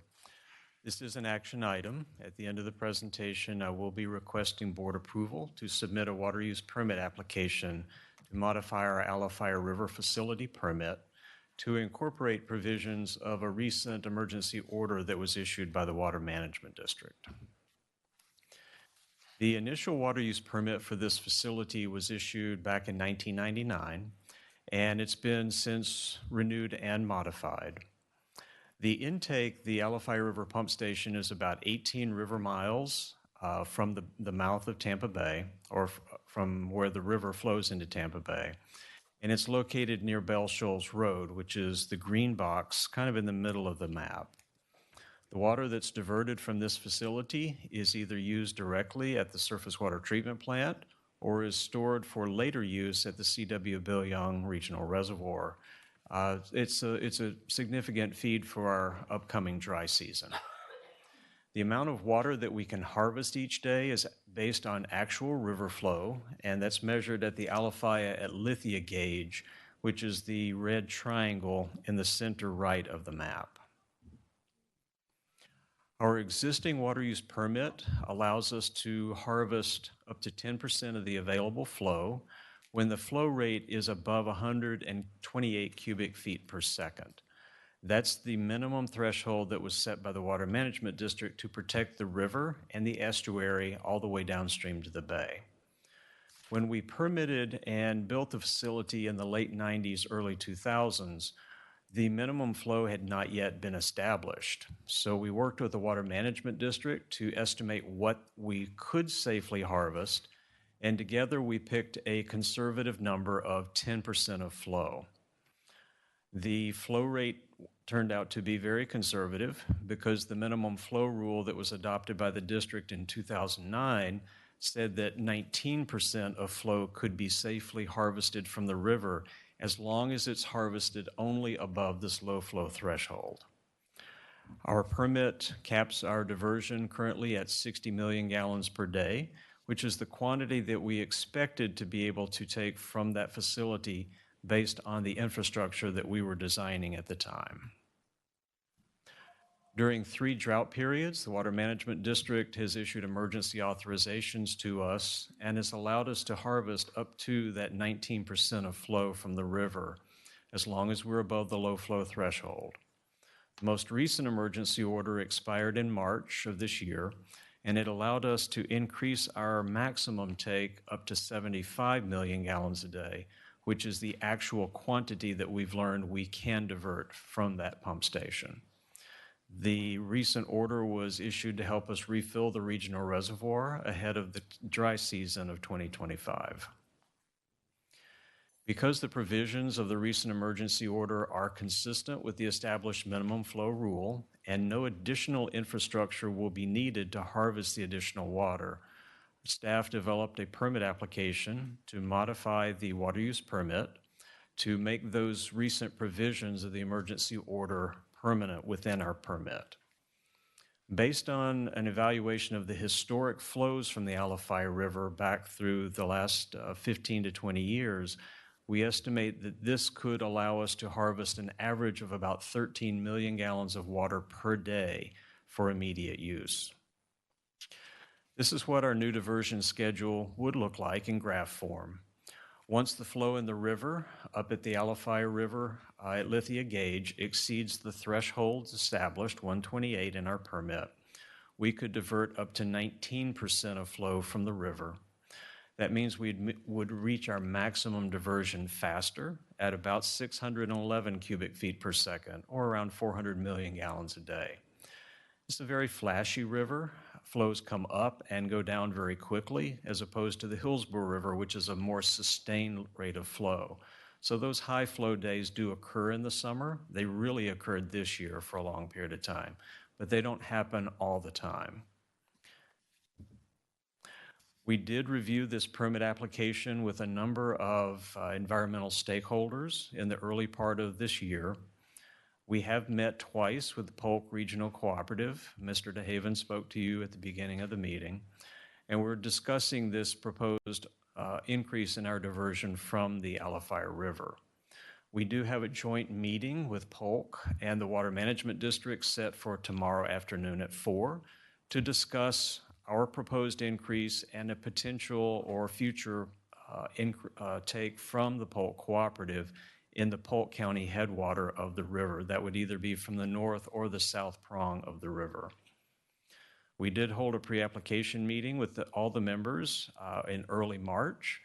This is an action item. At the end of the presentation, I will be requesting board approval to submit a water use permit application to modify our Alafai River Facility Permit to incorporate provisions of a recent emergency order that was issued by the Water Management District. The initial water use permit for this facility was issued back in 1999, and it's been since renewed and modified. The intake, the Alafai River Pump Station, is about 18 river miles from the mouth of Tampa Bay, or from where the river flows into Tampa Bay. And it's located near Bell Shoals Road, which is the green box kind of in the middle of the map. The water that's diverted from this facility is either used directly at the surface water treatment plant or is stored for later use at the C.W. Bill Young Regional Reservoir. It's a significant feed for our upcoming dry season. The amount of water that we can harvest each day is based on actual river flow, and that's measured at the Alafia at Lithia gauge, which is the red triangle in the center right of the map. Our existing water use permit allows us to harvest up to 10% of the available flow when the flow rate is above 128 cubic feet per second. That's the minimum threshold that was set by the Water Management District to protect the river and the estuary all the way downstream to the bay. When we permitted and built the facility in the late 90s, early 2000s, the minimum flow had not yet been established. So we worked with the Water Management District to estimate what we could safely harvest, and together we picked a conservative number of 10% of flow. The flow rate turned out to be very conservative because the minimum flow rule that was adopted by the district in 2009 said that 19% of flow could be safely harvested from the river as long as it's harvested only above this low flow threshold. Our permit caps our diversion currently at 60 million gallons per day, which is the quantity that we expected to be able to take from that facility based on the infrastructure that we were designing at the time. During 3 drought periods, the Water Management District has issued emergency authorizations to us and has allowed us to harvest up to that 19% of flow from the river, as long as we're above the low flow threshold. The most recent emergency order expired in March of this year, and it allowed us to increase our maximum take up to 75 million gallons a day, which is the actual quantity that we've learned we can divert from that pump station. The recent order was issued to help us refill the regional reservoir ahead of the dry season of 2025. Because the provisions of the recent emergency order are consistent with the established minimum flow rule and no additional infrastructure will be needed to harvest the additional water, staff developed a permit application to modify the water use permit to make those recent provisions of the emergency order permanent within our permit. Based on an evaluation of the historic flows from the Alafai River back through the last 15 to 20 years, we estimate that this could allow us to harvest an average of about 13 million gallons of water per day for immediate use. This is what our new diversion schedule would look like in graph form. Once the flow in the river up at the Alafai River at Lithia Gauge exceeds the thresholds established, 128 in our permit, we could divert up to 19% of flow from the river. That means we would reach our maximum diversion faster at about 611 cubic feet per second, or around 400 million gallons a day. It's a very flashy river. Flows come up and go down very quickly, as opposed to the Hillsborough River, which is a more sustained rate of flow. So those high flow days do occur in the summer. They really occurred this year for a long period of time, but they don't happen all the time. We did review this permit application with a number of environmental stakeholders in the early part of this year. We have met twice with the Polk Regional Cooperative. Mr. DeHaven spoke to you at the beginning of the meeting, and we're discussing this proposed increase in our diversion from the Alafai River. We do have a joint meeting with Polk and the Water Management District set for tomorrow afternoon at 4 to discuss our proposed increase and a potential or future take from the Polk Cooperative in the Polk County headwater of the river. That would either be from the north or the south prong of the river. We did hold a pre-application meeting with all the members in early March.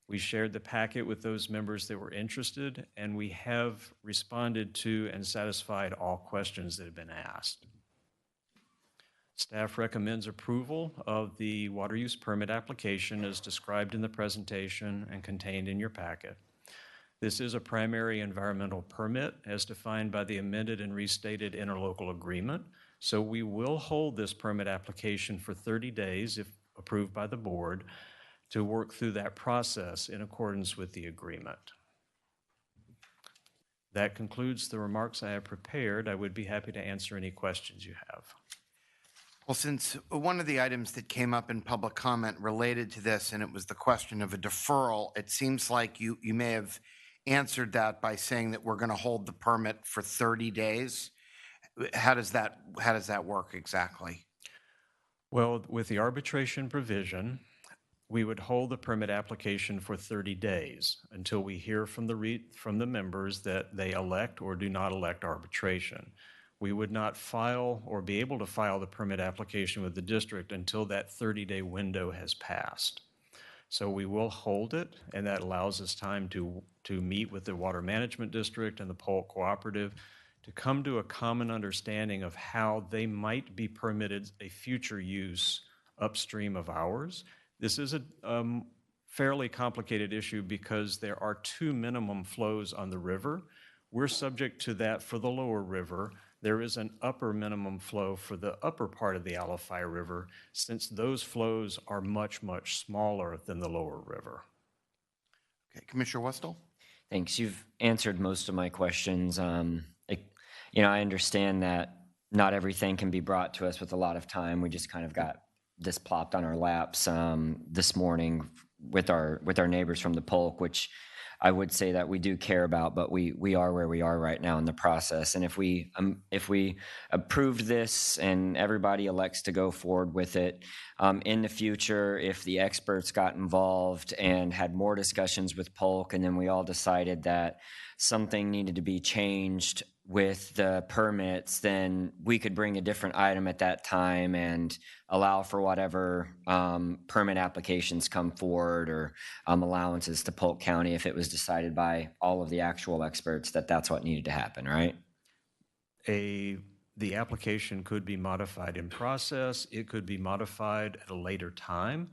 We shared the packet with those members that were interested, and we have responded to and satisfied all questions that have been asked. Staff recommends approval of the water use permit application as described in the presentation and contained in your packet. This is a primary environmental permit as defined by the amended and restated interlocal agreement. So we will hold this permit application for 30 days, if approved by the board, to work through that process in accordance with the agreement. That concludes the remarks I have prepared. I would be happy to answer any questions you have. Well, since one of the items that came up in public comment related to this, and it was the question of a deferral, it seems like you may have answered that by saying that we're going to hold the permit for 30 days. How does that work exactly? Well, with the arbitration provision, we would hold the permit application for 30 days until we hear from the members that they elect or do not elect arbitration. We would not file or be able to file the permit application with the district until that 30-day window has passed. So we will hold it, and that allows us time to meet with the Water Management District and the Polk Cooperative to come to a common understanding of how they might be permitted a future use upstream of ours. This is a fairly complicated issue because there are 2 minimum flows on the river. We're subject to that for the lower river. There is an upper minimum flow for the upper part of the Alafai River, since those flows are much, much smaller than the lower river. Okay, Commissioner Westall? Thanks. You've answered most of my questions. I understand that not everything can be brought to us with a lot of time. We just kind of got this plopped on our laps this morning with our neighbors from the Polk, which I would say that we do care about, but we are where we are right now in the process. And if we approved this and everybody elects to go forward with it, in the future, if the experts got involved and had more discussions with Polk, and then we all decided that something needed to be changed with the permits, then we could bring a different item at that time and allow for whatever permit applications come forward or allowances to Polk County if it was decided by all of the actual experts that that's what needed to happen, right? The application could be modified in process. It could be modified at a later time.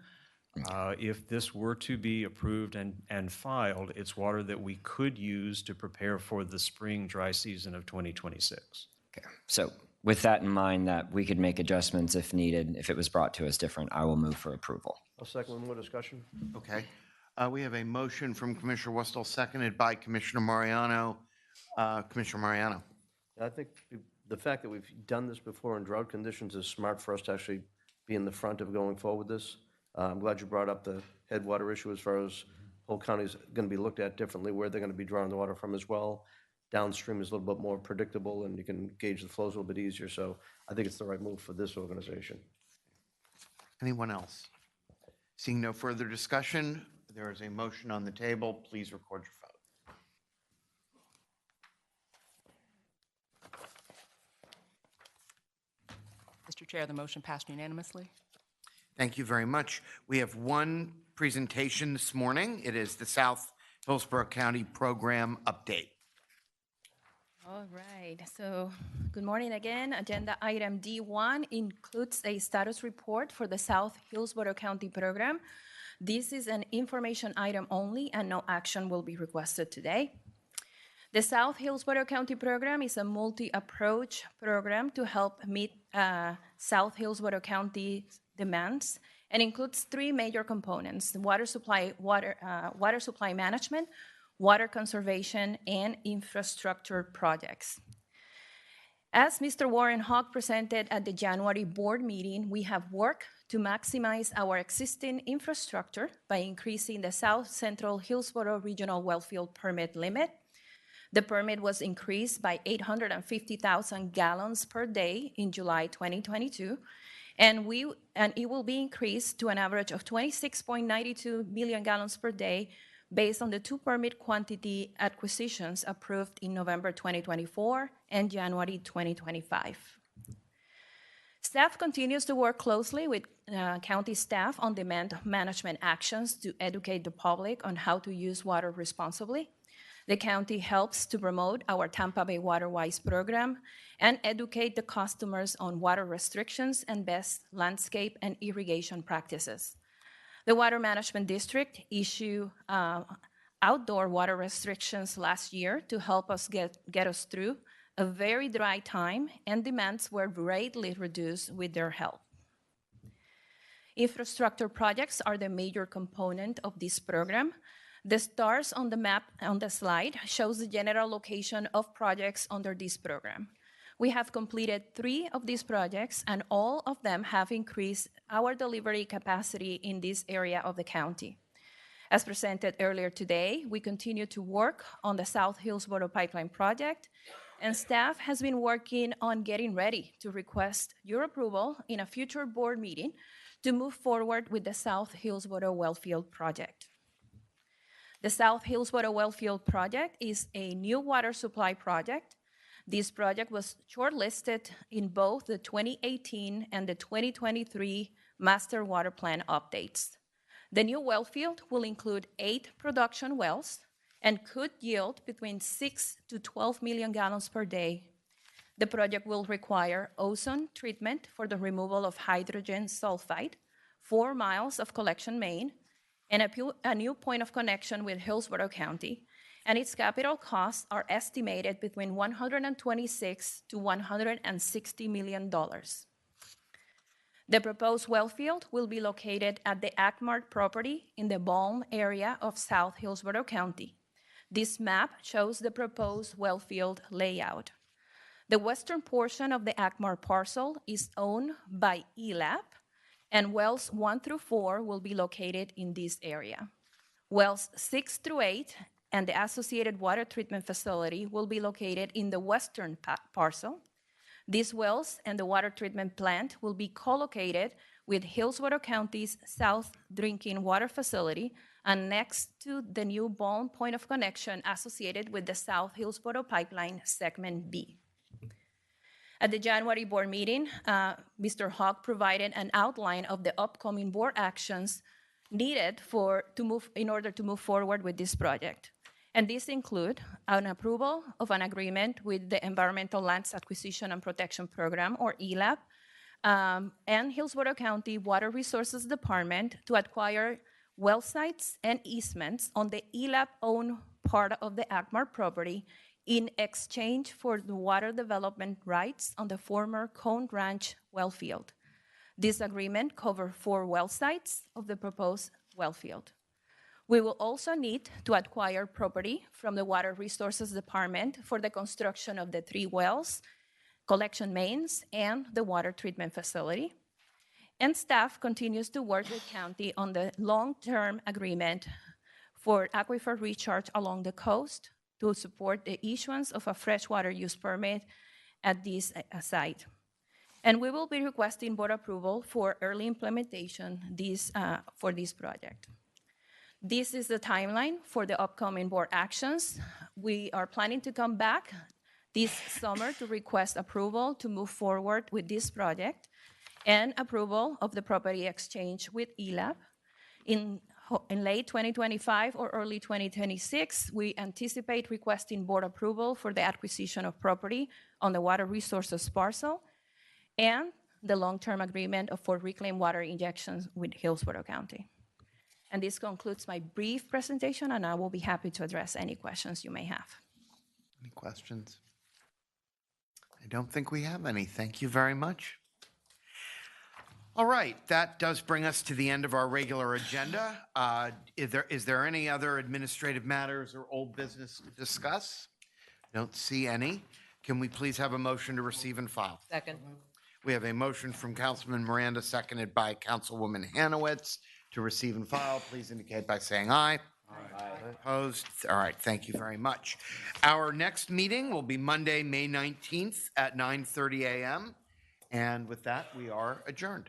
If this were to be approved and filed, it's water that we could use to prepare for the spring dry season of 2026. Okay. So with that in mind, that we could make adjustments if needed, if it was brought to us different, I will move for approval. I'll second with more discussion. Okay. We have a motion from Commissioner Westall, seconded by Commissioner Mariano. Commissioner Mariano. I think the fact that we've done this before in drought conditions is smart for us to actually be in the front of going forward with this. I'm glad you brought up the headwater issue as far as Polk County is going to be looked at differently, where they're going to be drawing the water from as well. Downstream is a little bit more predictable, and you can gauge the flows a little bit easier. So I think it's the right move for this organization. Anyone else? Seeing no further discussion, there is a motion on the table. Please record your vote. Mr. Chair, the motion passed unanimously. Thank you very much. We have one presentation this morning. It is the South Hillsborough County Program Update. All right, so good morning again. Agenda item D1 includes a status report for the South Hillsborough County program. This is an information item only and no action will be requested today. The South Hillsborough County program is a multi-approach program to help meet South Hillsborough County demands and includes three major components: water supply management, water conservation, and infrastructure projects. As Mr. Warren Hogg presented at the January board meeting, we have worked to maximize our existing infrastructure by increasing the South Central Hillsborough Regional Wellfield permit limit. The permit was increased by 850,000 gallons per day in July 2022, and it will be increased to an average of 26.92 million gallons per day based on the two permit quantity acquisitions approved in November 2024 and January 2025. Staff continues to work closely with county staff on demand management actions to educate the public on how to use water responsibly. The county helps to promote our Tampa Bay Waterwise program and educate the customers on water restrictions and best landscape and irrigation practices. The Water Management District issued outdoor water restrictions last year to help us get us through a very dry time, and demands were greatly reduced with their help. Infrastructure projects are the major component of this program. The stars on the map on the slide shows the general location of projects under this program. We have completed 3 of these projects, and all of them have increased our delivery capacity in this area of the county. As presented earlier today, we continue to work on the South Hillsborough Pipeline Project, and staff has been working on getting ready to request your approval in a future board meeting to move forward with the South Hillsborough Wellfield Project. The South Hillsborough Wellfield Project is a new water supply project. This project was shortlisted in both the 2018 and the 2023 Master Water Plan updates. The new wellfield will include 8 production wells and could yield between 6 to 12 million gallons per day. The project will require ozone treatment for the removal of hydrogen sulfide, 4 miles of collection main, and a new point of connection with Hillsborough County, and its capital costs are estimated between $126 to $160 million. The proposed wellfield will be located at the Ackmart property in the Balm area of South Hillsborough County. This map shows the proposed wellfield layout. The western portion of the ACMAR parcel is owned by ELAP, and wells 1 through 4 will be located in this area. Wells 6 through 8 and the associated water treatment facility will be located in the western parcel. These wells and the water treatment plant will be co-located with Hillsborough County's South Drinking Water Facility and next to the new Bone point of connection associated with the South Hillsborough Pipeline Segment B. At the January board meeting, Mr. Hawk provided an outline of the upcoming board actions needed in order to move forward with this project. And these include an approval of an agreement with the Environmental Lands Acquisition and Protection Program, or ELAP, and Hillsborough County Water Resources Department to acquire well sites and easements on the ELAP-owned part of the ACMAR property in exchange for the water development rights on the former Cone Ranch well field. This agreement covers 4 well sites of the proposed well field. We will also need to acquire property from the Water Resources Department for the construction of the 3 wells, collection mains, and the water treatment facility. And staff continues to work with county on the long-term agreement for aquifer recharge along the coast to support the issuance of a freshwater use permit at this site. And we will be requesting board approval for early implementation for this project. This is the timeline for the upcoming board actions. We are planning to come back this summer to request approval to move forward with this project and approval of the property exchange with ELAP. In late 2025 or early 2026, we anticipate requesting board approval for the acquisition of property on the water resources parcel and the long-term agreement for reclaimed water injections with Hillsborough County. And this concludes my brief presentation, and I will be happy to address any questions you may have. Any questions? I don't think we have any. Thank you very much. All right, that does bring us to the end of our regular agenda. Is there any other administrative matters or old business to discuss? Don't see any. Can we please have a motion to receive and file? Second. We have a motion from Councilman Miranda, seconded by Councilwoman Hanowitz, to receive and file. Please indicate by saying aye. Aye. Opposed? All right, thank you very much. Our next meeting will be Monday, May 19th at 9:30 a.m. And with that, we are adjourned.